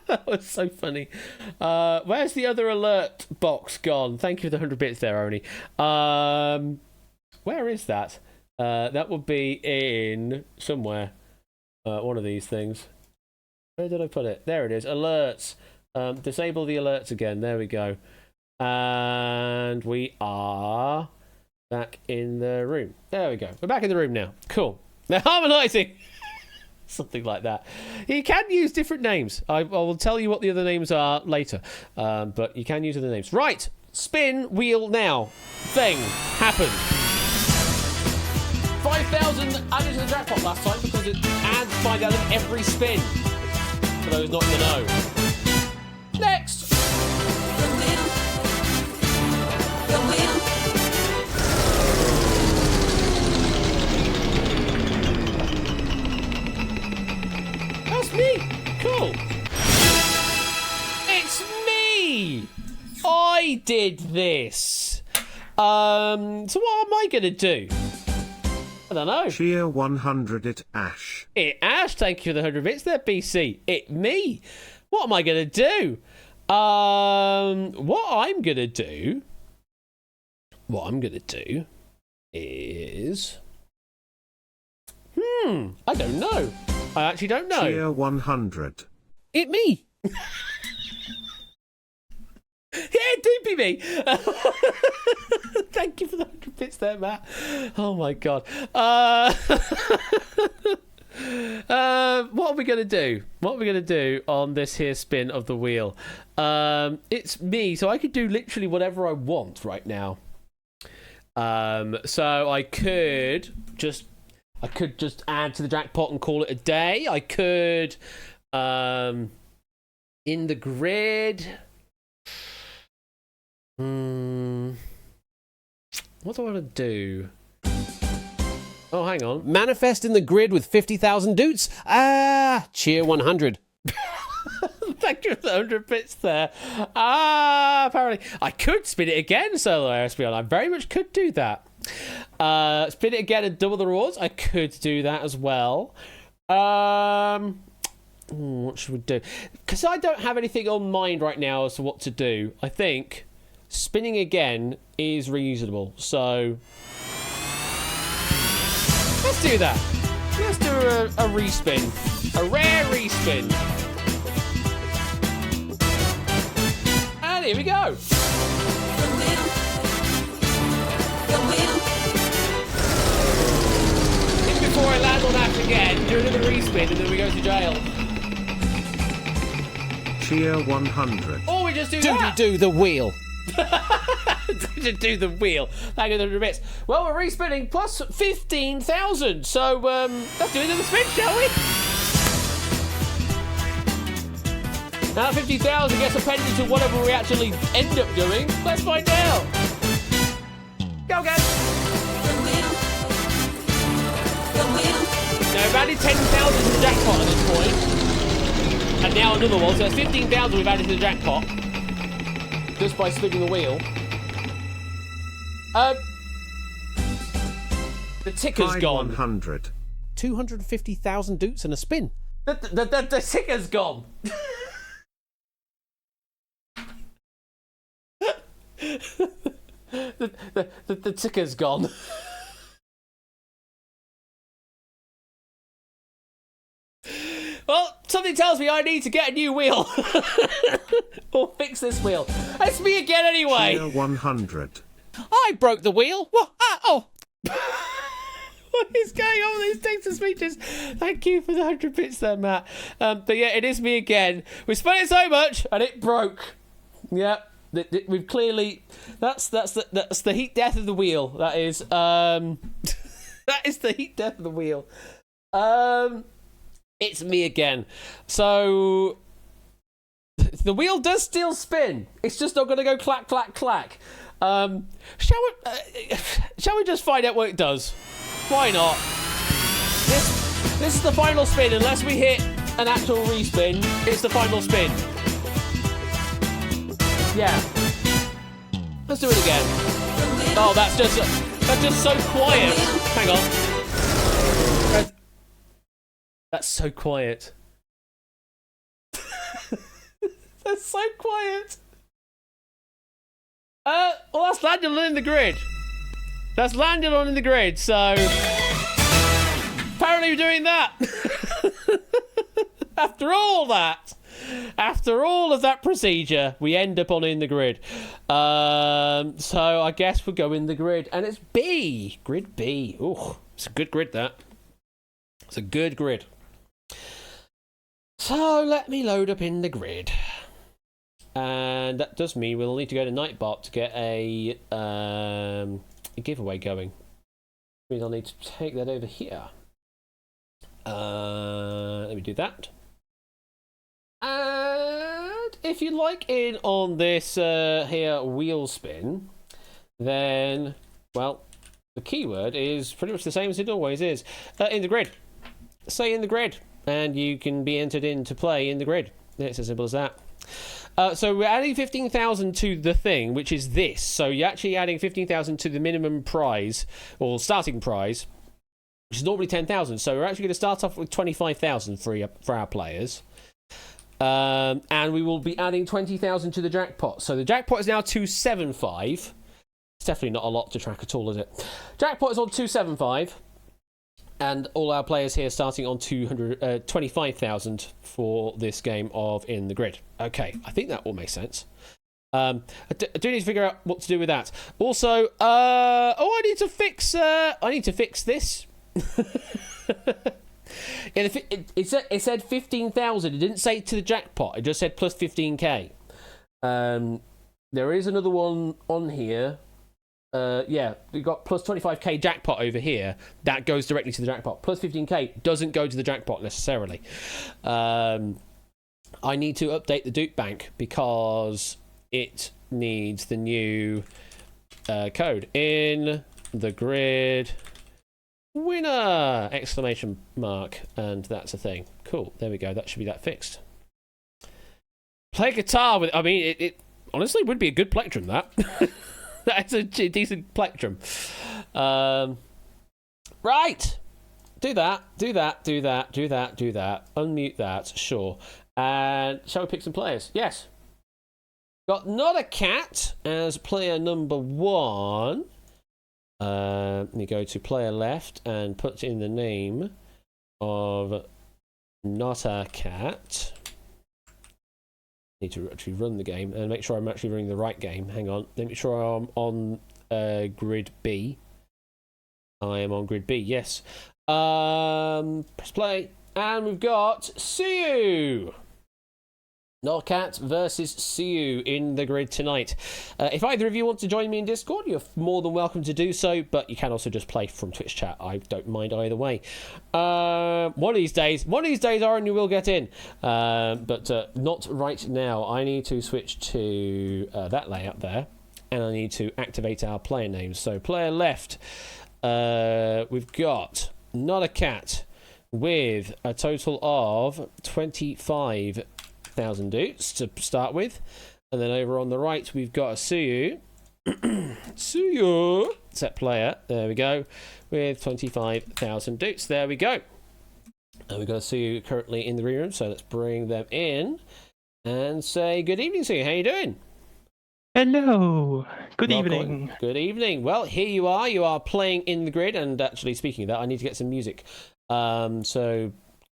That was so funny. Where's the other alert box gone? Thank you for the 100 bits there, Oni. Where is that? That would be in somewhere. One of these things. Where did I put it? There it is. Alerts. Disable the alerts again. There we go. And we are back in the room. There we go. We're back in the room now. Cool. They're harmonizing. Something like that. You can use different names. I will tell you what the other names are later. But you can use other names. Right. Spin wheel now. Thing. Happened. 5,000 added to the jackpot last time because it adds 5,000 every spin. For those not in the know. Next! The wheel. That's me! Cool! It's me! I did this! So what am I gonna do? I don't know. Cheer 100 it Ash. It Ash, thank you for the 100 bits there, BC. It me! What am I going to do? What I'm going to do is... I don't know. I actually don't know. Cheer 100. It me. Yeah, do be me. Thank you for the 100 bits there, Matt. Oh, my God. What are we going to do? What are we going to do on this here spin of the wheel? It's me, so I could do literally whatever I want right now. So I could just add to the jackpot and call it a day. I could in the grid. What do I want to do? Oh, hang on. Manifest in the grid with 50,000 doots. Cheer 100. Thank you for the 100 bits there. Apparently. I could spin it again, Solo ASBL. I very much could do that. Spin it again and double the rewards. I could do that as well. What should we do? Because I don't have anything on mind right now as to what to do. I think spinning again is reasonable. So... let's do that. Let's do a respin. A rare respin. And here we go. Just before I land on that again, do another respin and then we go to jail. Cheer 100. Or we just do that. Do the wheel. To do the wheel. Thank you for the bits. Well, we're respinning plus 15,000. So let's do another spin, shall we? Now 50,000 gets appended to whatever we actually end up doing. Let's find out. Go again. Now we've added 10,000 to the jackpot at this point. And now another one. So that's 15,000 we've added to the jackpot. Just by spinning the wheel. The ticker's Pride gone. 100. 250,000 doots and a spin. The ticker's gone. the ticker's gone. Well, something tells me I need to get a new wheel. Or fix this wheel. It's me again anyway. Tier 100. I broke the wheel. What? Oh. What is going on with these text and speeches? Thank you for the 100 bits there, Matt. But yeah, it is me again. We spent it so much and it broke. Yep. We've clearly that's the heat death of the wheel. That is that is the heat death of the wheel. It's me again. So the wheel does still spin. It's just not going to go clack clack clack. Shall we just find out what it does? Why not? This is the final spin. Unless we hit an actual respin, it's the final spin. Yeah. Let's do it again. Oh, that's just so quiet. Hang on. That's so quiet. That's so quiet. Well, that's landed on in the grid. That's landed on in the grid, so apparently we're doing that. After all of that procedure, we end up on in the grid. So I guess we'll go in the grid, and it's B, grid B. Ooh, it's a good grid, that. It's a good grid. So let me load up in the grid. And that does mean we'll need to go to Nightbot to get a giveaway going. Which means I'll need to take that over here. Let me do that. And if you'd like in on this here wheel spin, then, well, the keyword is pretty much the same as it always is. In the grid. Say in the grid. And you can be entered in to play in the grid. It's as simple as that. So we're adding 15,000 to the thing, which is this. So you're actually adding 15,000 to the minimum prize, or starting prize, which is normally 10,000. So we're actually going to start off with 25,000 for our players. And we will be adding 20,000 to the jackpot. So the jackpot is now 275. It's definitely not a lot to track at all, is it? Jackpot is on 275. And all our players here starting on 25,000 for this game of In the Grid. Okay, I think that all makes sense. I do need to figure out what to do with that. Also, I need to fix this. It said 15,000. It didn't say to the jackpot. It just said plus 15k. There is another one on here. Yeah, we've got plus 25k jackpot over here. That goes directly to the jackpot. Plus 15k doesn't go to the jackpot necessarily. I need to update the Duke Bank because it needs the new code. In the grid winner! Exclamation mark. And that's a thing. Cool. There we go. That should be that fixed. Play guitar with... I mean, it honestly would be a good plectrum, that. That's a decent plectrum. Right. Do that. Unmute that. Sure. And shall we pick some players? Yes. Got Not a Cat as player number 1. Let me go to player left and put in the name of Not a Cat. Need to actually run the game and make sure I'm actually running the right game. Hang on. Let me make sure I'm on grid B. I am on grid B, yes. Press play. And we've got Siu. Not Cat versus Siu in the grid tonight. If either of you want to join me in Discord, you're more than welcome to do so, but you can also just play from Twitch chat. I don't mind either way. One of these days, Aaron, you will get in. But not right now. I need to switch to that layout there, and I need to activate our player names. So player left, we've got Not a Cat with a total of 25,000 doots to start with, and then over on the right we've got a Siu Suyo. Set player. There we go. With 25,000 dukes. There we go. And we've got Suyu currently in the room, so let's bring them in and say good evening, Suyu. How you doing? Hello. Good Welcome. evening. Good evening. Well, here you are. You are playing in the grid, and actually, speaking of that, I need to get some music. So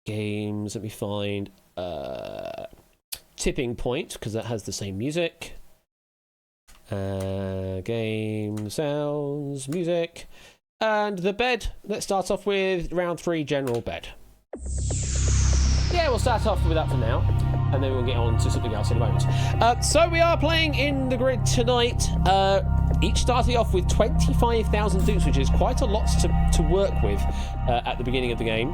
games. Let me find Tipping Point because that has the same music. Game sounds, music, and the bed. Let's start off with round 3 general bed. Yeah, we'll start off with that for now, and then we'll get on to something else in a moment. So we are playing in the grid tonight. Each starting off with 25,000 dukes, which is quite a lot to work with at the beginning of the game.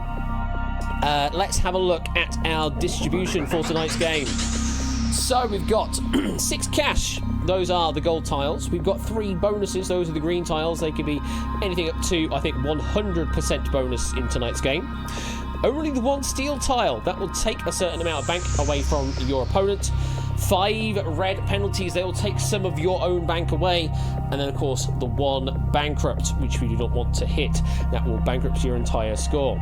Let's have a look at our distribution for tonight's game. So we've got 6 cash. Those are the gold tiles. We've got 3 bonuses. Those are the green tiles. They could be anything up to, I think, 100% bonus in tonight's game. Only the 1 steel tile. That will take a certain amount of bank away from your opponent. 5 red penalties. They will take some of your own bank away. And then, of course, the 1 bankrupt, which we do not want to hit. That will bankrupt your entire score.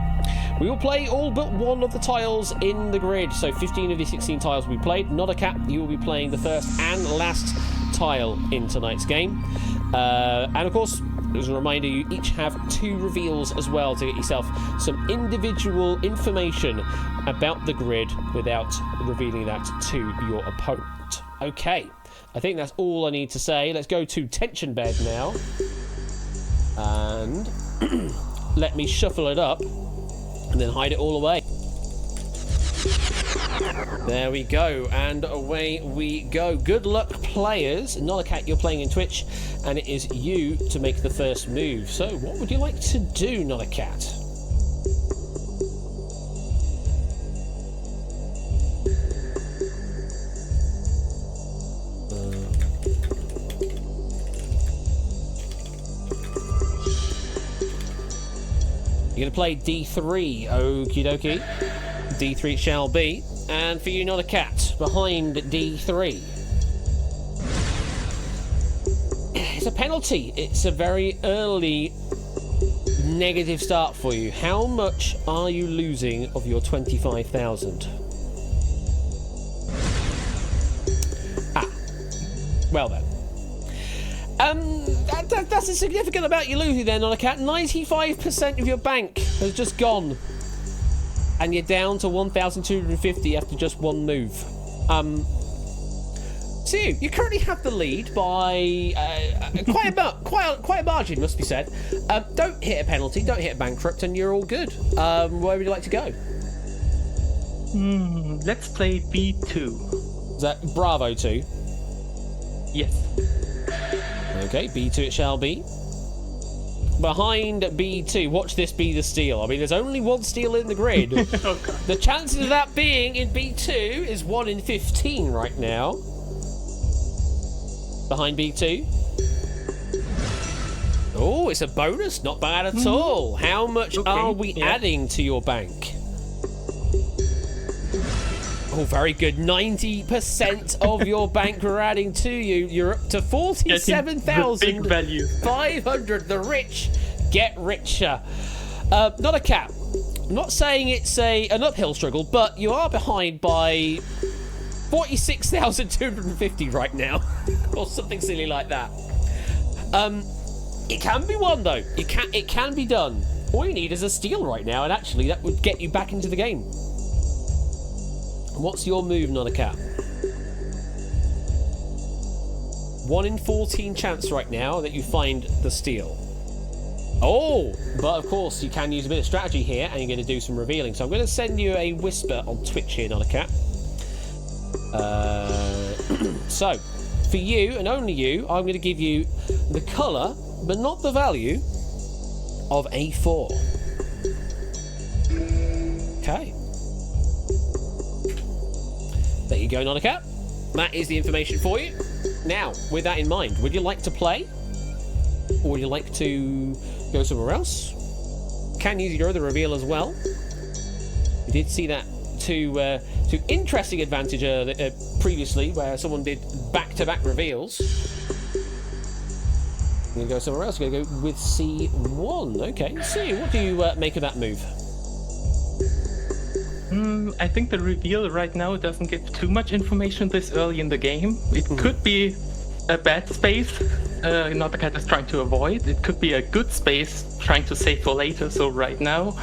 We will play all but 1 of the tiles in the grid. So 15 of the 16 tiles will be played. Not a cap. You will be playing the first and last tile in tonight's game. And, of course, as a reminder, you each have 2 reveals as well to get yourself some individual information about the grid without revealing that to your opponent. Okay, I think that's all I need to say. Let's go to tension bed now. And let me shuffle it up and then hide it all away. There we go, and away we go. Good luck, players. Not a cat, you're playing in Twitch, and it is you to make the first move. So, what would you like to do, Not a Cat? You're going to play D3, okie dokie. D3 it shall be. And for you, Not a Cat, behind D3. It's a penalty. It's a very early negative start for you. How much are you losing of your 25,000? Well then. That's a significant amount you're losing there, Not a Cat. 95% of your bank has just gone. And you're down to 1,250 after just 1 move. So you currently have the lead by quite a margin, must be said. Don't hit a penalty, don't hit a bankrupt, and you're all good. Where would you like to go? Let's play B2. Is that Bravo 2? Yes. Okay, B2 it shall be. Behind B2, watch this be the steal. I mean, there's only 1 steal in the grid. Oh, God. The chances of that being in B2 is 1 in 15 right now. Behind B2. Oh, it's a bonus. Not bad at all. How much are we adding to your bank? Oh, very good. 90% of your bank we're adding to you. You're up to 47,500. The rich get richer. Not a cap. I'm not saying it's an uphill struggle, but you are behind by 46,250 right now, or something silly like that. It can be won though. It can be done. All you need is a steal right now, and actually that would get you back into the game. What's your move, Not a Cat? 1 in 14 chance right now that you find the steal. Oh, but of course you can use a bit of strategy here, and you're going to do some revealing. So I'm going to send you a whisper on Twitch here, Not a Cat. So, for you and only you, I'm going to give you the colour, but not the value, of A4. Okay. There you go, Not a Cat. That is the information for you. Now, with that in mind, would you like to play? Or would you like to go somewhere else? Can use your other reveal as well. We did see that to interesting advantage previously, where someone did back-to-back reveals. You're gonna go somewhere else. You're gonna go with C1. Okay, C. What do you make of that move? I think the reveal right now doesn't give too much information this early in the game. It could be a bad space, not the cat is trying to avoid. It could be a good space, trying to save for later. So right now,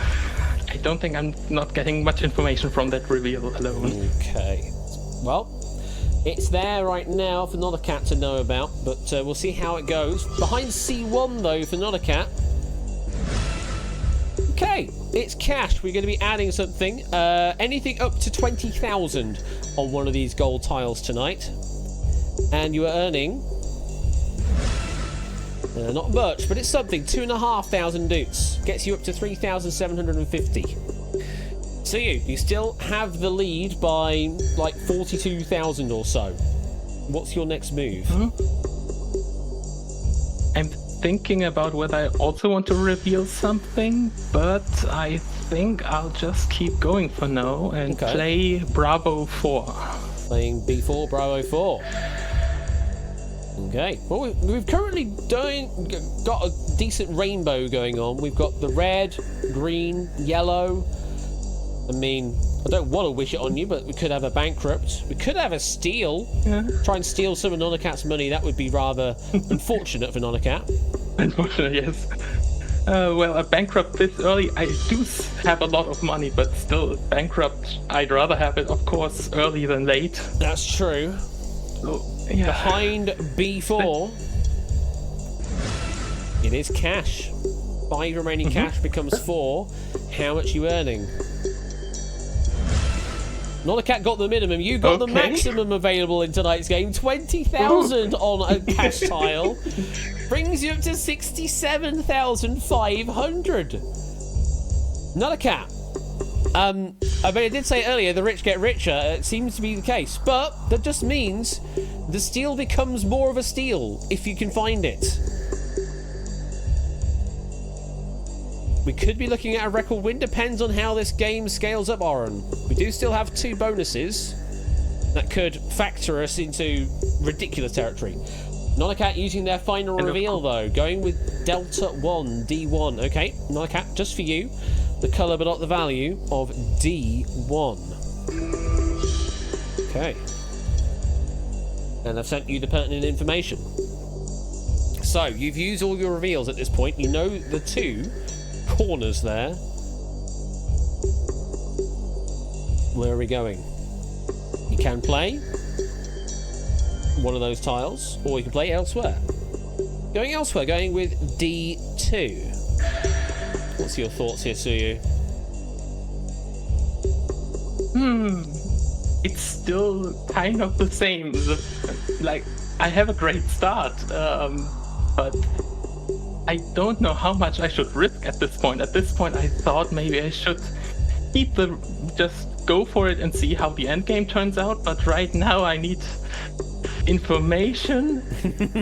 I don't think I'm not getting much information from that reveal alone. Okay. Well, it's there right now for Not a Cat to know about, but we'll see how it goes. Behind C1 though for Not a Cat. Okay, it's cash. We're going to be adding something. Anything up to 20,000 on one of these gold tiles tonight. And you are earning... not much, but it's something. 2,500 doots. Gets you up to 3,750. So you still have the lead by like 42,000 or so. What's your next move? I'm thinking about whether I also want to reveal something, but I think I'll just keep going for now and play Bravo 4. Playing B4, Bravo 4. Okay. Well, we've currently got a decent rainbow going on. We've got the red, green, yellow. I mean, I don't want to wish it on you, but we could have a bankrupt. We could have a steal. Yeah. Try and steal some of Nonacat's money. That would be rather unfortunate for Nonacat. Unfortunately, yes. Well, a bankrupt this early, I do have a lot of money, but still, bankrupt, I'd rather have it, of course, early than late. That's true. So, yeah. Behind B4, it is cash. 5 remaining cash becomes 4. How much are you earning? Nonacat got the minimum. You got the maximum available in tonight's game. 20,000 on a cash tile. Brings you up to 67,500. Nonacat. I mean, I did say earlier, the rich get richer. It seems to be the case. But that just means the steal becomes more of a steal if you can find it. We could be looking at a record win. Depends on how this game scales up, Oren. We do still have 2 bonuses that could factor us into ridiculous territory. Nonacat using their final reveal, though. Going with Delta 1, D1. Okay, Nonacat, just for you. The colour but not the value of D1. Okay. And I've sent you the pertinent information. So, you've used all your reveals at this point. You know the 2 corners there. Where are we going? You can play one of those tiles, or you can play elsewhere. Going elsewhere, going with D2. What's your thoughts here, Suyu? It's still kind of the same. Like, I have a great start, but I don't know how much I should risk at this point. At this point, I thought maybe I should just go for it and see how the end game turns out. But right now, I need information,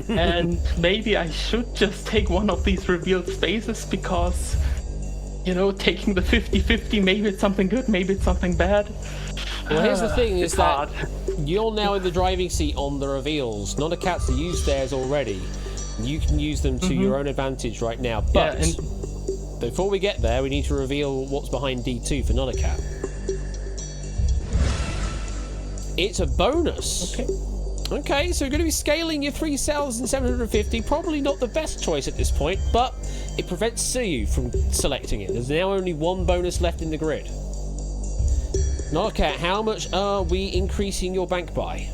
and maybe I should just take one of these revealed spaces because, you know, taking the 50-50, maybe it's something good, maybe it's something bad. Well, here's the thing: is that hard. You're now in the driving seat on the reveals. Nonacat's used theirs already. You can use them to your own advantage right now. But before we get there, we need to reveal what's behind D2 for Nonacat. It's a bonus. Okay, so we're going to be scaling your 3,750. Probably not the best choice at this point, but it prevents Suyu from selecting it. There's now only 1 bonus left in the grid. Nonacat, how much are we increasing your bank by?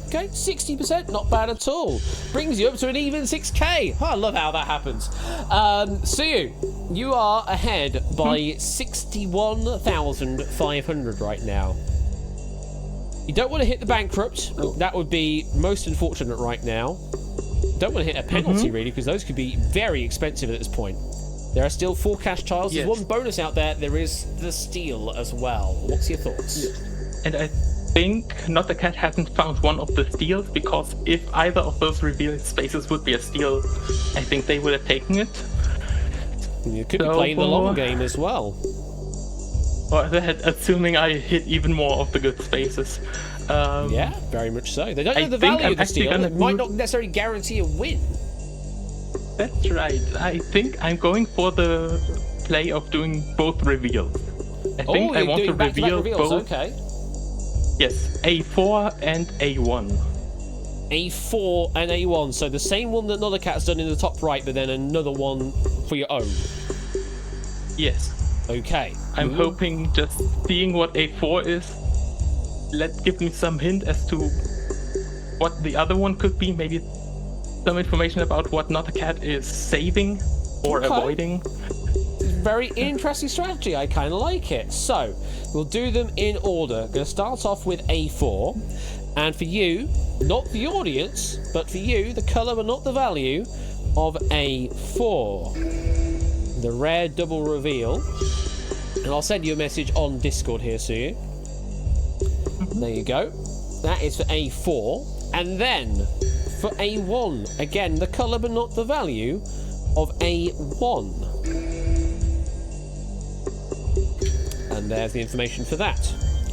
Okay, 60%, not bad at all. Brings you up to an even 6k. Oh, I love how that happens. Suyu, you are ahead by 61,500 right now. You don't want to hit the bankrupt. That would be most unfortunate right now. Don't want to hit a penalty, really, because those could be very expensive at this point. There are still 4 cash tiles. There's 1 bonus out there. There is the steal as well. What's your thoughts? And I think Not the Cat hasn't found one of the steals, because if either of those revealed spaces would be a steal, I think they would have taken it. You could be playing the long game as well. Or that, assuming I hit even more of the good spaces. Yeah, very much so. They don't know I the think value I'm of the actually steal. gonna It might move- not necessarily guarantee a win. That's right. I think I'm going for the play of doing both reveals. I think I you're want to doing back-to-back reveal reveals. both. Okay. Yes, A4 and A1. A4 and A1, so the same one that Another Cat's done in the top right, but then another one for your own. Yes. Okay. I'm hoping just seeing what A4 is, let's give me some hint as to what the other one could be. Maybe some information about what Not a Cat is saving or Okay. avoiding. Very interesting strategy. I kind of like it. So we'll do them in order. Going to start off with A4, and for you, not the audience, but for you, the colour but not the value of A4. The rare double reveal, and I'll send you a message on Discord here, Sue. There you go. That is for A4, and then for A1, again the colour but not the value of A1. And there's the information for that.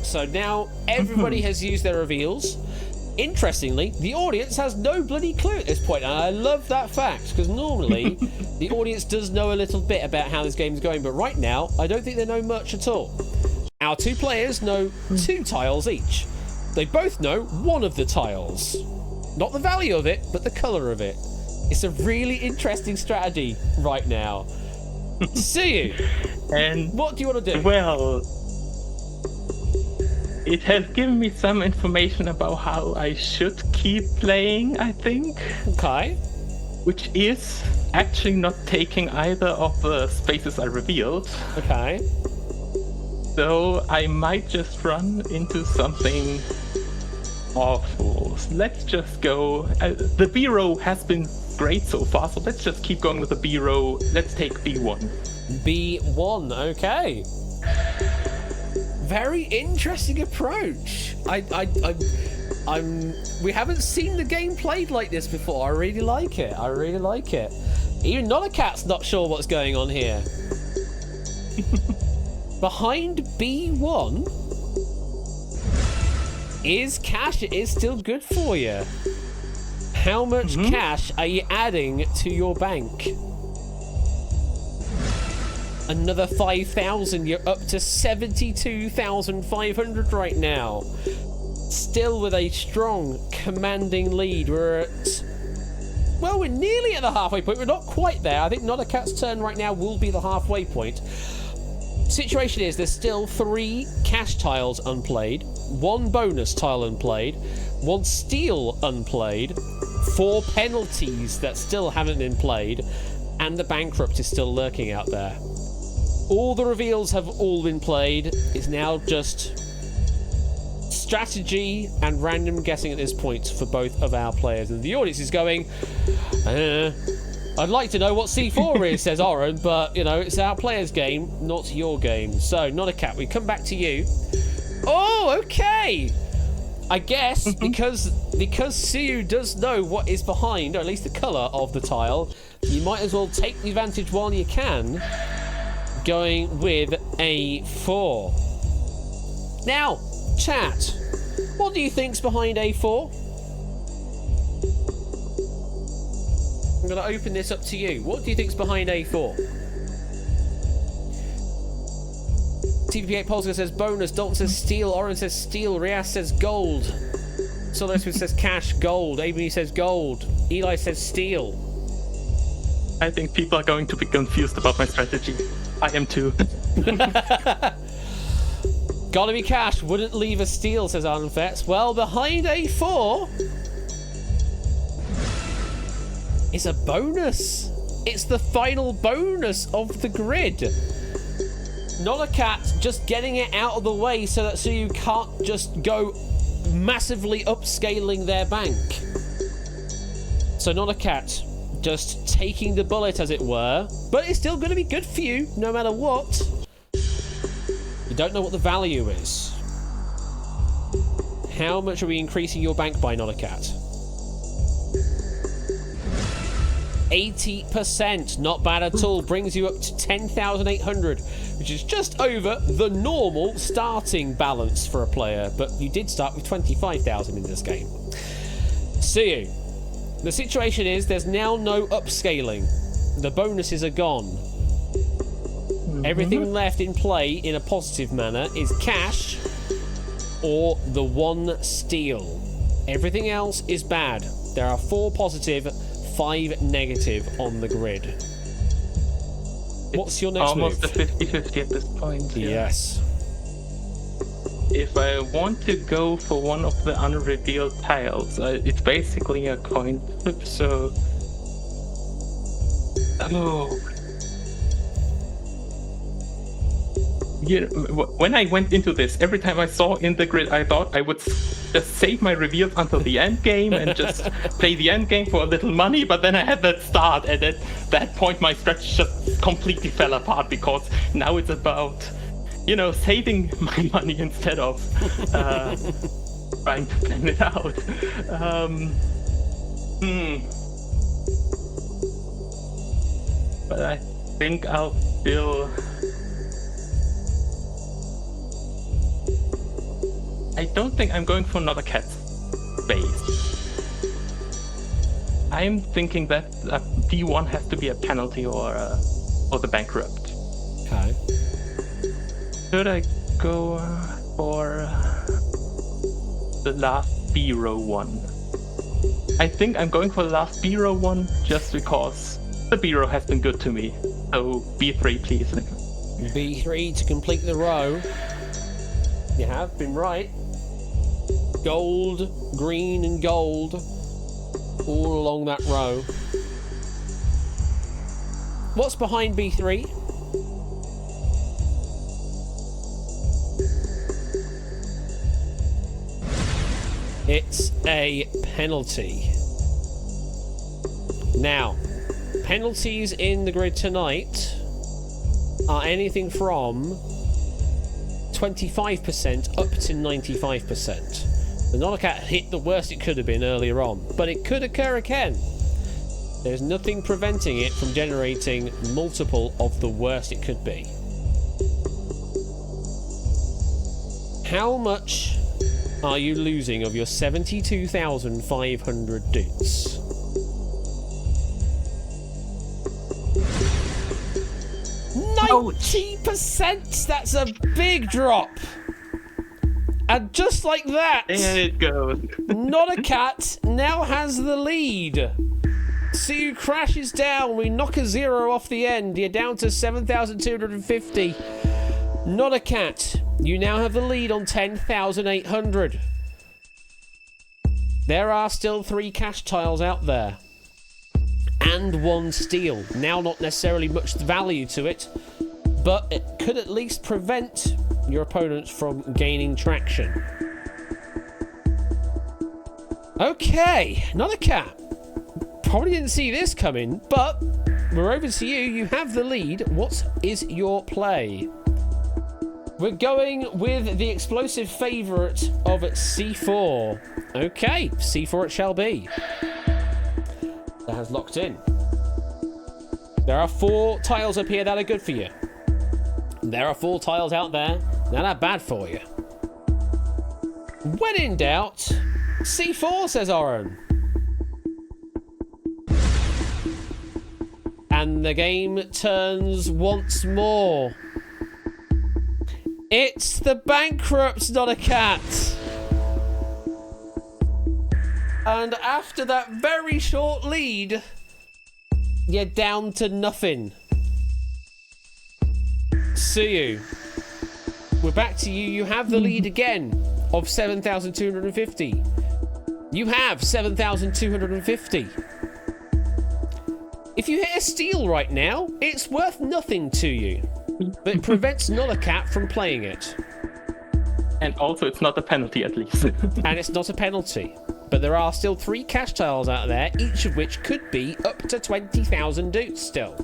So now everybody has used their reveals. Interestingly, the audience has no bloody clue at this point, and I love that fact, because normally the audience does know a little bit about how this game is going, but right now I don't think they know much at all. Our two players know 2 tiles each. They both know one of the tiles. Not the value of it, but the colour of it. It's a really interesting strategy right now. See you. And What do you want to do? well, it has given me some information about how I should keep playing, I think, Okay. which is actually not taking either of the spaces I revealed. Okay. So I might just run into something awful. Let's just go. The B row has been great so far, so let's just keep going with the B row. Let's take B1. B1, okay. Very interesting approach. We haven't seen the game played like this before. I really like it. I really like it. Even Not a Cat's not sure what's going on here. Behind B1 is cash. It is still good for you. How much cash are you adding to your bank? Another 5,000. You're up to 72,500 right now. Still with a strong, commanding lead. We're nearly at the halfway point. We're not quite there. I think Not a Cat's turn right now will be the halfway point. Situation is there's still 3 cash tiles unplayed, 1 bonus tile unplayed, 1 steal unplayed, 4 penalties that still haven't been played, and the bankrupt is still lurking out there. All the reveals have all been played. It's now just strategy and random guessing at this point for both of our players. And the audience is going, I'd like to know what C4 is, says Oren, but, it's our player's game, not your game. So, Not a Cat, we come back to you. Oh, okay! I guess because Siu does know what is behind, or at least the colour of the tile, you might as well take the advantage while you can, going with A4. Now, chat, what do you think's behind A4? I'm going to open this up to you. What do you think's behind A4? TVP8 Polska says bonus, Dalton says steel, Oren says steel, Rias says gold, Solo Smith says cash, gold, Amy says gold, Eli says steel. I think people are going to be confused about my strategy. I am too. Gotta be cash, wouldn't leave a steal, says Arnon Fetz. Well, behind A4 is a bonus. It's the final bonus of the grid. Not a Cat just getting it out of the way so you can't just go massively upscaling their bank. So Not a Cat just taking the bullet, as it were, but it's still going to be good for you no matter what. You don't know what the value is. How much are we increasing your bank by, Not a Cat? 80%, not bad at all. Brings you up to 10,800. which is just over the normal starting balance for a player, but you did start with 25,000 in this game. See you. The situation is there's now no upscaling. The bonuses are gone. Everything left in play in a positive manner is cash or the 1 steal. Everything else is bad. There are 4 positive, 5 negative on the grid. What's your next Almost move? a 50-50 at this point. Yeah. Yes. If I want to go for one of the unrevealed tiles, it's basically a coin flip, so... Oh... When I went into this, every time I saw in the grid, I thought I would just save my reveals until the end game and just play the end game for a little money, but then I had that start, and at that point my strategy just completely fell apart, because now it's about, saving my money instead of trying to plan it out. But I think I'll still... I don't think I'm going for another cat base. I'm thinking that D1 has to be a penalty or the bankrupt. Okay. Should I go for the last B row one? I think I'm going for the last B row one just because the B row has been good to me. So B3, please. B3 to complete the row. You have been right. Gold, green, and gold all along that row. What's behind B3? It's a penalty. Now, penalties in the grid tonight are anything from 25% up to 95%. The Nolacat hit the worst it could have been earlier on, but it could occur again. There's nothing preventing it from generating multiple of the worst it could be. How much are you losing of your 72,500 dudes? Ouch. 90%! That's a big drop! And just like that, There it goes. Not a Cat now has the lead. Siu crashes down. We knock a 0 off the end. You're down to 7,250. Not a Cat. You now have the lead on 10,800. There are still 3 cash tiles out there. And 1 steal. Now not necessarily much value to it, but it could at least prevent your opponents from gaining traction. Okay, not a Cat. Probably didn't see this coming, but we're over to you. You have the lead. What is your play? We're going with the explosive favourite of C4. Okay, C4 it shall be. That has locked in. There are 4 tiles up here that are good for you. There are 4 tiles out there that are bad for you. When in doubt, C4, says Oren. And the game turns once more. It's the bankrupt, not a cat. And after that very short lead, you're down to nothing. See you. We're back to you. You have the lead again of 7,250. You have 7,250. If you hit a steal right now, it's worth nothing to you. But it prevents Nolacat from playing it. And also, it's not a penalty, at least. And it's not a penalty. But there are still 3 cash tiles out there, each of which could be up to 20,000 dudes still.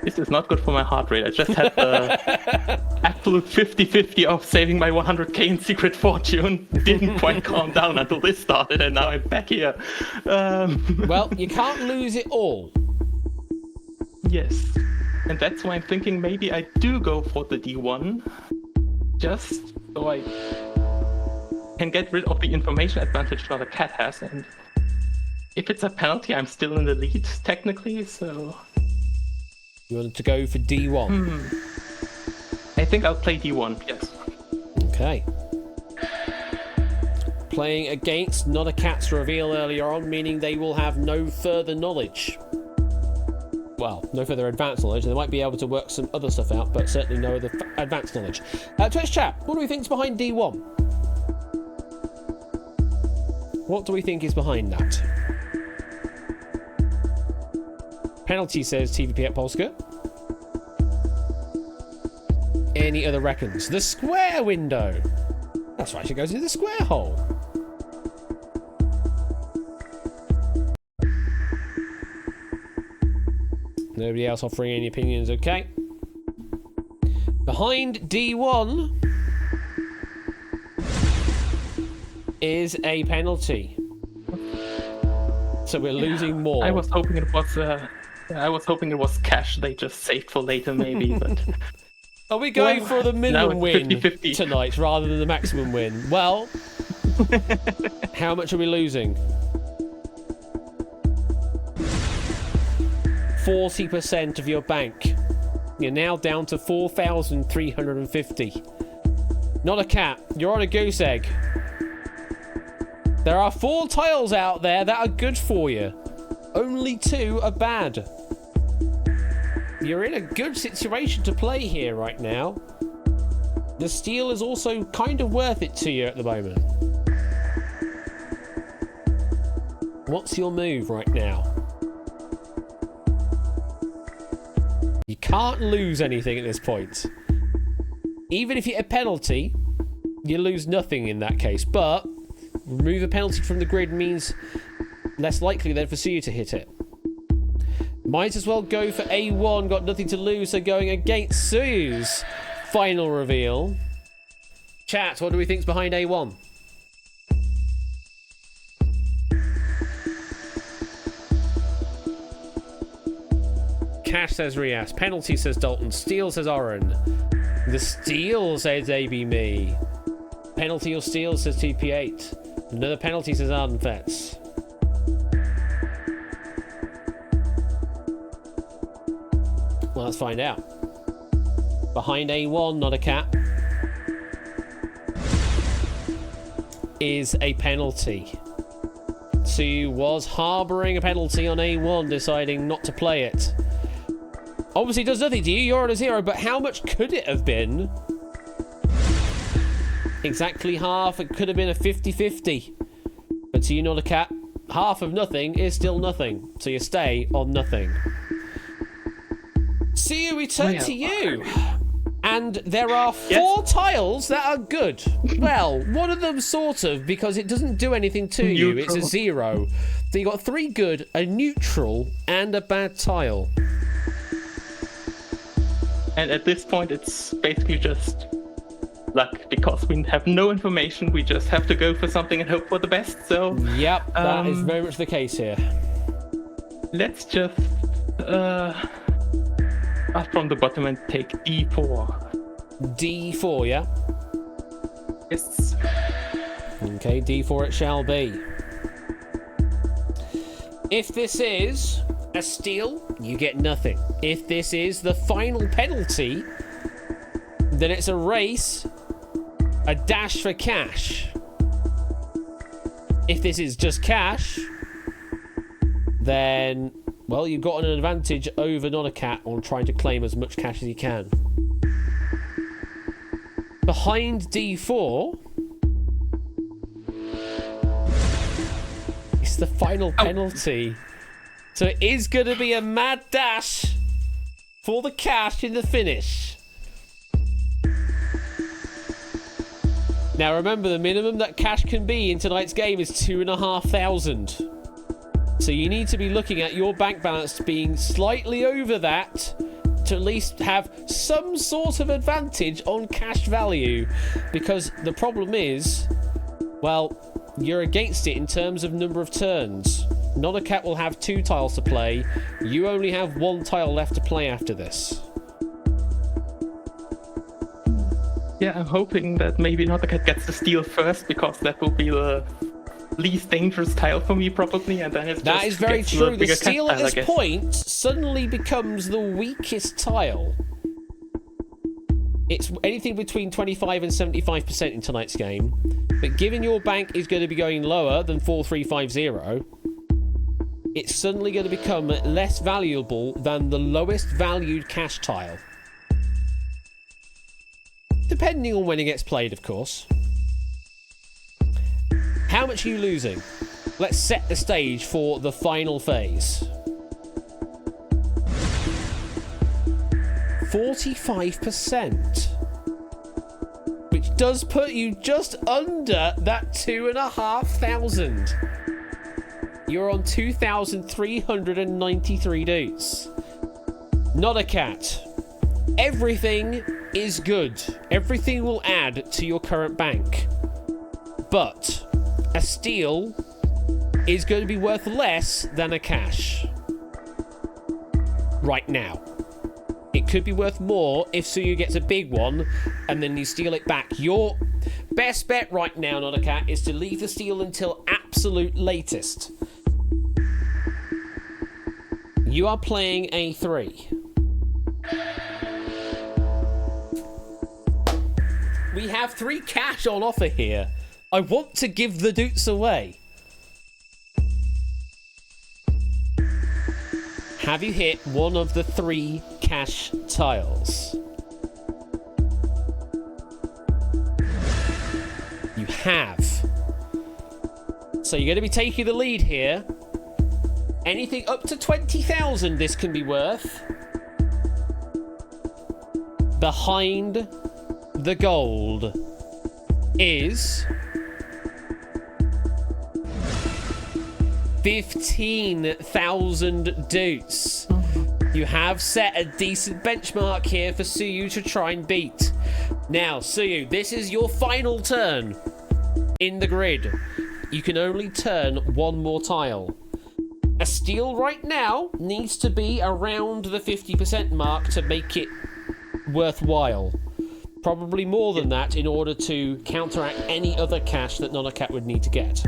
This is not good for my heart rate. I just had the absolute 50-50 of saving my 100k in Secret Fortune didn't quite calm down until this started, and now I'm back here. Well, you can't lose it all. Yes. And that's why I'm thinking maybe I do go for the D1. Just so I can get rid of the information advantage that a cat has. And if it's a penalty, I'm still in the lead, technically, so... You wanted to go for D1? I think I'll play D1, yes. Okay. Playing against not a cat's reveal earlier on, meaning they will have no further knowledge. Well, no further advanced knowledge. They might be able to work some other stuff out, but certainly no other advanced knowledge. Twitch chat, what do we think's behind D1? What do we think is behind that? Penalty, says TVP at Polska. Any other reckons? The square window. That's right, it goes into the square hole. Nobody else offering any opinions, okay. Behind D1 is a penalty. So we're losing more. I was hoping it was cash they just saved for later, maybe, but... Are we going for the minimum win 50-50 tonight rather than the maximum win? Well, how much are we losing? 40% of your bank. You're now down to 4,350. Not a cat. You're on a goose egg. There are 4 tiles out there that are good for you. Only 2 are bad. You're in a good situation to play here right now. The steal is also kind of worth it to you at the moment. What's your move right now? You can't lose anything at this point. Even if you hit a penalty, you lose nothing in that case. But remove a penalty from the grid means less likely then for Suyu to hit it. Might as well go for A1, got nothing to lose, so going against Suyu's final reveal. Chat, what do we think's behind A1? Cash, says Rias. Penalty, says Dalton. Steal, says Oren. The steal, says AB Me. Penalty or steal, says TP8. Another penalty, says Arden Fetz. Well, let's find out. Behind A1, not a cat, is a penalty. Suyu was harbouring a penalty on A1, deciding not to play it. Obviously, it does nothing to you. You're on a 0, but how much could it have been? Exactly half. It could have been a 50-50. But Suyu, not a cat, half of nothing is still nothing. So you stay on nothing. Suyu, we turn to you. And there are 4 tiles that are good. Well, one of them sort of, because it doesn't do anything to you. It's a 0. So you got 3 good, a neutral, and a bad tile. And at this point, it's basically just luck, because we have no information. We just have to go for something and hope for the best. So yep, that is very much the case here. Let's just start from the bottom and take D4. D4, yeah? Yes. Okay, D4 it shall be. If this is a steal, you get nothing. If this is the final penalty, then it's a race, a dash for cash. If this is just cash, then, well, you've got an advantage over not a cat on trying to claim as much cash as you can. Behind D4, it's the final penalty. So it is going to be a mad dash for the cash in the finish. Now remember, the minimum that cash can be in tonight's game is 2,500. So you need to be looking at your bank balance being slightly over that to at least have some sort of advantage on cash value, because the problem is, well, you're against it in terms of number of turns. Not a cat will have 2 tiles to play. You only have 1 tile left to play after this. Yeah, I'm hoping that maybe another cat gets the steal first, because that will be the least dangerous tile for me, probably, and then it's That just is very gets true. The bigger steal cat at tile, I this guess. point suddenly becomes the weakest tile. It's anything between 25 and 75% in tonight's game. But given your bank is going to be going lower than 4350, it's suddenly going to become less valuable than the lowest valued cash tile. Depending on when it gets played, of course. How much are you losing? Let's set the stage for the final phase. 45%. Which does put you just under that 2,500. You're on 2,393 dudes. Not a cat. Everything is good. Everything will add to your current bank. But a steal is going to be worth less than a cash. Right now. It could be worth more if Suyu gets a big one and then you steal it back. Your best bet right now, not a cat, is to leave the steal until absolute latest. You are playing A3. We have 3 cash on offer here. I want to give the doots away. Have you hit one of the 3 cash tiles? You have. So you're going to be taking the lead here. Anything up to 20,000 this can be worth. Behind the gold is 15,000 doots. You have set a decent benchmark here for Suyu to try and beat. Now, Suyu, this is your final turn in the grid. You can only turn 1 more tile. A steal right now needs to be around the 50% mark to make it worthwhile. Probably more than that in order to counteract any other cash that Nonacat would need to get.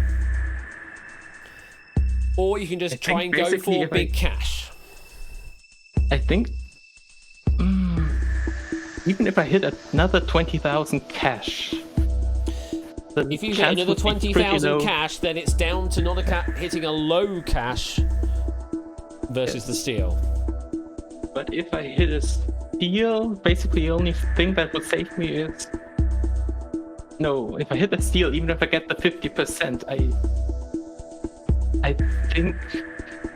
Or you can just try and go for big cash. I think even if I hit another 20,000 cash, if you hit another 20,000 cash, then it's down to Nonacat hitting a low cash versus the steal. But if I hit a steal, basically the only thing that would save me is... No, if I hit a steal, even if I get the 50%, I think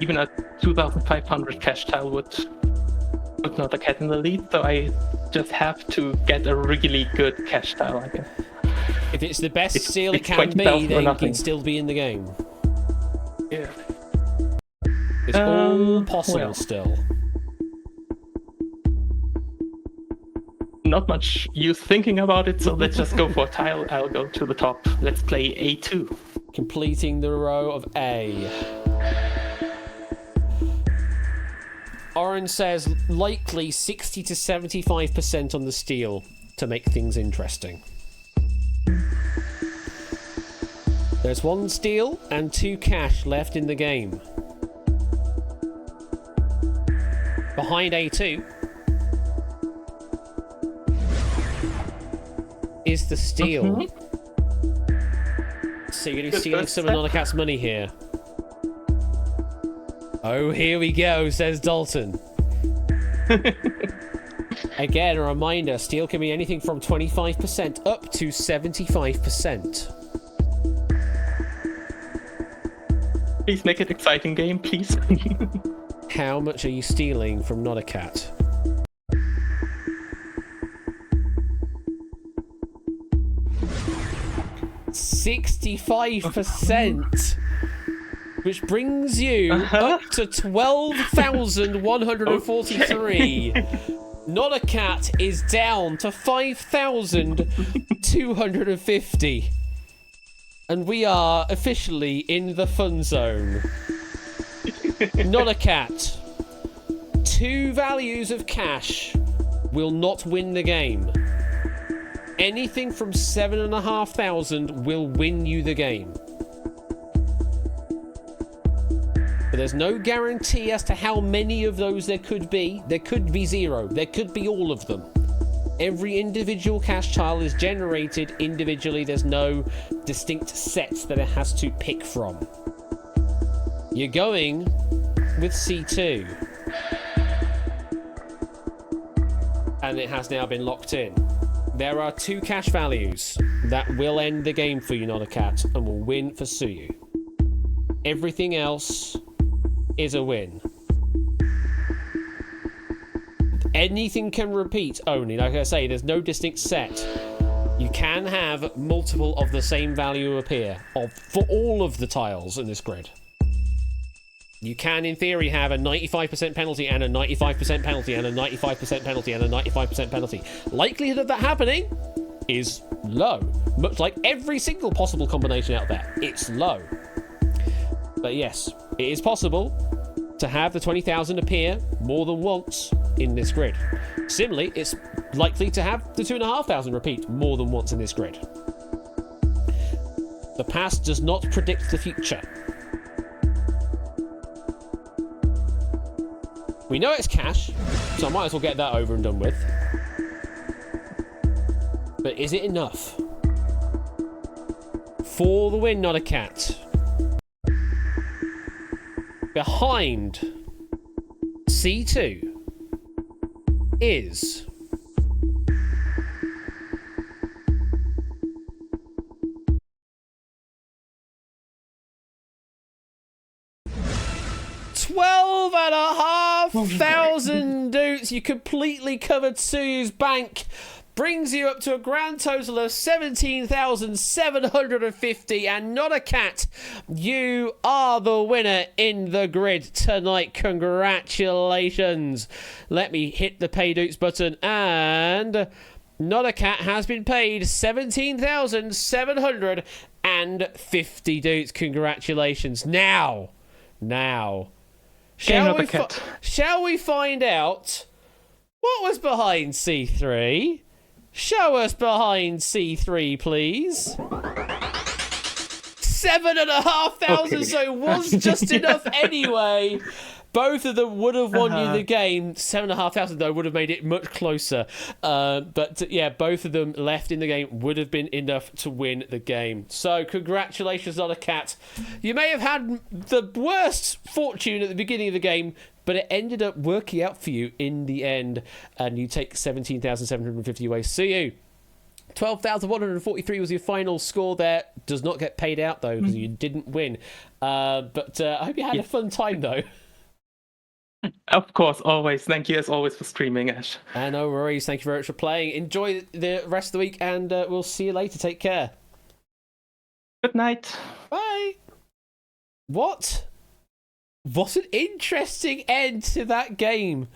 even a 2,500 cash tile would put Nonacat in the lead, so I just have to get a really good cash tile, I guess. If it's the best steal it it's can be, 20,000 or then you nothing. can still be in the game. Yeah. It's all possible well. still. Not much use thinking about it, so let's just go for a tile. I'll go to the top. Let's play A2. Completing the row of A. Oren says likely 60 to 75% on the steal to make things interesting. There's 1 steal and 2 cash left in the game. Behind A2 is the steal. So you're going to be stealing some of Nonacat's money here. Oh, here we go, says Dalton. Again, a reminder, steal can be anything from 25% up to 75%. Please make it exciting game, please. How much are you stealing from Nonacat? $65%, which brings you up to 12,143. Not a Cat is down to 5,250. And we are officially in the fun zone. Not a Cat. 2 values of cash will not win the game. Anything from 7,500 will win you the game. But there's no guarantee as to how many of those there could be. There could be 0. There could be all of them. Every individual cash tile is generated individually. There's no distinct sets that it has to pick from. You're going with C2. And it has now been locked in. There are 2 cash values that will end the game for you, Not a Cat, and will win for Suyu. Everything else is a win. Anything can repeat only. Like I say, there's no distinct set. You can have multiple of the same value appear for all of the tiles in this grid. You can, in theory, have a 95% penalty and a 95% penalty and a 95% penalty and a 95% penalty. Likelihood of that happening is low. Much like every single possible combination out there, it's low. But yes, it is possible to have the 20,000 appear more than once in this grid. Similarly, it's likely to have the 2,500 repeat more than once in this grid. The past does not predict the future. We know it's cash, so I might as well get that over and done with. But is it enough? For the win, Not a Cat. Behind C2 is... $12,500 dudes. You completely covered Suyu's bank. Brings you up to a grand total of 17,750. And Not a Cat, you are the winner in the grid tonight. Congratulations. Let me hit the pay dues button, and Not a Cat has been paid 17,750 dudes. Congratulations. Now, shall we find out what was behind C3? Show us behind C3, please. 7,500, okay. So it was just enough anyway. Both of them would have won you the game. 7,500 though would have made it much closer. But yeah, both of them left in the game would have been enough to win the game. So congratulations, Not a Cat. You may have had the worst fortune at the beginning of the game, but it ended up working out for you in the end, and you take 17,750 away. See you. 12,143 was your final score there. Does not get paid out though because you didn't win. But I hope you had a fun time though. Of course, always. Thank you as always for streaming, Ash. No worries. Thank you very much for playing. Enjoy the rest of the week, and we'll see you later. Take care. Good night. Bye. What an interesting end to that game.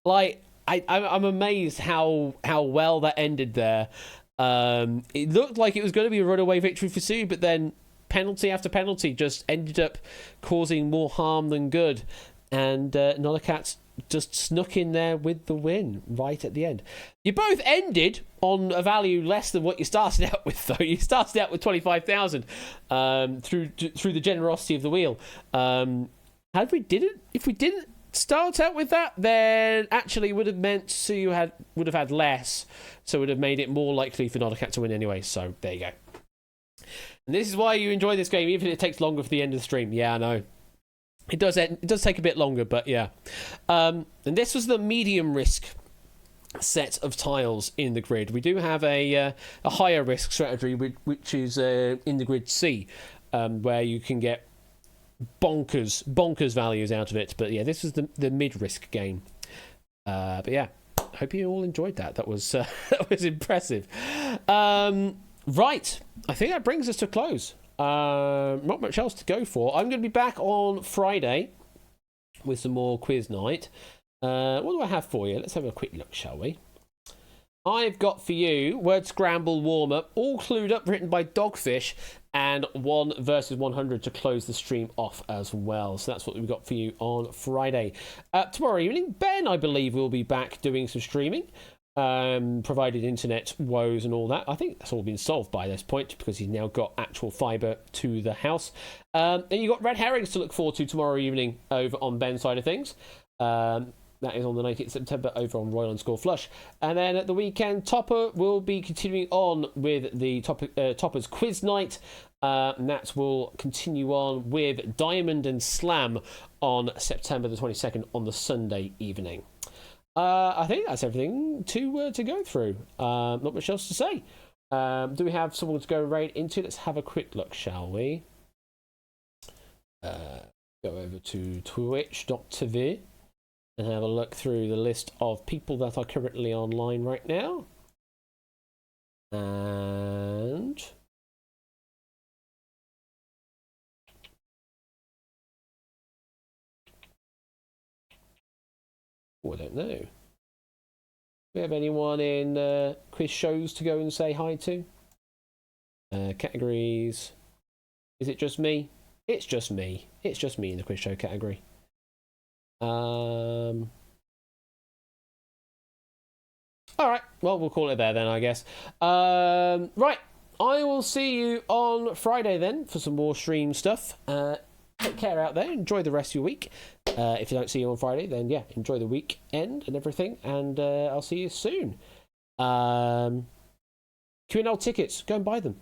Like, I'm amazed how well that ended there. It looked like it was going to be a runaway victory for Sue, but then penalty after penalty just ended up causing more harm than good. And Not a Cat just snuck in there with the win right at the end. You both ended on a value less than what you started out with, though. You started out with 25,000 through the generosity of the wheel. If we didn't start out with that, then actually would have meant Sue would have had less, so it would have made it more likely for Not a Cat to win anyway. So there you go. And this is why you enjoy this game, even if it takes longer for the end of the stream. Yeah, I know. It does take a bit longer, but yeah. And this was the medium risk set of tiles in the grid. We do have a higher risk strategy, which is in the grid C, where you can get bonkers values out of it. But yeah, this was the mid risk game. But yeah, hope you all enjoyed that. That was that was impressive. Right, I think that brings us to a close. Not much else to go for. I'm going to be back on Friday with some more quiz night. What do I have for you? Let's have a quick look, shall we? I've got for you Word Scramble Warm-Up, all clued up, written by Dogfish, and 1 versus 100 to close the stream off as well. So that's what we've got for you on Friday. Tomorrow evening, Ben, I believe, will be back doing some streaming, provided internet woes and all that. I think that's all been solved by this point because he's now got actual fibre to the house. And you've got Red Herrings to look forward to tomorrow evening over on Ben's side of things. That is on the 19th of September over on Royal and Score Flush. And then at the weekend, Topper will be continuing on with the Topper's Quiz Night. And that will continue on with Diamond and Slam on September the 22nd on the Sunday evening. I think that's everything to go through. Not much else to say. Do we have someone to go right into? Let's have a quick look, shall we? Go over to twitch.tv. And have a look through the list of people that are currently online right now. And I don't know. Do we have anyone in quiz shows to go and say hi to? Categories. Is it just me? It's just me. It's just me in the quiz show category. All right, well, we'll call it there then, I guess. Right, I will see you on Friday then for some more stream stuff. Take care out there. Enjoy the rest of your week. If you don't see you on Friday, then yeah, enjoy the weekend and everything. And I'll see you soon. QNL tickets, go and buy them.